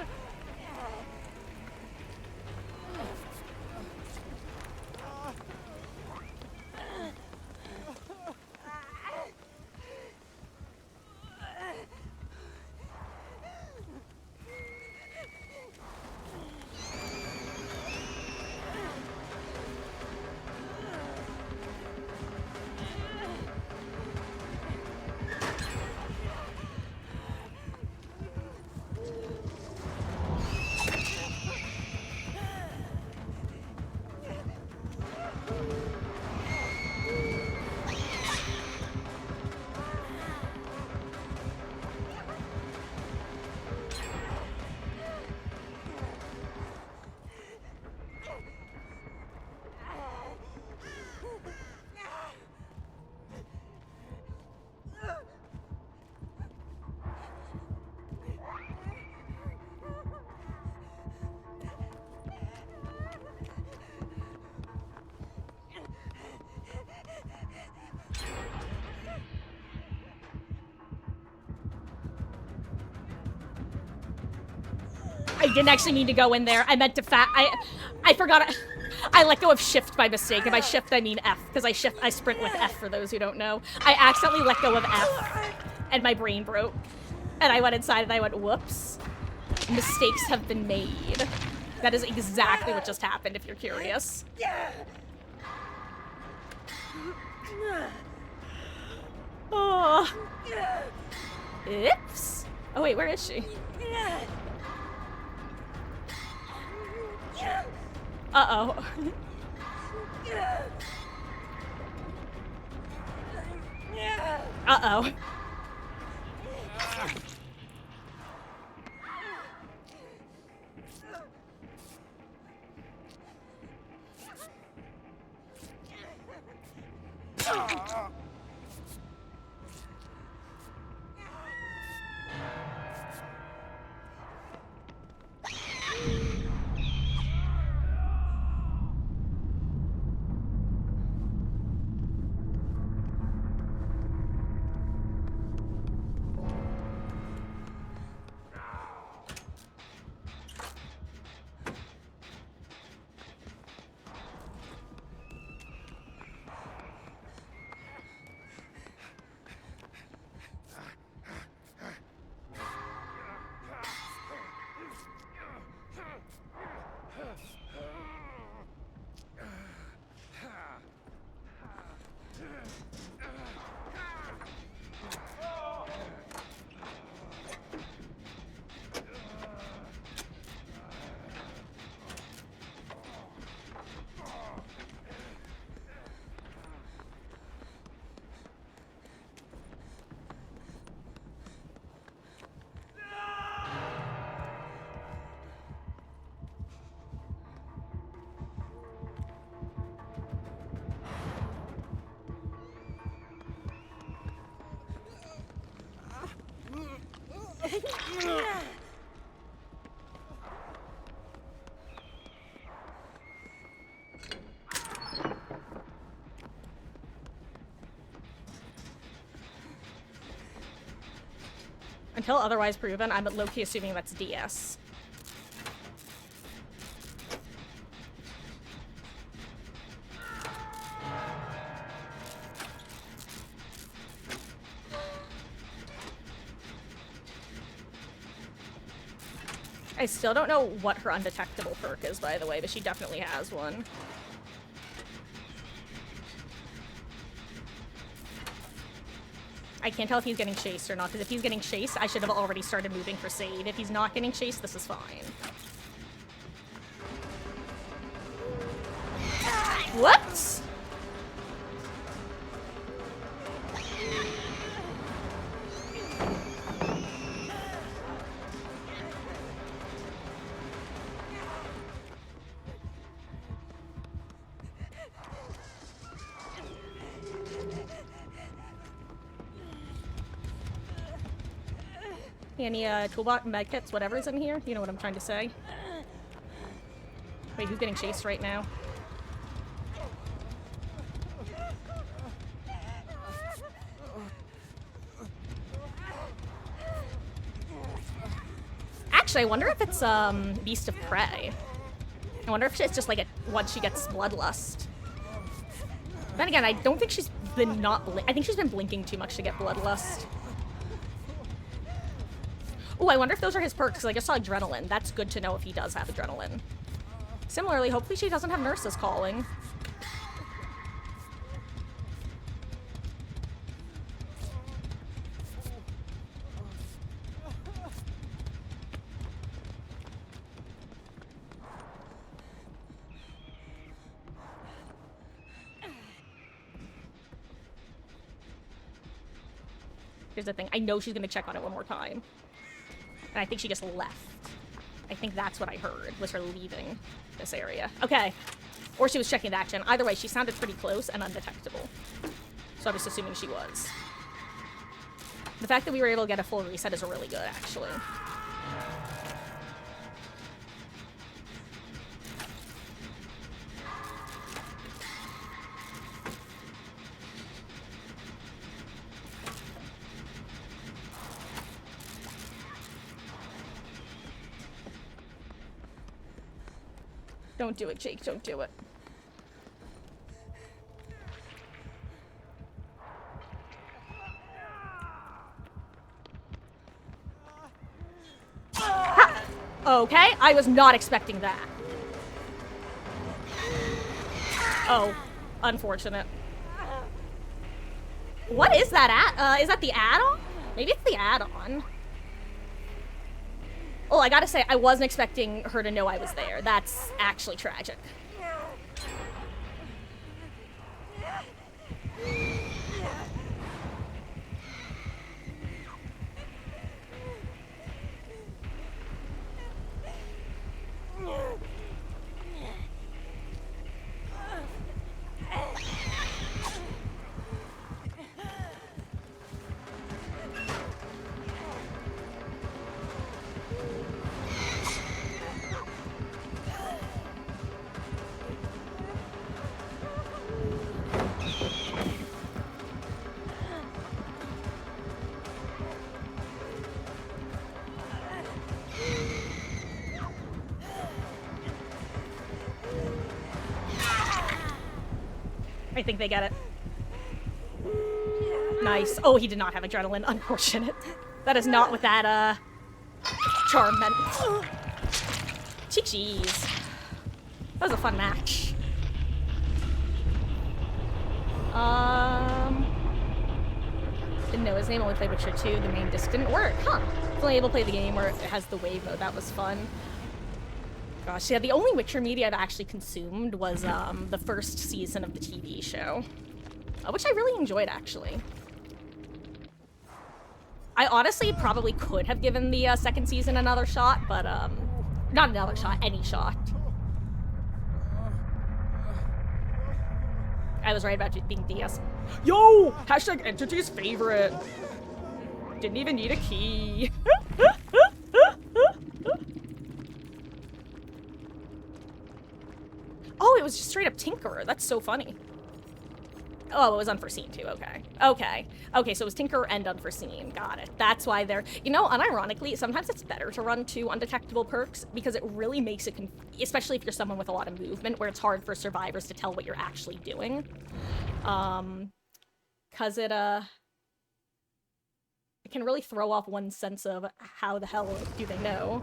I didn't actually mean to go in there. I meant to I forgot. I let go of shift by mistake. If I shift, I mean F, because I sprint with F for those who don't know. I accidentally let go of F, and my brain broke. And I went inside and I went, whoops. Mistakes have been made. That is exactly what just happened, if you're curious. Oh. Oops. Oh wait, where is she? Uh-oh. Uh-oh. Until otherwise proven, I'm low-key assuming that's DS. I still don't know what her undetectable perk is, by the way, but she definitely has one. I can't tell if he's getting chased or not, because if he's getting chased, I should have already started moving for save. If he's not getting chased, this is fine. What? Any toolbox, medkits, whatever's in here? You know what I'm trying to say. Wait, who's getting chased right now? Actually, I wonder if it's Beast of Prey. I wonder if it's just like once she gets Bloodlust. Then again, I don't think she's been I think she's been blinking too much to get Bloodlust. Oh, I wonder if those are his perks, because I just saw Adrenaline. That's good to know if he does have Adrenaline. Similarly, hopefully she doesn't have Nurses Calling. Here's the thing. I know she's going to check on it one more time. And I think she just left. I think that's what I heard, was her leaving this area. Okay. Or she was checking the action. Either way, she sounded pretty close and undetectable. So I'm just assuming she was. The fact that we were able to get a full reset is really good, actually. Don't do it, Jake. Don't do it. Ha! Okay, I was not expecting that. Oh, unfortunate. What is that is that the add-on? Maybe it's the add-on. Oh, I gotta say, I wasn't expecting her to know I was there. That's actually tragic. I think they get it. Nice. Oh, he did not have adrenaline. Unfortunate. That is not what that, charm meant. Jeez. That was a fun match. Didn't know his name, only played Witcher 2. The main disc didn't work. Huh. Only able to play the game where it has the wave mode. That was fun. Gosh, yeah, the only Witcher media I've actually consumed was the first season of the TV show, which I really enjoyed, actually. I honestly probably could have given the second season another shot, but not another shot, any shot. I was right about it being DS. Yo! Hashtag entity's favorite. Didn't even need a key. it was just straight up Tinkerer. That's so funny. Oh, it was Unforeseen too. Okay. Okay, so it was Tinkerer and Unforeseen. Got it. That's why they're... You know, unironically, sometimes it's better to run 2 undetectable perks because it really makes it... Especially if you're someone with a lot of movement, where it's hard for survivors to tell what you're actually doing. Because it can really throw off one's sense of how the hell do they know.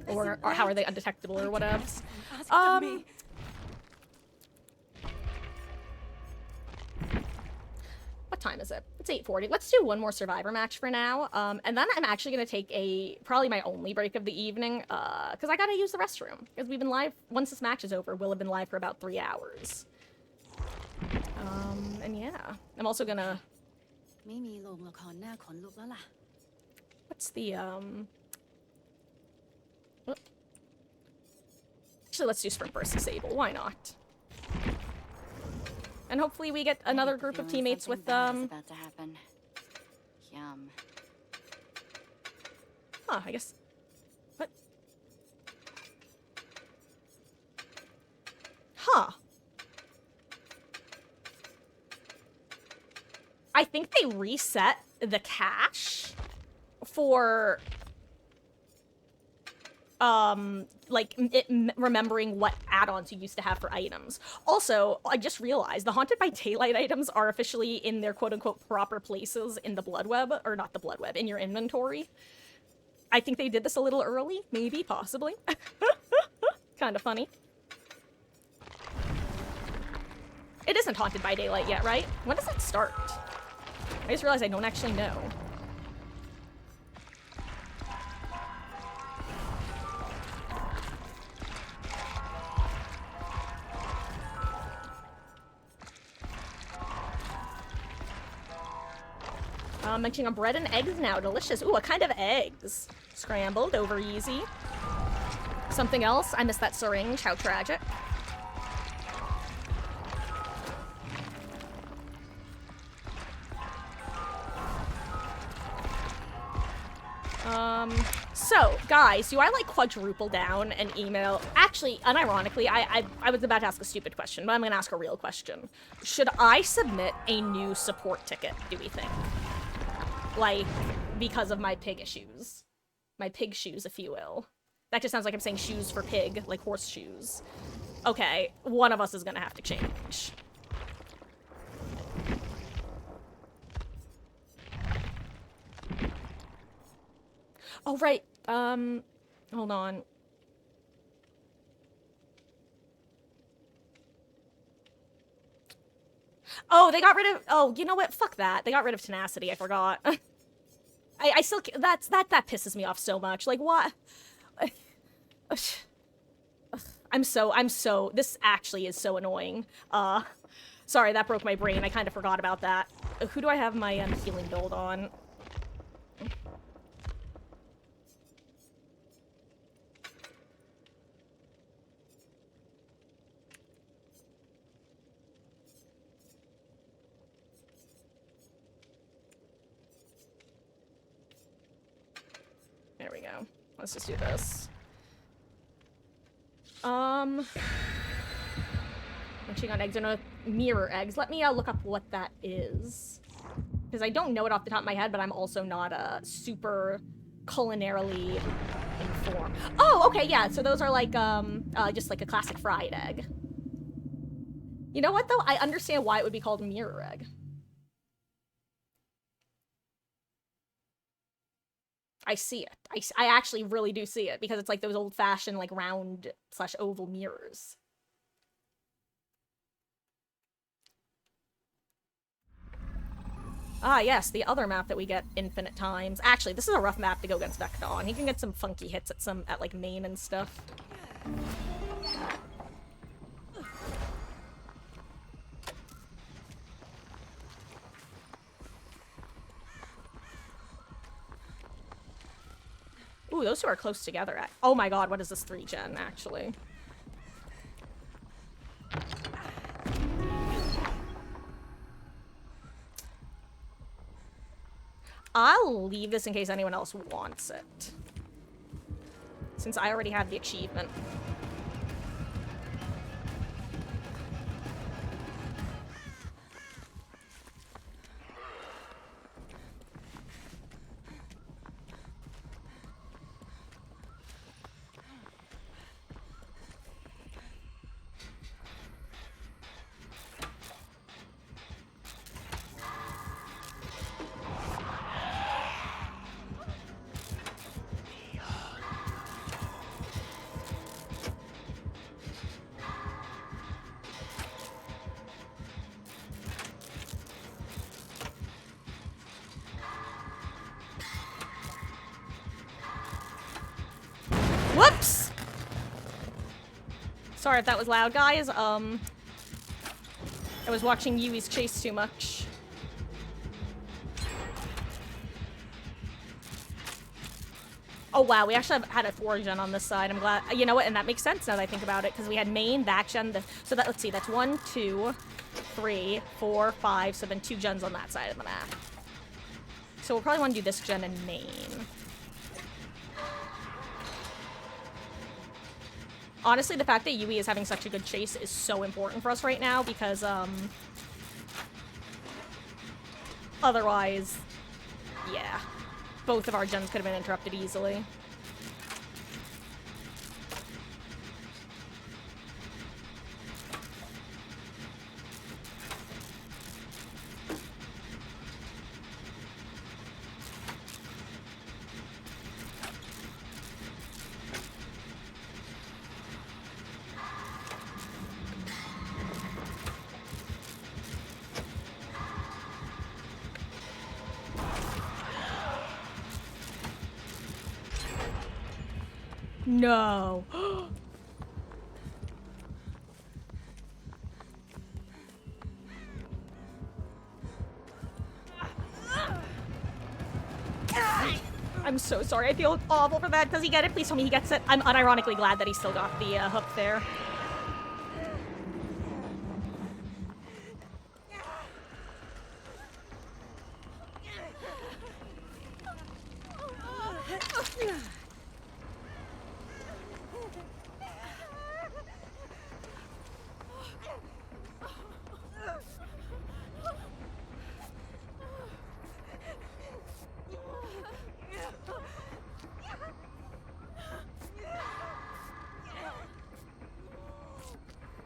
Or how are they undetectable or whatever. What time is it? It's 8:40. Let's do one more survivor match for now. And then I'm actually gonna take probably my only break of the evening, because I gotta use the restroom. Because we've been live, once this match is over, we'll have been live for about 3 hours. And yeah. I'm also gonna... What's the, Actually, let's do Sprint Burst Disable. Why not? And hopefully we get another group of teammates with, about to happen. Yum. Huh, I guess... What? Huh. I think they reset the cache for... remembering what add-ons you used to have for items. Also, I just realized the Haunted by Daylight items are officially in their quote-unquote proper places in the Blood Web, or not the Blood Web, in your inventory. I think they did this a little early, maybe, possibly. Kind of funny. It isn't Haunted by Daylight yet, right? When does that start? I just realized I don't actually know. Munching on bread and eggs now. Delicious. Ooh, what kind of eggs? Scrambled, over easy. Something else? I missed that syringe. How tragic. So, guys, do I, like, quadruple down and email? Actually, unironically, I was about to ask a stupid question, but I'm gonna ask a real question. Should I submit a new support ticket, do we think? Like, because of my pig issues. My pig shoes, if you will. That just sounds like I'm saying shoes for pig, like horseshoes. Okay, one of us is gonna have to change. Oh, right. Hold on. Oh, they got rid of... Oh, you know what? Fuck that. They got rid of tenacity. I forgot. I still... That pisses me off so much. Like, what? I'm so... This actually is so annoying. Sorry, that broke my brain. I kind of forgot about that. Who do I have my healing build on? There we go. Let's just do this. Munching on eggs or no mirror eggs. Let me look up what that is. Because I don't know it off the top of my head, but I'm also not super culinarily informed. Oh, okay, yeah. So those are like just like a classic fried egg. You know what though? I understand why it would be called mirror egg. I see it. I actually really do see it because it's like those old-fashioned like round / oval mirrors. Ah, yes, the other map that we get infinite times. Actually, this is a rough map to go against Vecton. He can get some funky hits at like main and stuff. Ooh, those two are close together. Oh my god, what is this 3-gen, actually? I'll leave this in case anyone else wants it. Since I already had the achievement. Sorry if that was loud, guys. I was watching Yui's chase too much. Oh wow, we actually had a 4-gen on this side. I'm glad. You know what? And that makes sense now that I think about it, because we had main, that gen. So that, let's see, that's 1, 2, 3, 4, 5. So then 2 gens on that side of the map. So we'll probably want to do this gen and main. Honestly, the fact that Yui is having such a good chase is so important for us right now, because otherwise, yeah. Both of our gens could have been interrupted easily. No. I'm so sorry. I feel awful for that. Does he get it? Please tell me he gets it. I'm unironically glad that he still got the hook there.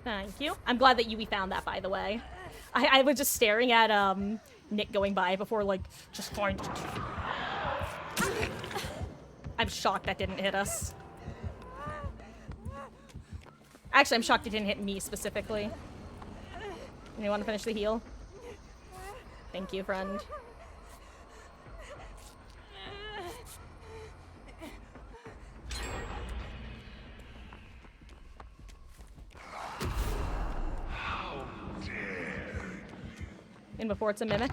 Thank you. I'm glad that Yui found that, by the way. I was just staring at Nick going by before, like, just find it. I'm shocked that didn't hit us. Actually, I'm shocked it didn't hit me specifically. You want to finish the heal? Thank you, friend. In before it's a mimic.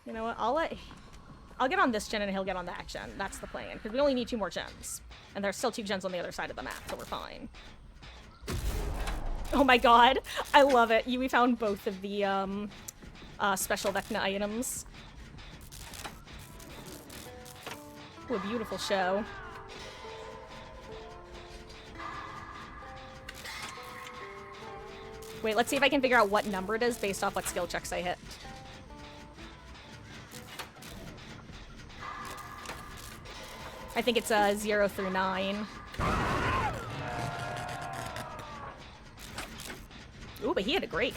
You know what? I'll get on this gen and he'll get on that gen. That's the plan, because we only need 2 more gens. And there's still 2 gens on the other side of the map, so we're fine. Oh my god. I love it. We found both of the special Vecna items. Ooh, a beautiful show. Wait, let's see if I can figure out what number it is based off what skill checks I hit. I think it's 0 through 9. Ooh, but he had a great.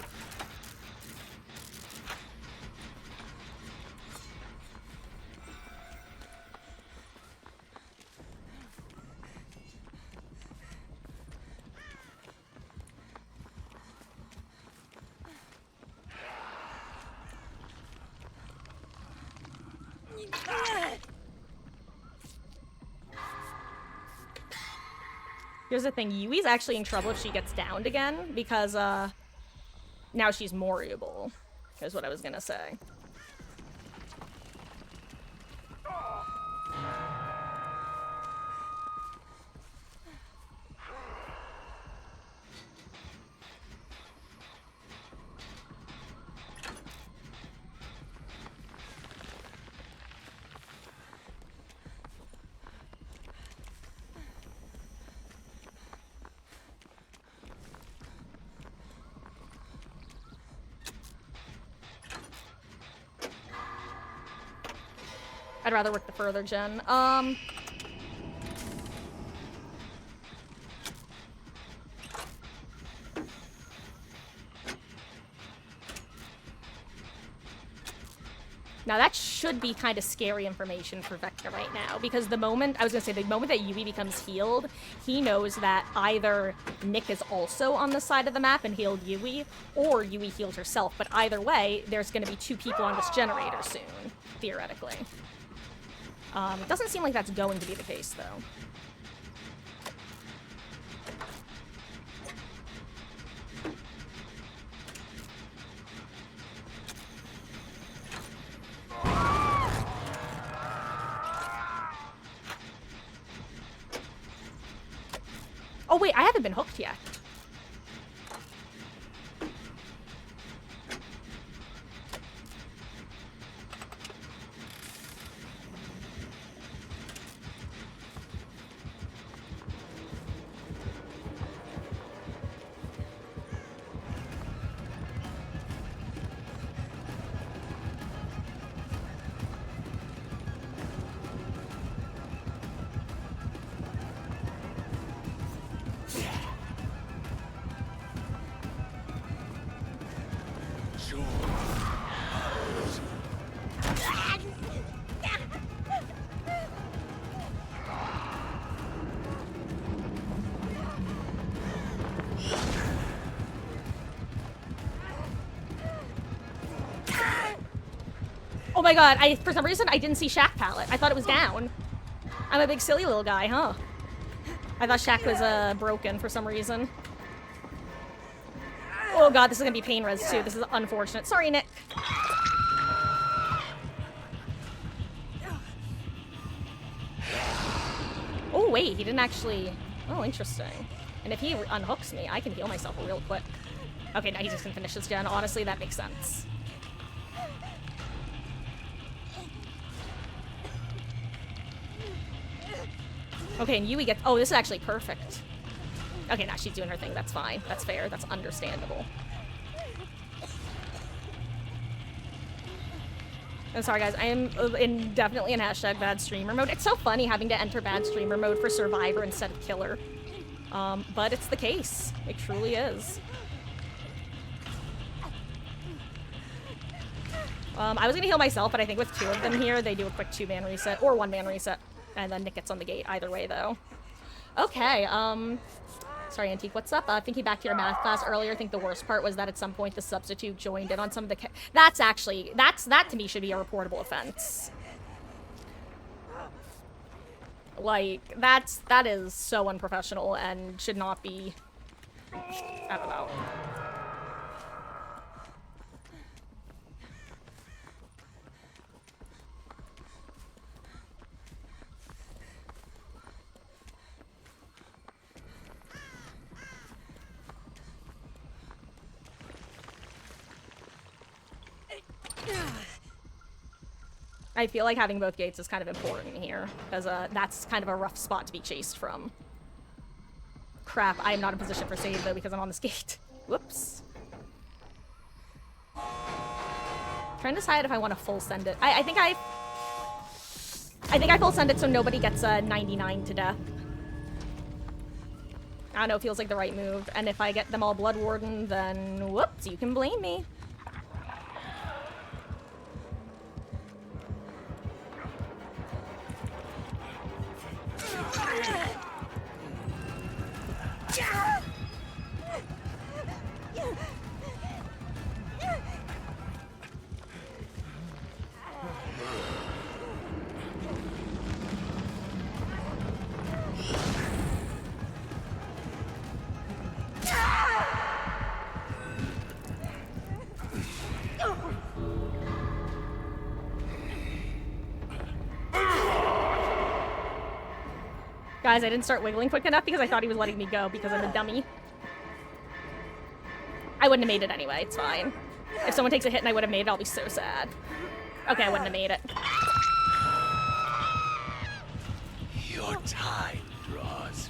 Here's the thing, Yui's actually in trouble if she gets downed again, because, now she's moreable, is what I was gonna say. I'd rather work the further gen. Now that should be kind of scary information for Vecna right now, because the moment that Yui becomes healed, he knows that either Nick is also on the side of the map and healed Yui, or Yui healed herself, but either way, there's going to be 2 people on this generator soon, theoretically. It doesn't seem like that's going to be the case, though. Oh wait, I haven't been hooked yet. Oh my god, for some reason, I didn't see Shaq pallet. I thought it was down. I'm a big silly little guy, huh? I thought Shaq was, broken for some reason. Oh god, this is gonna be pain res too. This is unfortunate. Sorry, Nick. Oh wait, he didn't actually... Oh, interesting. And if he unhooks me, I can heal myself real quick. Okay, now he's just gonna finish this gen. Honestly, that makes sense. Okay, and Yui gets... Oh, this is actually perfect. Okay, now she's doing her thing. That's fine. That's fair. That's understandable. I'm sorry, guys. I am definitely in hashtag bad streamer mode. It's so funny having to enter bad streamer mode for Survivor instead of Killer. But it's the case. It truly is. I was gonna heal myself, but I think with 2 of them here, they do a quick 2-man reset. Or 1-man reset. And then Nick gets on the gate either way, though. Okay, sorry, Antique, what's up? Thinking back to your math class earlier, I think the worst part was that at some point the substitute joined in on some of the... That to me should be a reportable offense. Like, that is so unprofessional and should not be... I don't know. I feel like having both gates is kind of important here, because that's kind of a rough spot to be chased from. Crap, I am not in position for save, though, because I'm on this gate. Whoops. Trying to decide if I want to full send it. I think I full send it so nobody gets 99 to death. I don't know, it feels like the right move. And if I get them all Blood Warden, then whoops, you can blame me. Guys, I didn't start wiggling quick enough because I thought he was letting me go because I'm a dummy. I wouldn't have made it anyway, it's fine. If someone takes a hit and I would have made it, I'll be so sad. Okay, I wouldn't have made it. Your time draws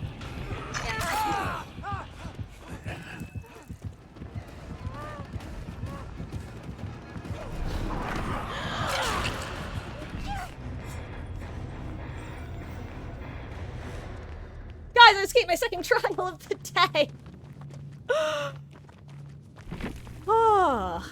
Guys, I escaped my second trial of the day. Oh.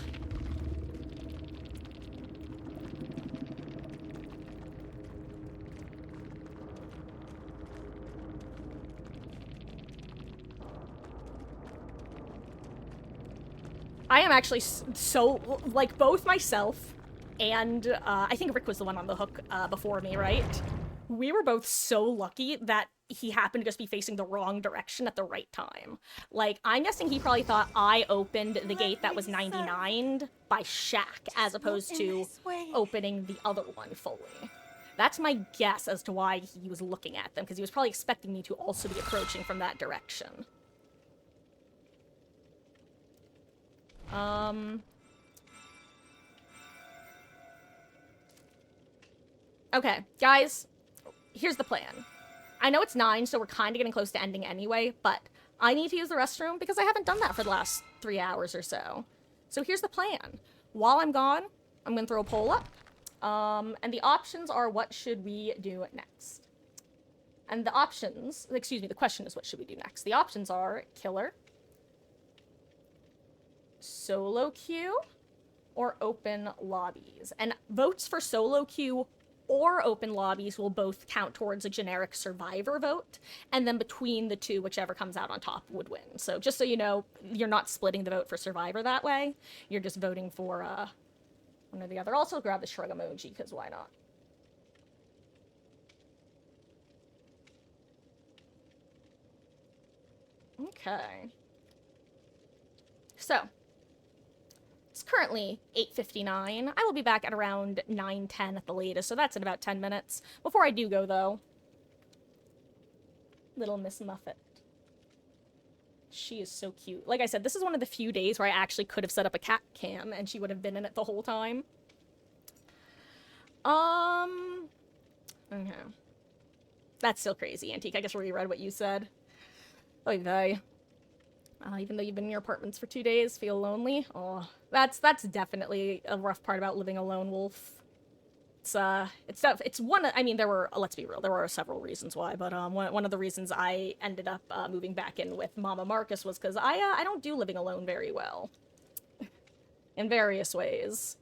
I am actually so, like, both myself and I think Rick was the one on the hook before me, right? We were both so lucky that he happened to just be facing the wrong direction at the right time. Like, I'm guessing he probably thought I opened the gate that was 99'd by Shack as opposed to opening the other one fully. That's my guess as to why he was looking at them, because he was probably expecting me to also be approaching from that direction. Okay, guys, here's the plan. I know it's 9, so we're kind of getting close to ending anyway, but I need to use the restroom because I haven't done that for the last 3 hours or so. So here's the plan. While I'm gone, I'm going to throw a poll up. And the options are, what should we do next? And the options, excuse me, the question is, what should we do next? The options are killer, solo queue, or open lobbies. And votes for solo queue or open lobbies will both count towards a generic survivor vote, and then between the two, whichever comes out on top would win. So just so you know, you're not splitting the vote for survivor that way. You're just voting for one or the other. Also grab the shrug emoji, because why not? Okay. So, it's currently 8:59. I will be back at around 9:10 at the latest, so that's in about 10 minutes. Before I do go, though, little Miss Muffet. She is so cute. Like I said, this is one of the few days where I actually could have set up a cat cam, and she would have been in it the whole time. Okay. That's still crazy, Antique. I just reread what you said. Oy vey. Even though you've been in your apartments for 2 days, feel lonely? Oh, that's definitely a rough part about living a lone wolf. It's one, I mean, there were, let's be real, there were several reasons why, but one of the reasons I ended up moving back in with Mama Marcus was because I don't do living alone very well. In various ways.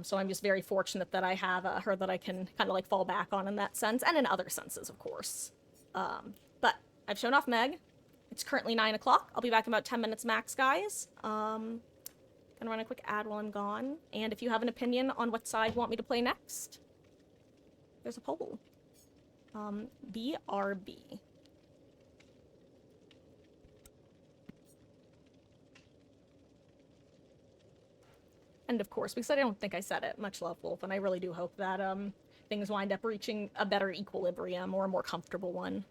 So I'm just very fortunate that I have her that I can kind of like fall back on in that sense, and in other senses, of course. But I've shown off Meg. It's currently 9 o'clock. I'll be back in about 10 minutes max, guys. Gonna run a quick ad while I'm gone. And if you have an opinion on what side you want me to play next, there's a poll. BRB. And of course, because I don't think I said it, much love, Wolf, and I really do hope that things wind up reaching a better equilibrium or a more comfortable one.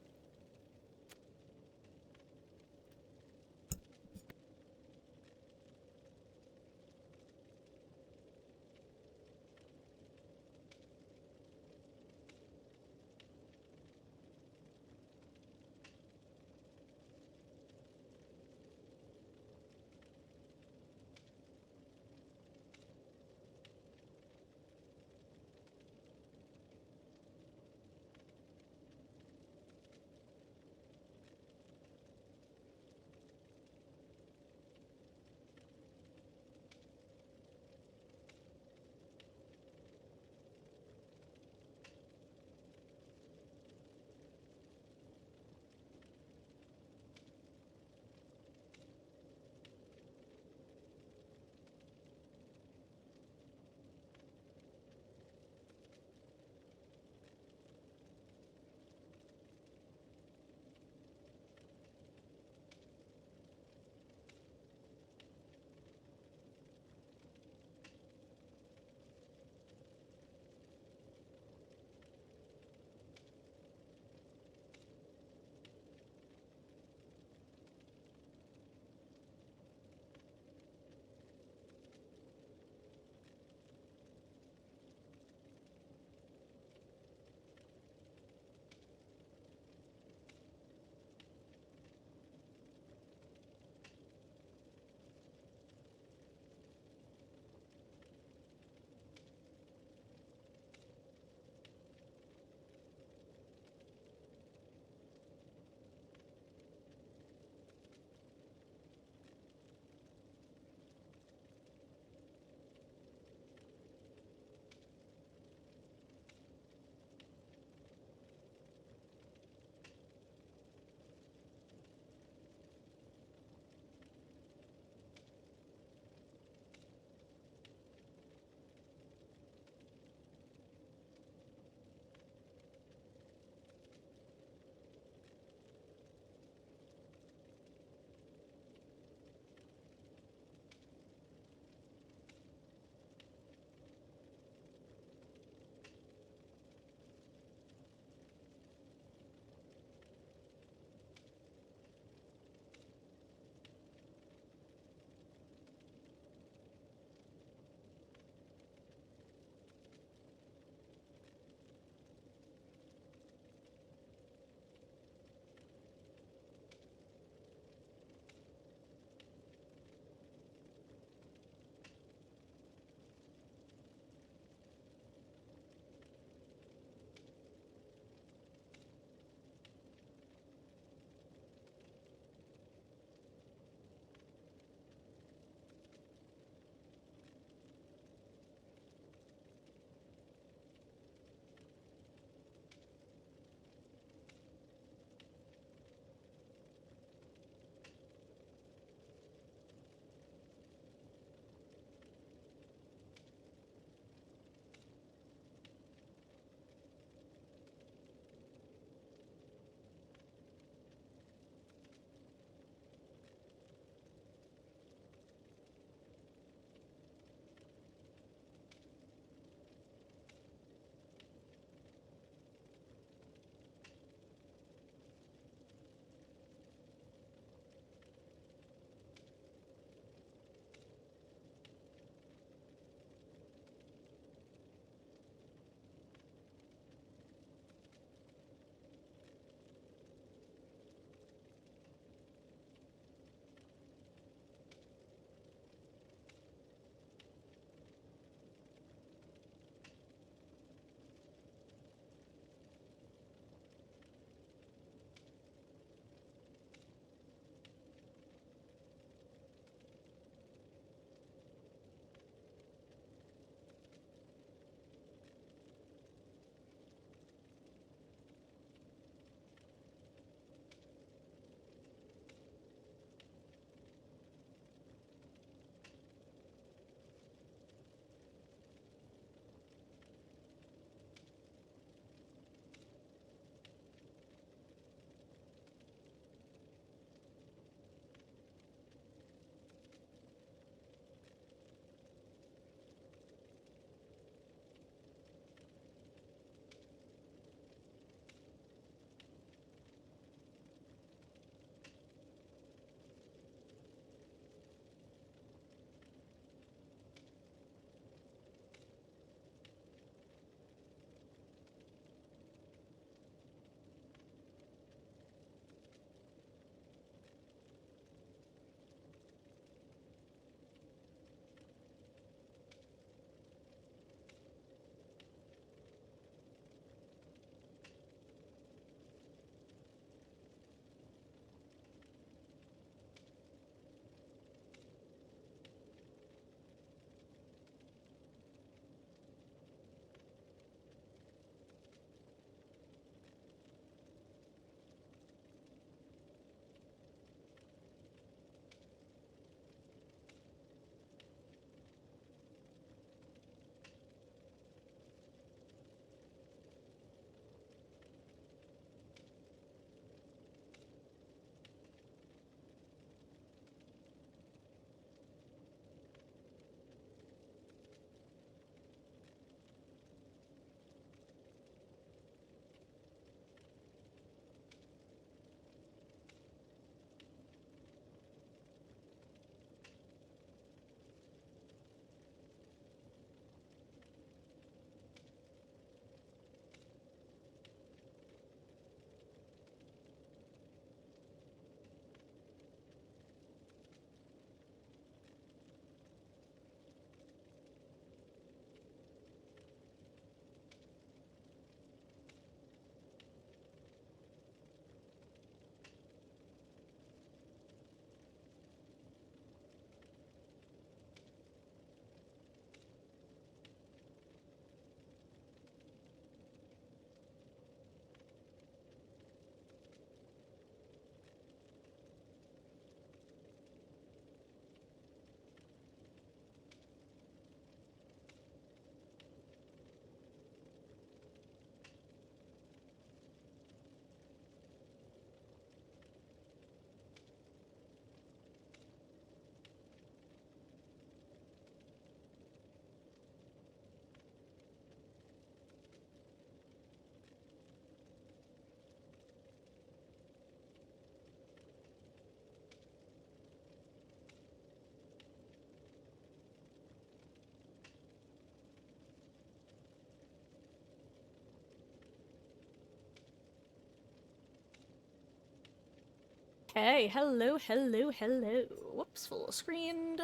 Okay, hello, hello, hello. Whoops, full screened.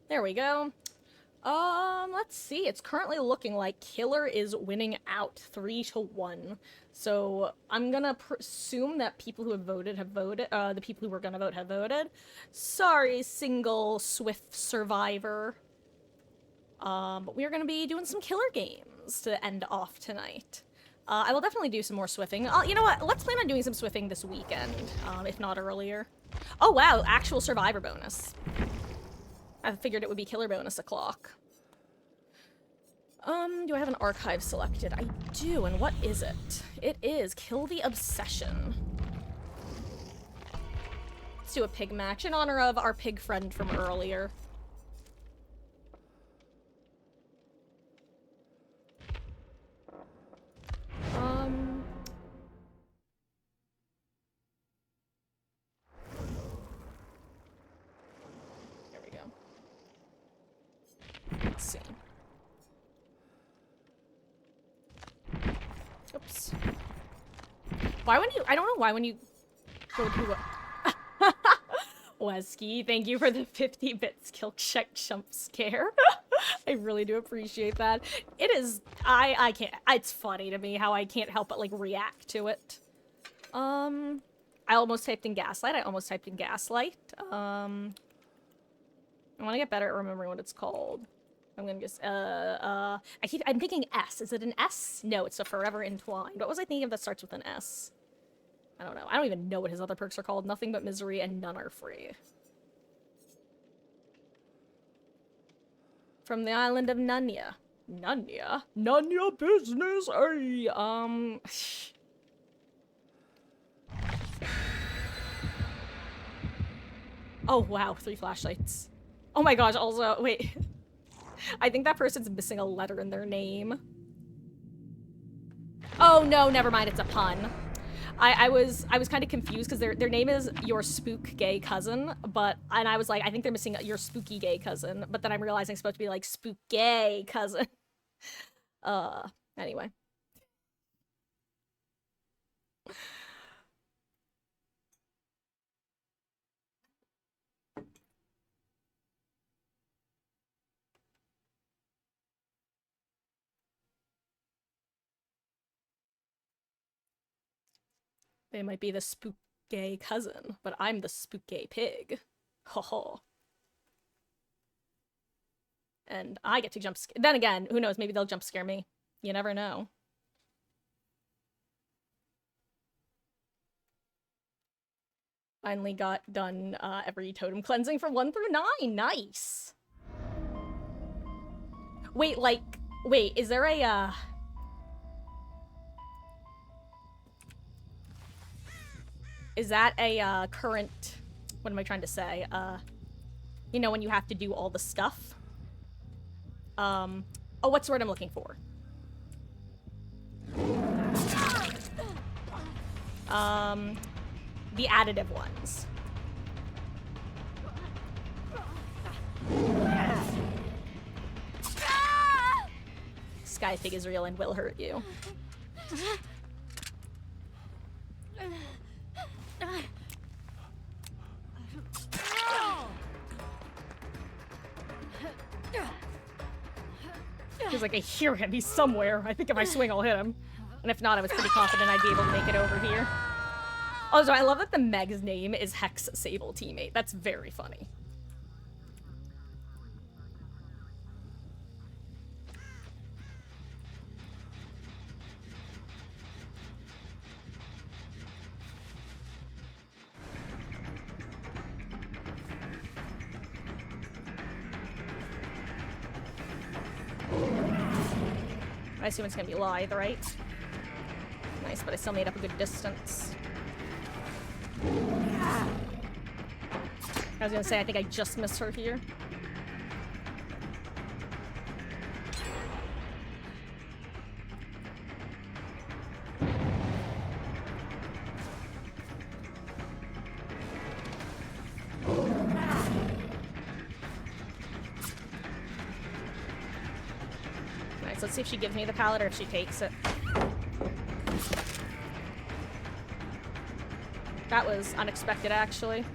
There we go. Let's see. It's currently looking like Killer is winning out 3-1. So I'm gonna presume that people who have voted, the people who were gonna vote have voted. Sorry, single Swift survivor. But we're gonna be doing some Killer games to end off tonight. I will definitely do some more Swifting. You know what? Let's plan on doing some Swifting this weekend, if not earlier. Oh wow, actual survivor bonus. I figured it would be Killer bonus o'clock. Do I have an archive selected? I do, and what is it? It is Kill the Obsession. Let's do a pig match in honor of our pig friend from earlier. There we go. Let's see. Oops. Why when you... I don't know why when you go to... Wesky, thank you for the 50-bit skill check jump scare. I really do appreciate that. It is... I can't... It's funny to me how I can't help but, like, react to it. I almost typed in Gaslight. I almost typed in Gaslight. I want to get better at remembering what it's called. I'm gonna just, I'm thinking S. Is it an S? No, it's a Forever Entwined. What was I thinking of that starts with an S? I don't know. I don't even know what his other perks are called. Nothing But Misery and None Are Free. From the island of Nunya. Nunya? Nunya business, ay, Oh, wow. 3 flashlights. Oh my gosh, also, wait. I think that person's missing a letter in their name. Oh no, never mind, it's a pun. I was kind of confused because their name is Your Spook Gay Cousin, and I was like, I think they're missing Your Spooky Gay Cousin, but then I'm realizing it's supposed to be like Spook Gay Cousin. Anyway. They might be the spook gay cousin, but I'm the spook gay pig. Ho ho. And I get to jump scare. Then again, who knows? Maybe they'll jump scare me. You never know. Finally got done every totem cleansing from 1 through 9. Nice. Wait, is there a is that a current, what am I trying to say? You know, when you have to do all the stuff? Oh, what's the word I'm looking for? The additive ones. Sky Pig is real and will hurt you. He's like, I hear him. He's somewhere. I think if I swing, I'll hit him. And if not, I was pretty confident I'd be able to make it over here. Also, I love that the Meg's name is Hex Sable Teammate. That's very funny. I assume it's gonna be lithe, right? Nice, but I still made up a good distance. I was gonna say, I think I just missed her here. Nice, let's see if she gives me the pallet or if she takes it. That was unexpected, actually.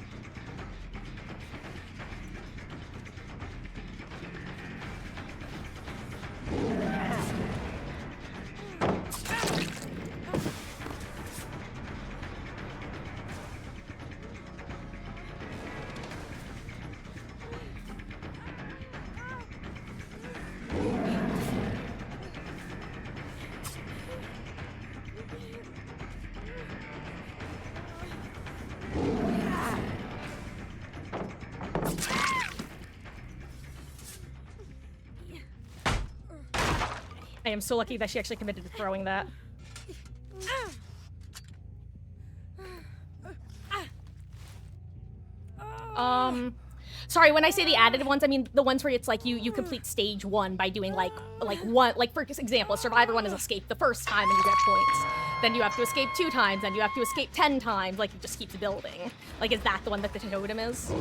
I am so lucky that she actually committed to throwing that. Sorry, when I say the added ones, I mean the ones where it's like you complete stage 1 by doing like one, like for example, Survivor 1 is escape the first time and you get points. Then you have to escape 2 times, then you have to escape 10 times, like it just keeps building. Like, is that the one that the totem is?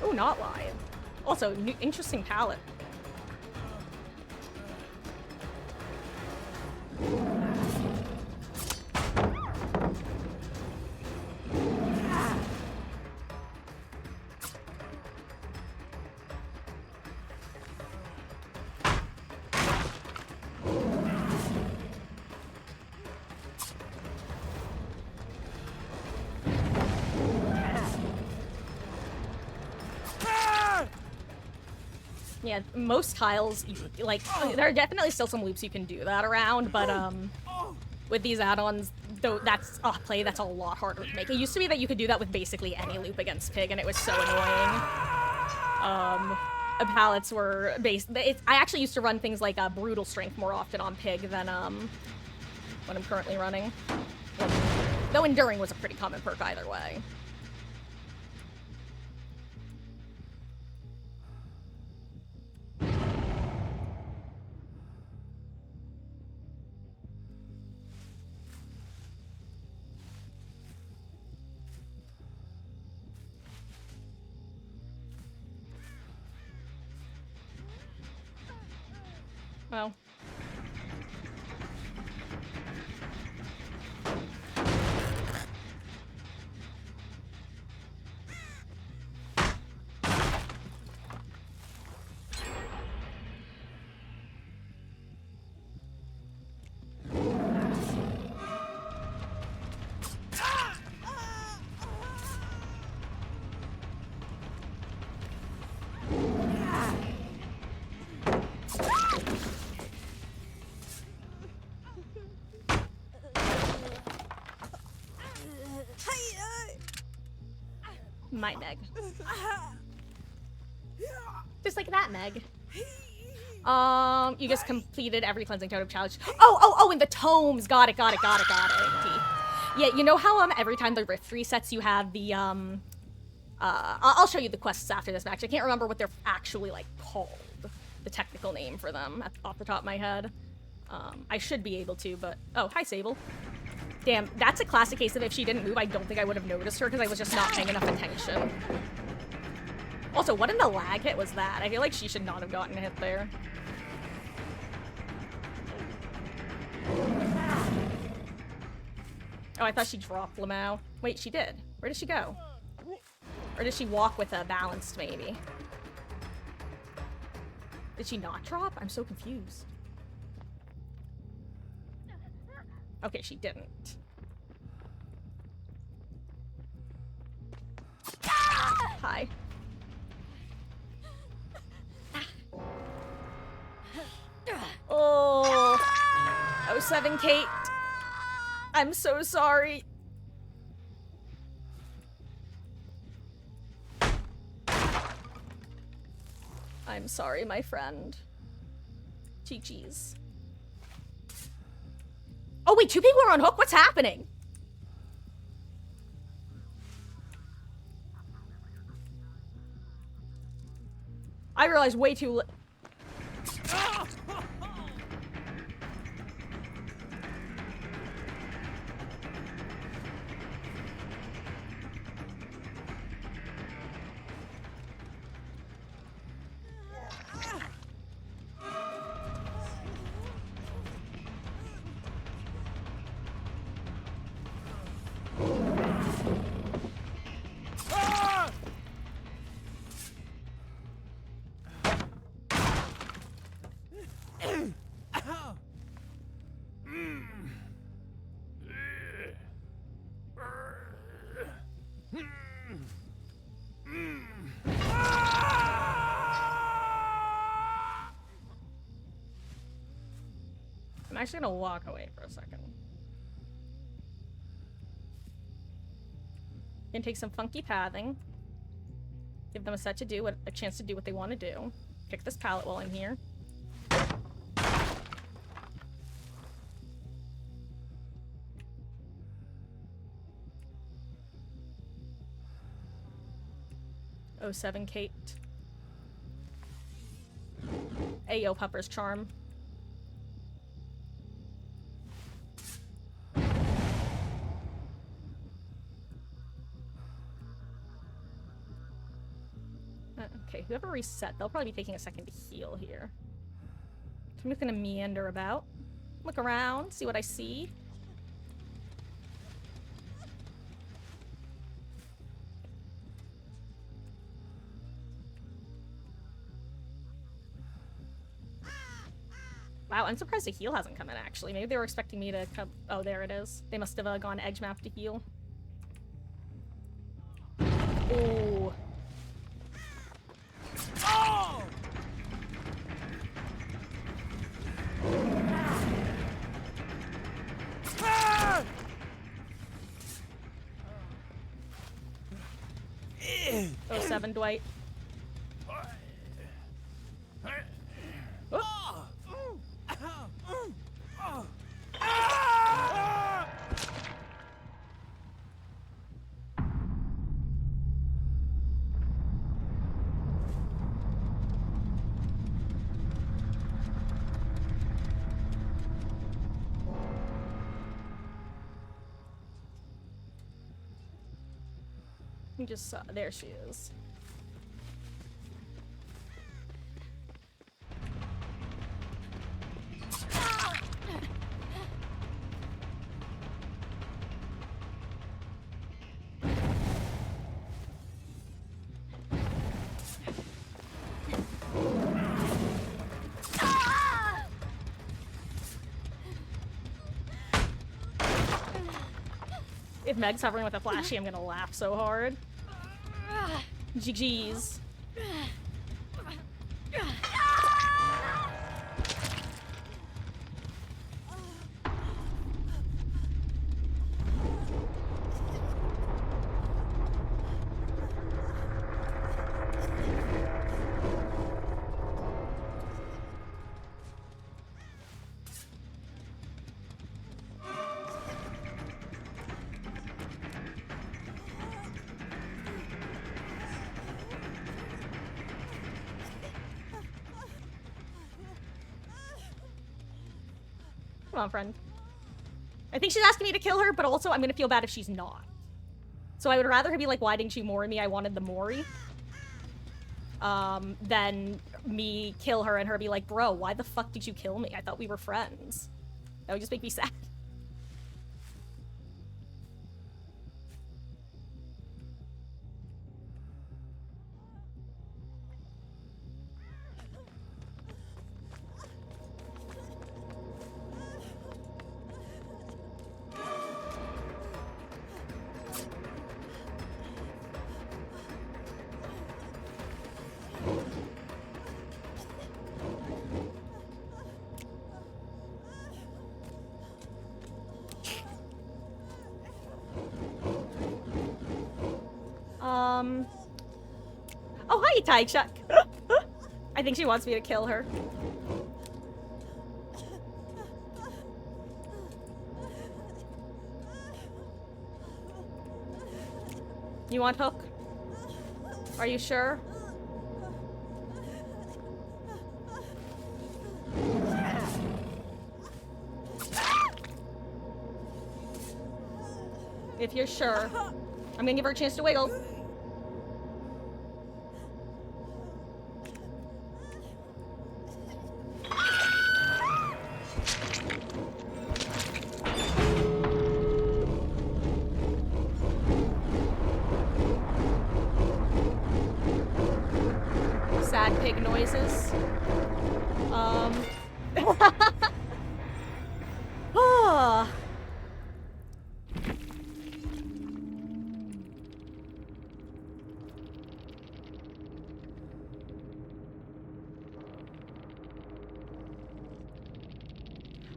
Oh, not live. Also, new, interesting palette. Yeah, most tiles, like, there are definitely still some loops you can do that around, but, with these add-ons, though, that's a play that's a lot harder to make. It used to be that you could do that with basically any loop against Pig, and it was so annoying. Palettes were based, I actually used to run things like, Brutal Strength more often on Pig than, what I'm currently running. Though Enduring was a pretty common perk either way. Well. My Meg. Just like that, Meg. You just completed every cleansing totem challenge. Oh, and the tomes. Got it. Yeah, you know how every time the rift resets, you have the I'll show you the quests after this match. I can't remember what they're actually like called, the technical name for them off the top of my head. I should be able to, but oh, hi Sable. Damn, that's a classic case of if she didn't move, I don't think I would have noticed her because I was just not paying enough attention. Also, what in the lag hit was that? I feel like she should not have gotten hit there. Oh, I thought she dropped Lamau. Wait, she did. Where did she go? Or did she walk with a balanced, maybe? Did she not drop? I'm so confused. Okay, she didn't. Hi. Oh. 07 Kate. I'm so sorry. I'm sorry, my friend. GG's. Oh wait, 2 people are on hook? What's happening? I realized way too late. actually gonna walk away for a second. Gonna take some funky pathing. Give them a chance to do what they want to do. Pick this pallet while I'm here. Oh, 07 Kate. Ayo, Pupper's Charm. Okay, whoever reset, they'll probably be taking a second to heal here. So I'm just gonna meander about. Look around, see what I see. Wow, I'm surprised the heal hasn't come in, actually. Maybe they were expecting me to come... Oh, there it is. They must have gone edge map to heal. Ooh. Oh! Ah! 07 Dwight. You just saw. There she is. If Meg's hovering with a flashy, I'm gonna laugh so hard. GG's. Come on, friend. I think she's asking me to kill her, but also I'm gonna feel bad if she's not. So I would rather her be like, why didn't you Mori me? I wanted the Mori. Than me kill her and her be like, bro, why the fuck did you kill me? I thought we were friends. That would just make me sad. Oh, hi, Tai Chuck. I think she wants me to kill her. You want Hook? Are you sure? If you're sure. I'm gonna give her a chance to wiggle. Sad pig noises. Ah.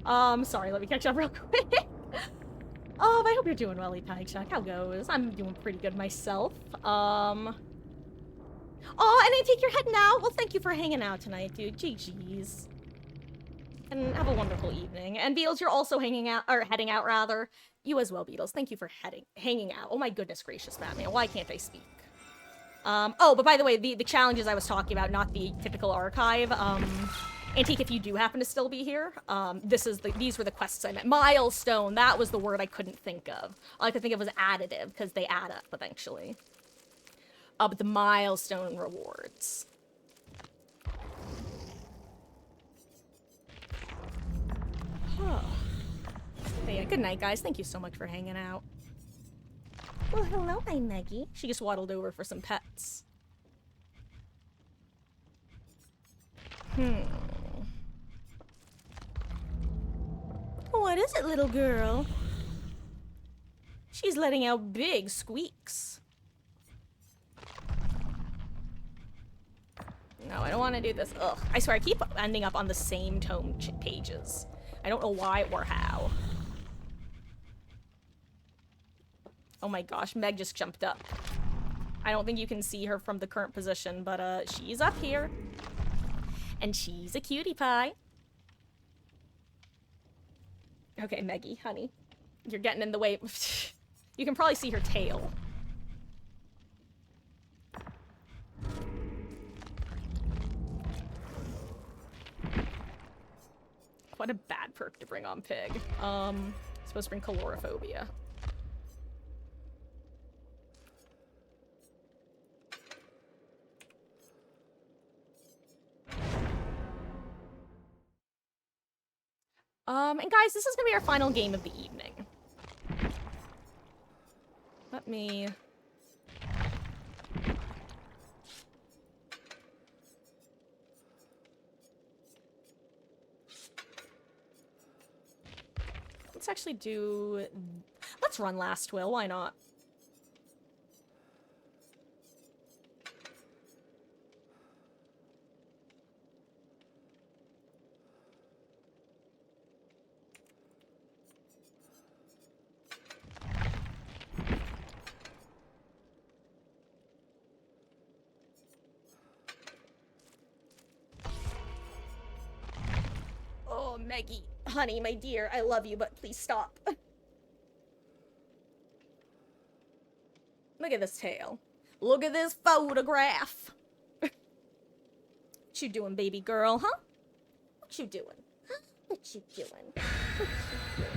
Sorry, let me catch up real quick. I hope you're doing well, Itai Chuck. How goes? I'm doing pretty good myself. Oh, and I take your head now. Well, thank you for hanging out tonight, dude. GG's. And have a wonderful evening. And Beatles, you're also hanging out, or heading out, rather. You as well, Beatles. Thank you for hanging out. Oh my goodness gracious, Batman. Why can't I speak? Oh, but by the way, the challenges I was talking about, not the typical archive, Antique, if you do happen to still be here, these were the quests I meant. Milestone, that was the word I couldn't think of. All I could think of was additive, because they add up eventually. But the milestone rewards. Huh. Hey, good night, guys. Thank you so much for hanging out. Well, hello, my Meggie. She just waddled over for some pets. What is it, little girl? She's letting out big squeaks. No, I don't want to do this. Ugh. I swear, I keep ending up on the same tome pages. I don't know why or how. Oh my gosh, Meg just jumped up. I don't think you can see her from the current position, but she's up here. And she's a cutie pie. Okay, Meggie, honey. You're getting in the way. You can probably see her tail. What a bad perk to bring on Pig. Supposed to bring calorophobia. And guys, this is gonna be our final game of the evening. Let me... Let's actually do... Let's run Last Will, why not? Oh, Meggie, honey, my dear, I love you, but please stop. Look at this tail. Look at this photograph. What you doing, baby girl, huh? What you doing? Huh? What you doing? What you doing?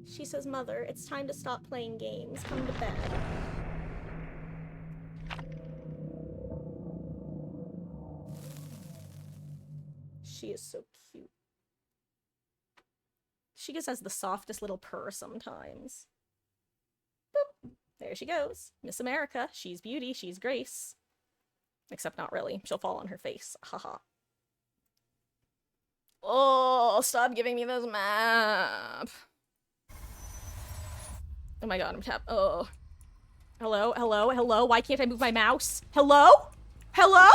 She says, Mother, it's time to stop playing games. Come to bed. She is so cute. She just has the softest little purr sometimes. Boop. There she goes. Miss America. She's beauty. She's grace. Except not really. She'll fall on her face. Haha. Oh, stop giving me this map. Oh my god, I'm tapped. Oh. Hello? Hello? Hello? Why can't I move my mouse? Hello? Hello?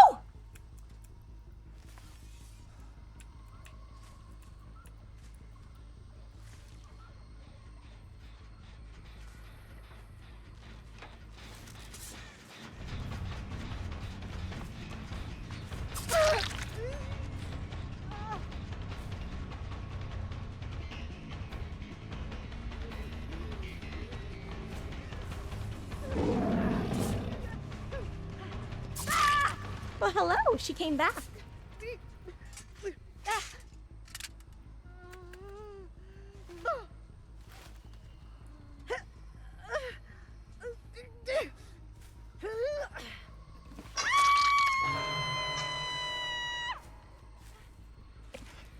Well, hello. She came back.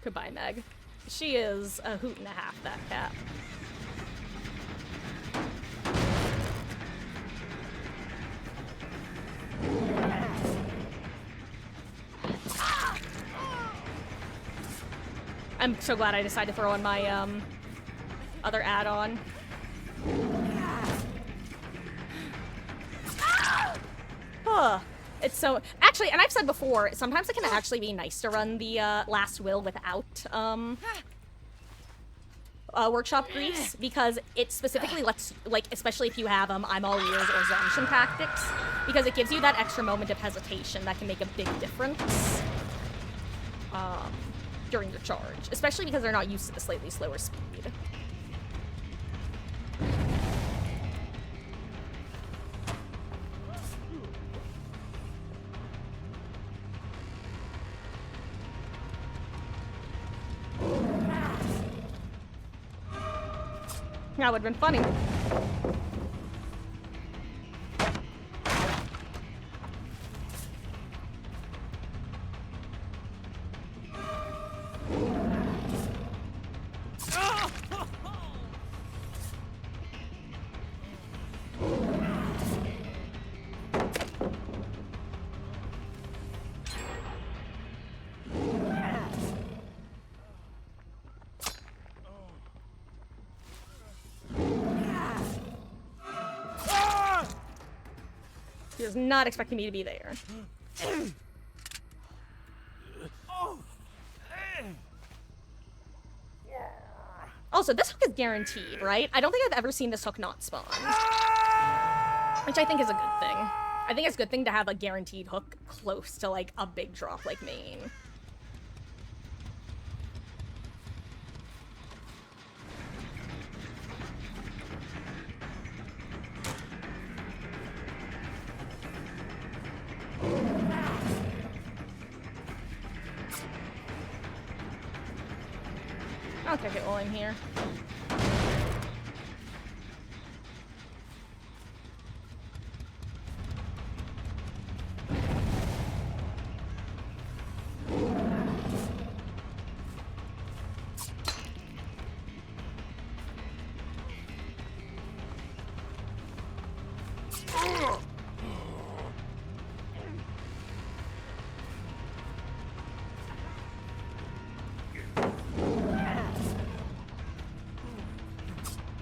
Goodbye, Meg. She is a hoot and a half, that cat. I'm so glad I decided to throw in my, other add-on. Huh. It's so actually, and I've said before, sometimes it can actually be nice to run the last will without workshop grease, because it specifically lets, like, especially if you have I'm all ears or Zanshin tactics, because it gives you that extra moment of hesitation that can make a big difference during your charge, especially because they're not used to the slightly slower speed. That would have been funny. He was not expecting me to be there. Also, this hook is guaranteed, right? I don't think I've ever seen this hook not spawn. Which I think is a good thing. I think it's a good thing to have a guaranteed hook close to, like, a big drop like main. I'll catch it while I'm here.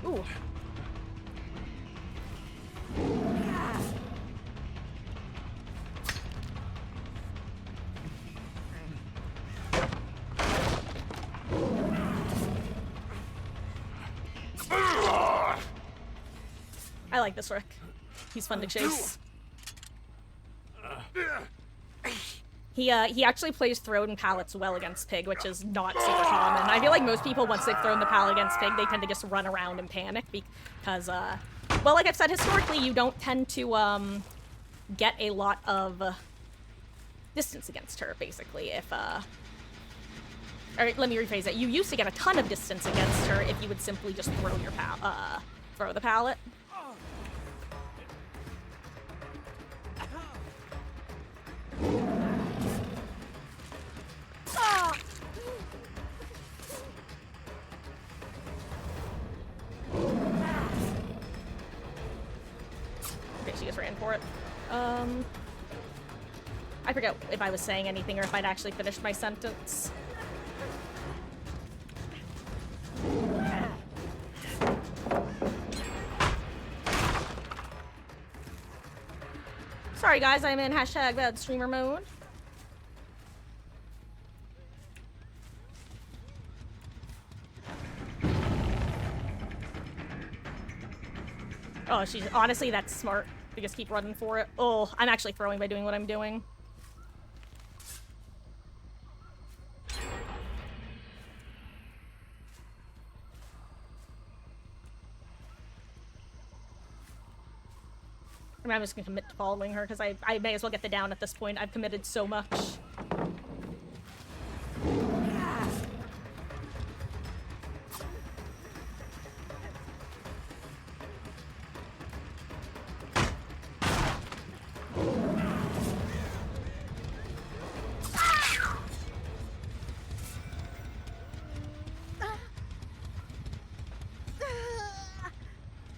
Ooh. I like this Rick. He's fun to chase. He actually plays Throne and pallets well against Pig, which is not super common. I feel like most people, once they've thrown the pallet against Pig, they tend to just run around and panic because, well, like I've said, historically, you don't tend to, get a lot of distance against her, basically, if, or let me rephrase it. You used to get a ton of distance against her if you would simply just throw your throw the pallet. Okay, she just ran for it. I forget if I was saying anything or if I'd actually finished my sentence. Sorry guys, I'm in hashtag bad streamer mode. Oh, she's honestly, that's smart to just keep running for it. Oh, I'm actually throwing by doing what I'm doing. I mean, I'm just gonna commit to following her because I may as well get the down at this point. I've committed so much.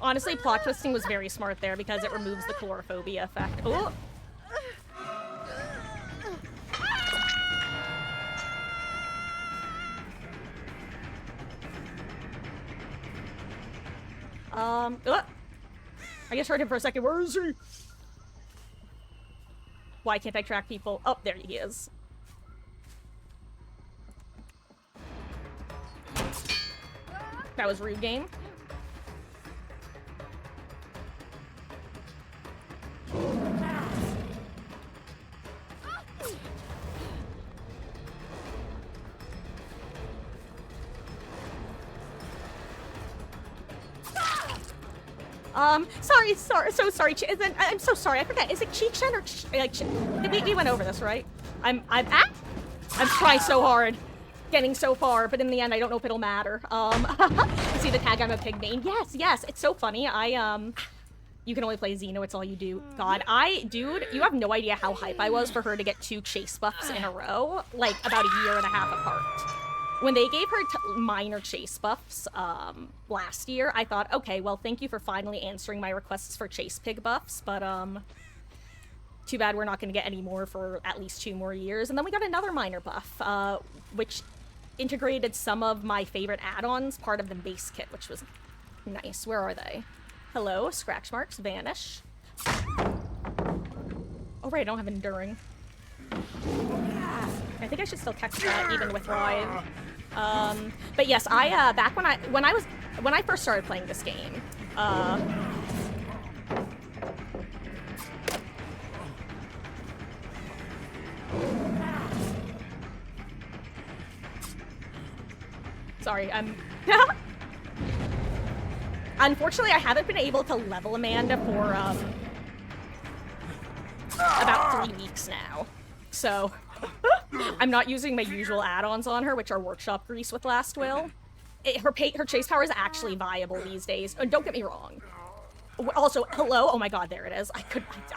Honestly, plot twisting was very smart there because it removes the chlorophobia effect. Oh! I just heard him for a second. Where is he? Why can't I track people? Oh, there he is. That was rude game. So sorry. I'm so sorry. I forget. Is it Cheek-Chen or we went over this, right? I'm trying so hard, getting so far, but in the end, I don't know if it'll matter. See the tag, I'm a pig main. Yes. It's so funny. You can only play Xeno. It's all you do. God, dude, you have no idea how hype I was for her to get 2 chase buffs in a row, like about a year and a half apart. When they gave her minor chase buffs last year, I thought, okay, well, thank you for finally answering my requests for chase pig buffs, but too bad we're not going to get any more for at least 2 more years. And then we got another minor buff, which integrated some of my favorite add-ons, part of the base kit, which was nice. Where are they? Hello, scratch marks, vanish. Oh right, I don't have enduring. I think I should still text that even with Rive. But yes, back when I first started playing this game, sorry, unfortunately, I haven't been able to level Amanda for, about 3 weeks now. So, I'm not using my usual add-ons on her, which are Workshop Grease with Last Will. Her chase power is actually viable these days. Don't get me wrong. Also, hello? Oh my god, there it is. I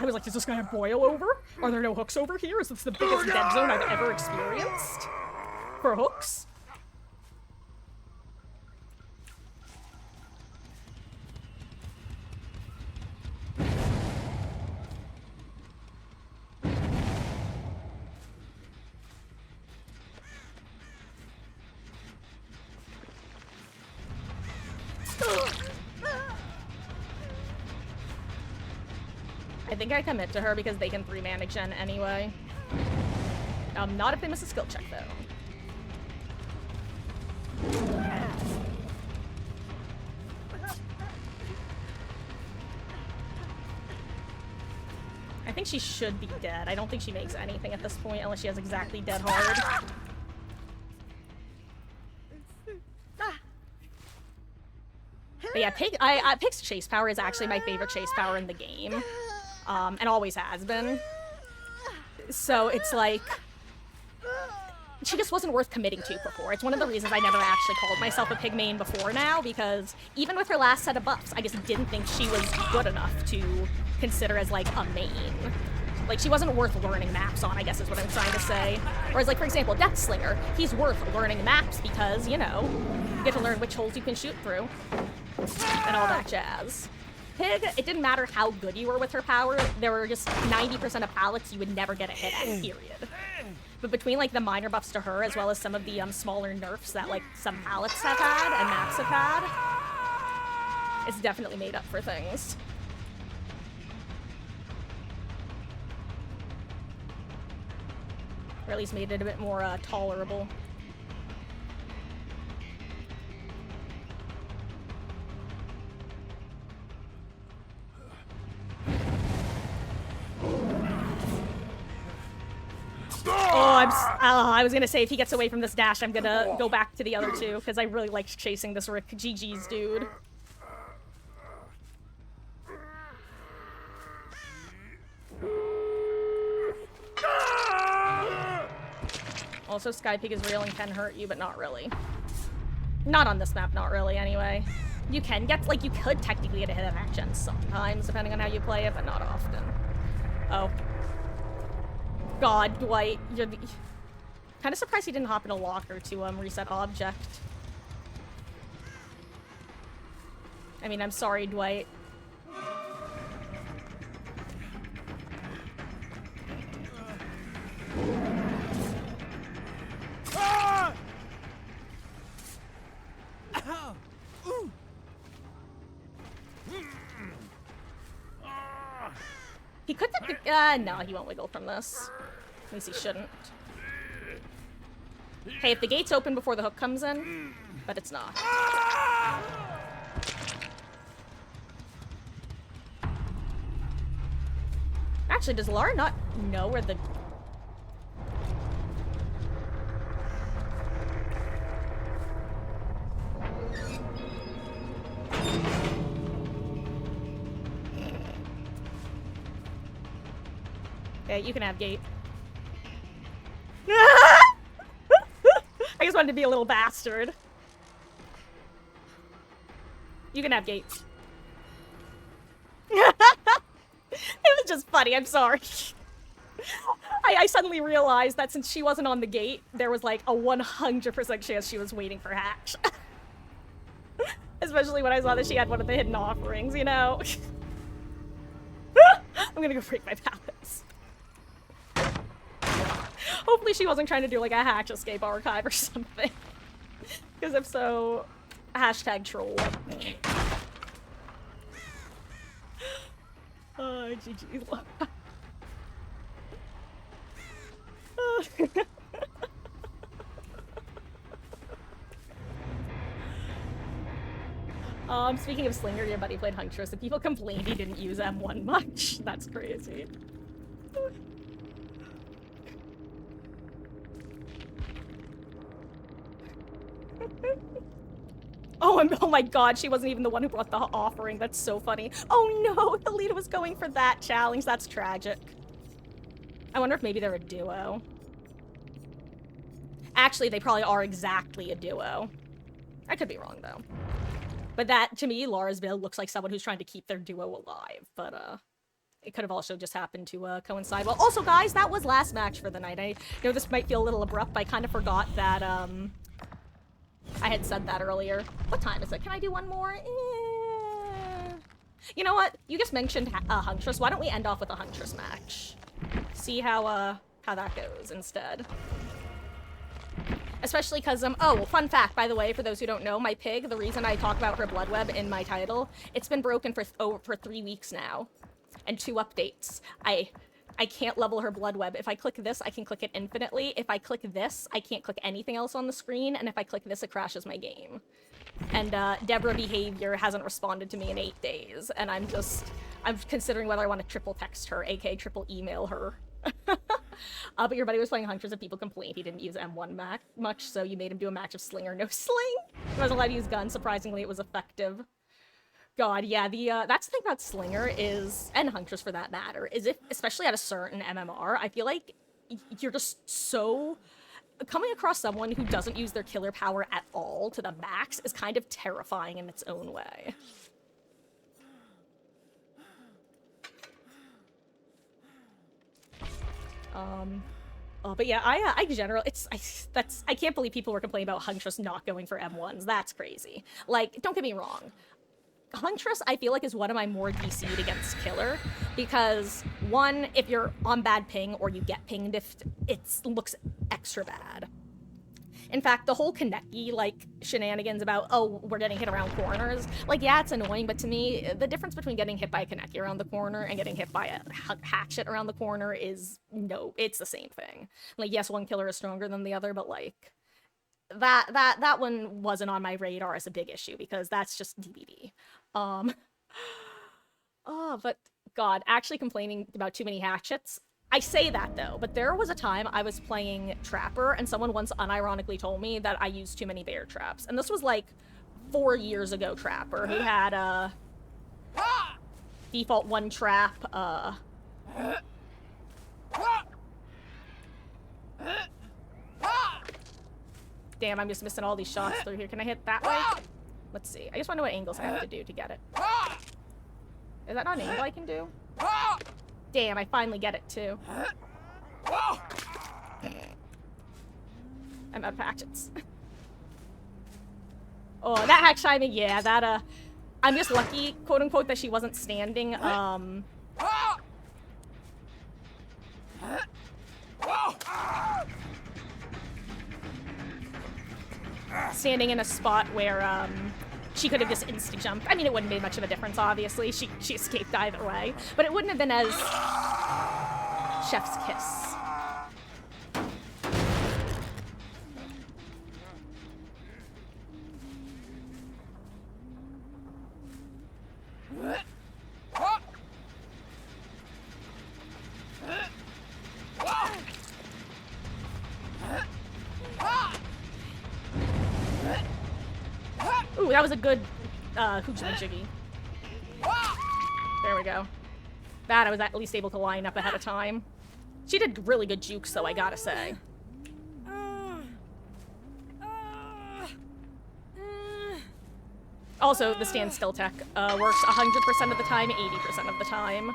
was like, does this guy have boil over? Are there no hooks over here? Is this the biggest dead zone I've ever experienced? For hooks? I think I commit to her because they can 3-mana gen anyway. Not if they miss a skill check, though. I think she should be dead. I don't think she makes anything at this point unless she has exactly dead hard. But yeah, Pig's chase power is actually my favorite chase power in the game. And always has been. So it's like, she just wasn't worth committing to before. It's one of the reasons I never actually called myself a pig main before now, because even with her last set of buffs, I just didn't think she was good enough to consider as like a main. Like, she wasn't worth learning maps on, I guess is what I'm trying to say. Whereas, like, for example, Deathslinger, he's worth learning maps because, you know, you get to learn which holes you can shoot through. And all that jazz. Pig, it didn't matter how good you were with her power, there were just 90% of pallets you would never get a hit at, period. But between, like, the minor buffs to her, as well as some of the smaller nerfs that, like, some pallets have had and maps have had, it's definitely made up for things. Or at least made it a bit more tolerable. I was gonna say, if he gets away from this dash, I'm gonna go back to the other two, because I really liked chasing this Rick. GG's, dude. Also, Skypeak is real and can hurt you, but not really. Not on this map, not really, anyway. You can get, like, you could technically get a hit at action sometimes, depending on how you play it, but not often. Oh. God, Dwight, you're the... Kind of surprised he didn't hop in a locker to, reset object. I mean, I'm sorry, Dwight. He could no, he won't wiggle from this. At least he shouldn't. Hey, if the gate's open before the hook comes in, but it's not. Actually, does Lara not know where the... Okay, you can have gate. I just wanted to be a little bastard. You can have gate. It was just funny, I'm sorry. I suddenly realized that since she wasn't on the gate, there was like a 100% chance she was waiting for Hatch. Especially when I saw that she had one of the hidden offerings, you know? I'm gonna go break my balance. Hopefully she wasn't trying to do like a Hatch escape archive or something. Because if so, hashtag troll. Oh, GG. Speaking of Slinger, your buddy played Huntress, and people complained he didn't use M1 much. That's crazy. Oh my god, she wasn't even the one who brought the offering. That's so funny. Oh no, the leader was going for that challenge. That's tragic. I wonder if maybe they're a duo. Actually, they probably are exactly a duo. I could be wrong, though. But that, to me, Lara's build looks like someone who's trying to keep their duo alive. But, it could have also just happened to, coincide. Well, also, guys, that was last match for the night. I know this might feel a little abrupt, but I kind of forgot that, I had said that earlier. What time is it? Can I do one more? You know what? You just mentioned Huntress. Why don't we end off with a Huntress match? See how that goes instead. Especially because, oh, fun fact, by the way, for those who don't know, my pig, the reason I talk about her blood web in my title, it's been broken for 3 weeks now. And 2 updates. I can't level her blood web. If I click this, I can click it infinitely. If I click this, I can't click anything else on the screen. And if I click this, it crashes my game. And, Deborah Behavior hasn't responded to me in 8 days. And I'm considering whether I want to triple text her, aka triple email her. But your buddy was playing Huntress and people complained he didn't use M1 much, so you made him do a match of Slinger, no sling. He wasn't allowed to use gun. Surprisingly, it was effective. God, yeah, that's the thing about Slinger is, and Huntress for that matter, is if, especially at a certain MMR, I feel like you're just so... Coming across someone who doesn't use their killer power at all to the max is kind of terrifying in its own way. But yeah, I can't believe people were complaining about Huntress not going for M1s. That's crazy. Like, don't get me wrong. Huntress, I feel like, is one of my more DC'd against killer, because, one, if you're on bad ping or you get pinged, if it looks extra bad. In fact, the whole Kaneki, like, shenanigans about, oh, we're getting hit around corners, like, yeah, it's annoying, but to me, the difference between getting hit by a Kaneki around the corner and getting hit by a hatchet around the corner is, no, it's the same thing. Like, yes, one killer is stronger than the other, but, like, that one wasn't on my radar as a big issue, because that's just DBD. But, God, actually complaining about too many hatchets, I say that, though, but there was a time I was playing Trapper, and someone once unironically told me that I used too many bear traps. And this was, like, 4 years ago Trapper, who had, default 1 trap, Damn, I'm just missing all these shots through here. Can I hit that way? Let's see. I just want to know what angles I have to do to get it. Is that not an angle I can do? Damn, I finally get it, too. I'm out of hatchets. Oh, that hatch timing, yeah, that, I'm just lucky, quote-unquote, that she wasn't standing, standing in a spot where, she could have just insta-jumped. I mean, it wouldn't have made much of a difference, obviously. She escaped either way. But it wouldn't have been as chef's kiss. Ooh, that was a good hoochie-jiggy. There we go. That I was at least able to line up ahead of time. She did really good jukes, though, I gotta say. Also, the standstill tech works 100% of the time, 80% of the time.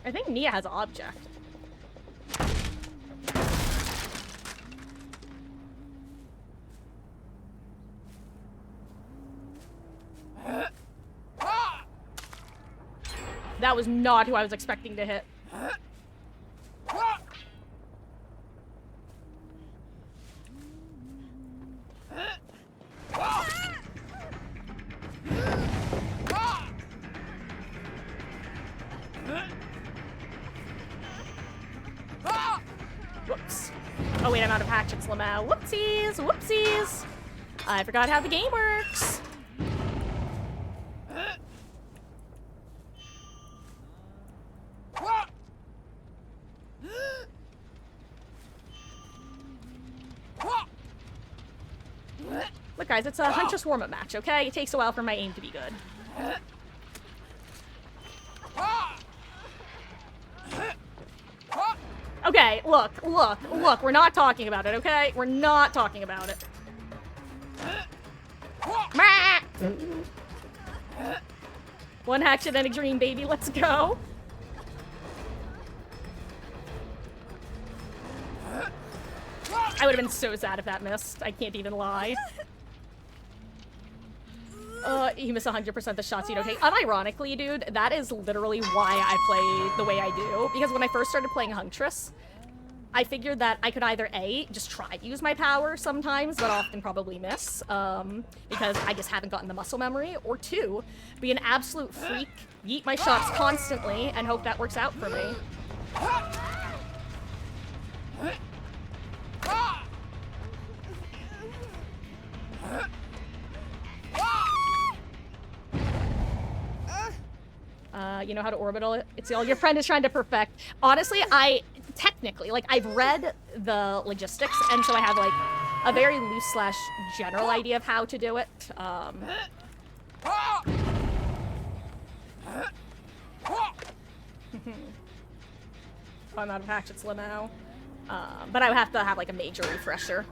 I think Nia has object. That was not who I was expecting to hit. Whoops. Oh wait, I'm out of hatchets, Lamau. Whoopsies, whoopsies. I forgot how the game works. Look guys, it's a Huntress warm-up match, okay? It takes a while for my aim to be good. Okay, look, we're not talking about it, okay? We're not talking about it. One hatchet and a dream, baby, let's go. I would have been so sad if that missed. I can't even lie. You miss 100% the shots you don't take. Unironically, dude, that is literally why I play the way I do. Because when I first started playing Huntress, I figured that I could either A, just try to use my power sometimes, but often probably miss, because I just haven't gotten the muscle memory, or 2, be an absolute freak, yeet my shots constantly, and hope that works out for me. You know how to orbital it? It's all your friend is trying to perfect. Honestly, technically, like, I've read the logistics, and so I have, like, a very loose / general idea of how to do it. I'm out of hatchets now. But I would have to have, like, a major refresher.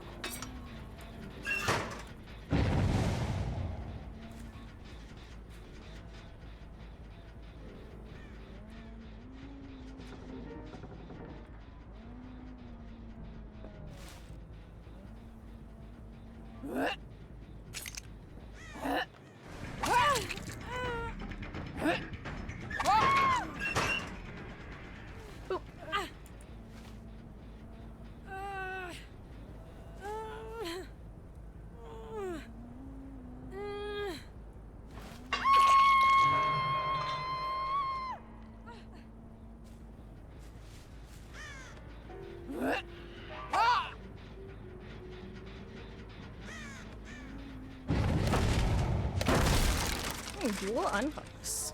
Dual unhooks.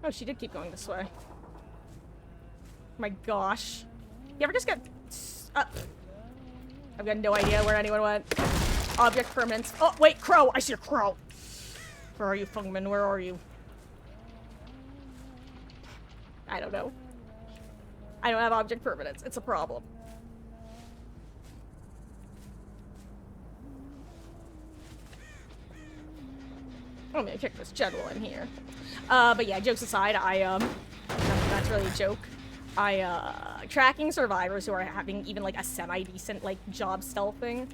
Oh, she did keep going this way. My gosh. You ever just get... I've got no idea where anyone went. Object permanence. Oh, wait, crow! I see a crow! Where are you, Fungman? Where are you? I don't know. I don't have object permanence. It's a problem. I'm gonna kick this general in here. But yeah, jokes aside, that's really a joke. Tracking survivors who are having even, like, a semi-decent, like, job stealthing.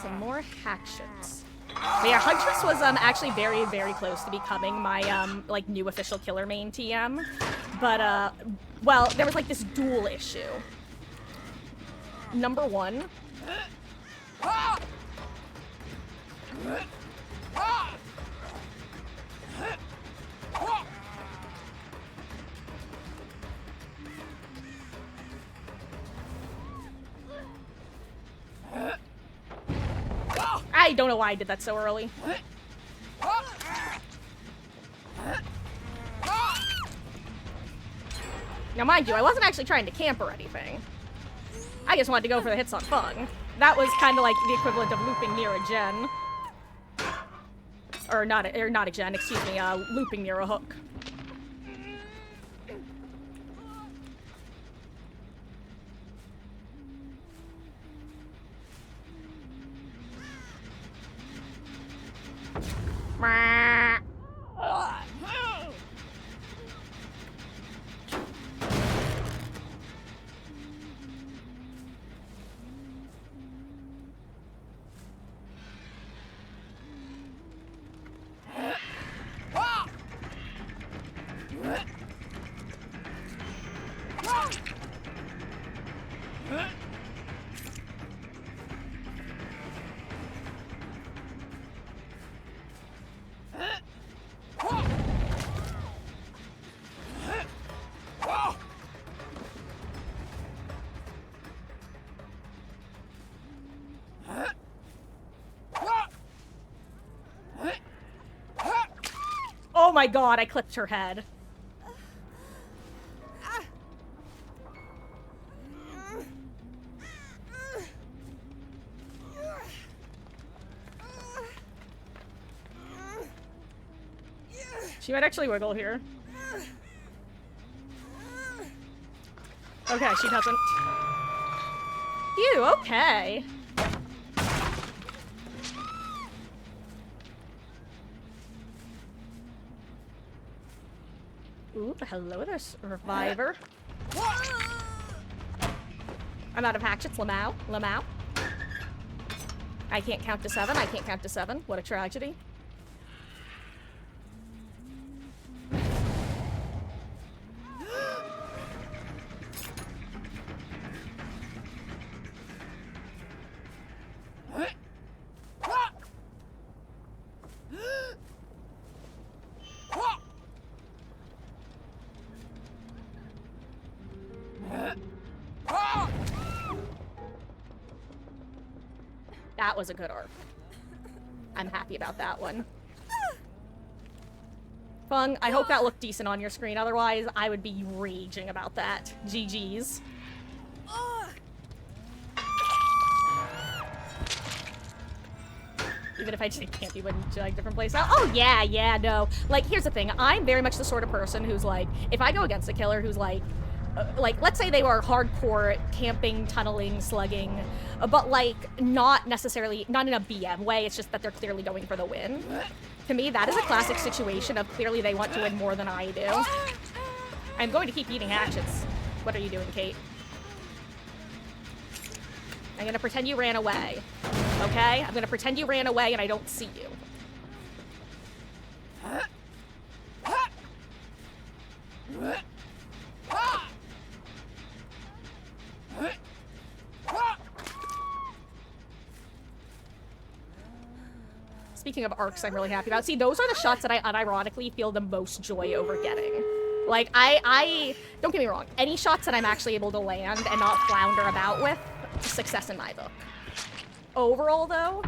Some more hatchets. But yeah, Huntress was actually very, very close to becoming my like new official killer main TM. But well, there was like this dual issue. Number one. I don't know why I did that so early. Now, mind you, I wasn't actually trying to camp or anything. I just wanted to go for the hits on Fung. That was kind of like the equivalent of looping near a gen. Or not a gen, excuse me, looping near a hook. Oh my god, I clipped her head. She might actually wiggle here. Okay, she doesn't. Ew, okay. Ooh, hello there, survivor. I'm out of hatchets, Lamau. Lamau. I can't count to 7. I can't count to 7. What a tragedy. That was a good arc. I'm happy about that one. Fung, I hope that looked decent on your screen. Otherwise, I would be raging about that. GG's. Even if I just can't be wouldn't you like different places. Oh yeah, yeah, no. Like, here's the thing. I'm very much the sort of person who's like, if I go against a killer who's like, let's say they were hardcore camping, tunneling, slugging, but like not necessarily, not in a BM way, it's just that they're clearly going for the win. To me, that is a classic situation of clearly they want to win more than I do. I'm going to keep eating hatchets. What are you doing, Kate? I'm gonna pretend you ran away. Okay? I'm gonna pretend you ran away and I don't see you. speaking of arcs I'm really happy about. See, those are the shots that I unironically feel the most joy over getting. Like, I don't get me wrong, any shots that I'm actually able to land and not flounder about with, success in my book. Overall, though,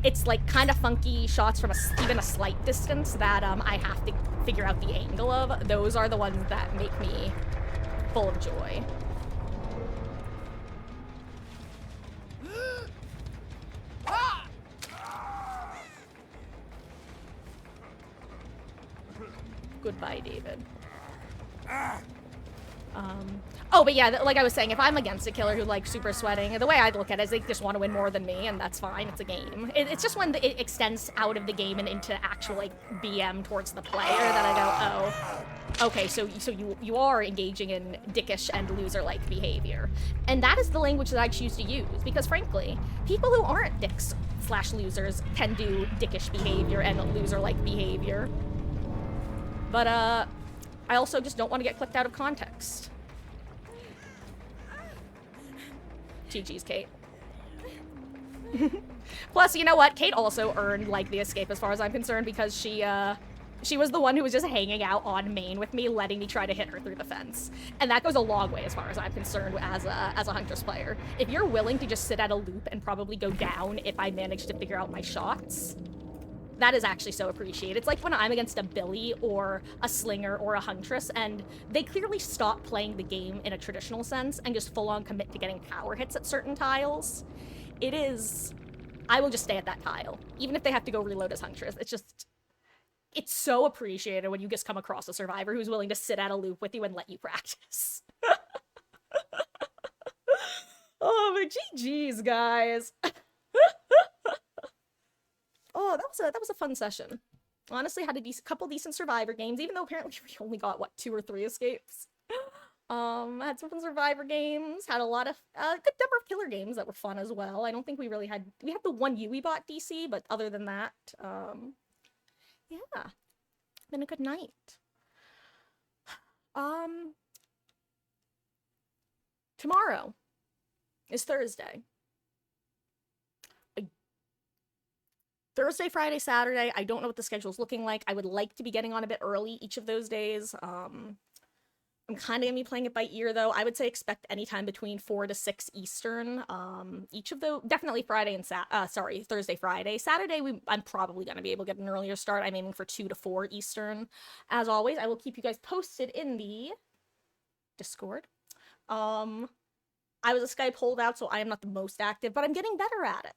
it's like kind of funky shots from even a slight distance that I have to figure out the angle of. Those are the ones that make me full of joy. Goodbye, David. Oh, but yeah, like I was saying, if I'm against a killer who likes super sweating, the way I look at it is they just want to win more than me, and that's fine. It's a game. It's just when it extends out of the game and into actual, like, BM towards the player that I go, oh, okay, so you are engaging in dickish and loser-like behavior. And that is the language that I choose to use, because frankly, people who aren't dicks/losers can do dickish behavior and loser-like behavior. But, I also just don't want to get clipped out of context. GG's, Kate. Plus, you know what? Kate also earned, like, the escape as far as I'm concerned because she was the one who was just hanging out on main with me, letting me try to hit her through the fence. And that goes a long way as far as I'm concerned as a Huntress player. If you're willing to just sit at a loop and probably go down if I manage to figure out my shots, that is actually so appreciated. It's like when I'm against a Billy or a Slinger or a Huntress and they clearly stop playing the game in a traditional sense and just full on commit to getting power hits at certain tiles. I will just stay at that tile. Even if they have to go reload as Huntress. It's so appreciated when you just come across a survivor who's willing to sit at a loop with you and let you practice. Oh, but GG's, guys. Oh, that was a fun session. Honestly, had a couple decent Survivor games, even though apparently we only got, what, 2 or 3 escapes. Had some fun Survivor games, had a lot of, good number of killer games that were fun as well. I don't think we had the one Yui bot DC, but other than that, yeah, been a good night. Tomorrow is Thursday. Thursday, Friday, Saturday, I don't know what the schedule's looking like. I would like to be getting on a bit early each of those days. I'm kind of gonna be playing it by ear, though. I would say expect anytime between 4 to 6 Eastern. Each of those, definitely Friday and Thursday, Friday. Saturday, I'm probably gonna be able to get an earlier start. I'm aiming for 2 to 4 Eastern. As always, I will keep you guys posted in the Discord. I was a Skype holdout, so I am not the most active, but I'm getting better at it.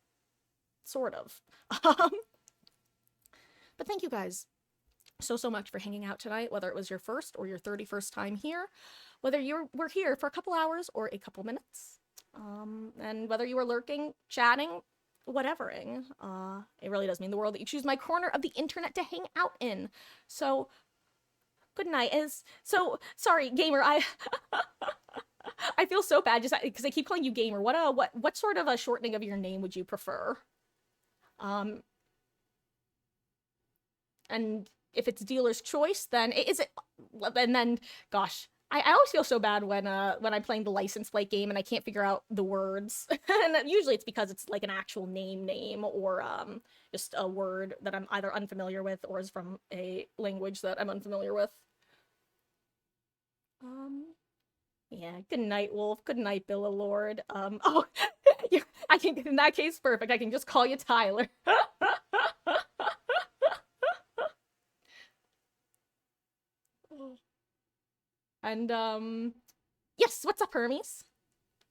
Sort of. But thank you guys so much for hanging out tonight, whether it was your first or your 31st time here, whether we're here for a couple hours or a couple minutes, and whether you were lurking, chatting, whatevering, it really does mean the world that you choose my corner of the internet to hang out in. So, good night. Sorry, gamer, I feel so bad just because I keep calling you gamer. What sort of a shortening of your name would you prefer? And if it's dealer's choice, then gosh, I always feel so bad when I'm playing the license plate game and I can't figure out the words. And usually it's because it's like an actual name or just a word that I'm either unfamiliar with or is from a language that I'm unfamiliar with. Yeah, good night, Wolf. Good night, Billa Lord. Oh, I can, in that case, perfect. I can just call you Tyler. And, yes, what's up, Hermes?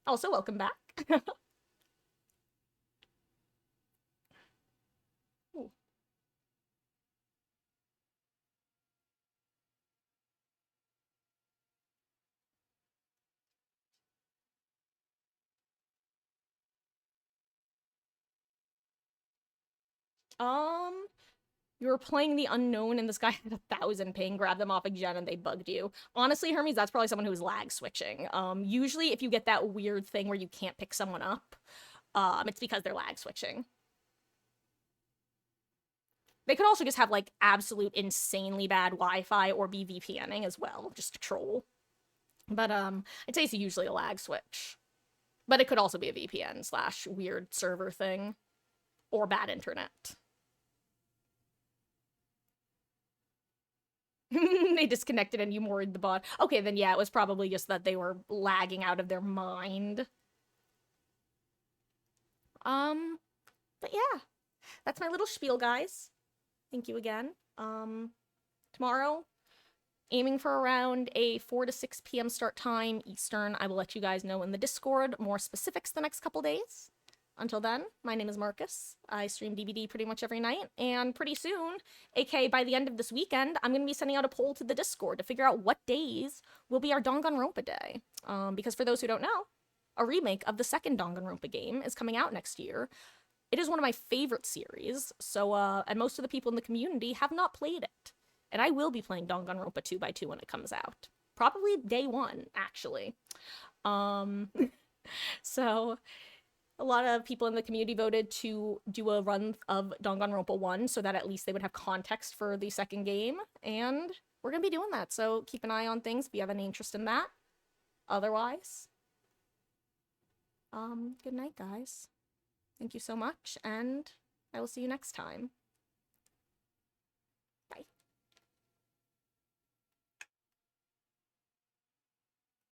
Also, welcome back. Ooh. You were playing the unknown and this guy had 1,000 ping, grab them off a gen and they bugged you. Honestly, Hermes, that's probably someone who's lag switching. Usually if you get that weird thing where you can't pick someone up, it's because they're lag switching. They could also just have, like, absolute insanely bad Wi-Fi or be VPNing as well, just to troll. But, I'd say it's usually a lag switch. But it could also be a VPN / weird server thing. Or bad internet. They disconnected and you moored the bot. Okay, then yeah, it was probably just that they were lagging out of their mind. But yeah, that's my little spiel, guys. Thank you again. Tomorrow, aiming for around a 4 to 6 p.m. start time Eastern. I will let you guys know in the Discord more specifics the next couple days. Until then, my name is Marcus. I stream DBD pretty much every night, and pretty soon, aka by the end of this weekend, I'm going to be sending out a poll to the Discord to figure out what days will be our Danganronpa day. Because for those who don't know, a remake of the second Danganronpa game is coming out next year. It is one of my favorite series, so, and most of the people in the community have not played it. And I will be playing Danganronpa 2x2 when it comes out. Probably day one, actually. So, a lot of people in the community voted to do a run of Danganronpa 1 so that at least they would have context for the second game, and we're gonna be doing that, so keep an eye on things if you have any interest in that. Otherwise, good night, guys. Thank you so much, and I will see you next time.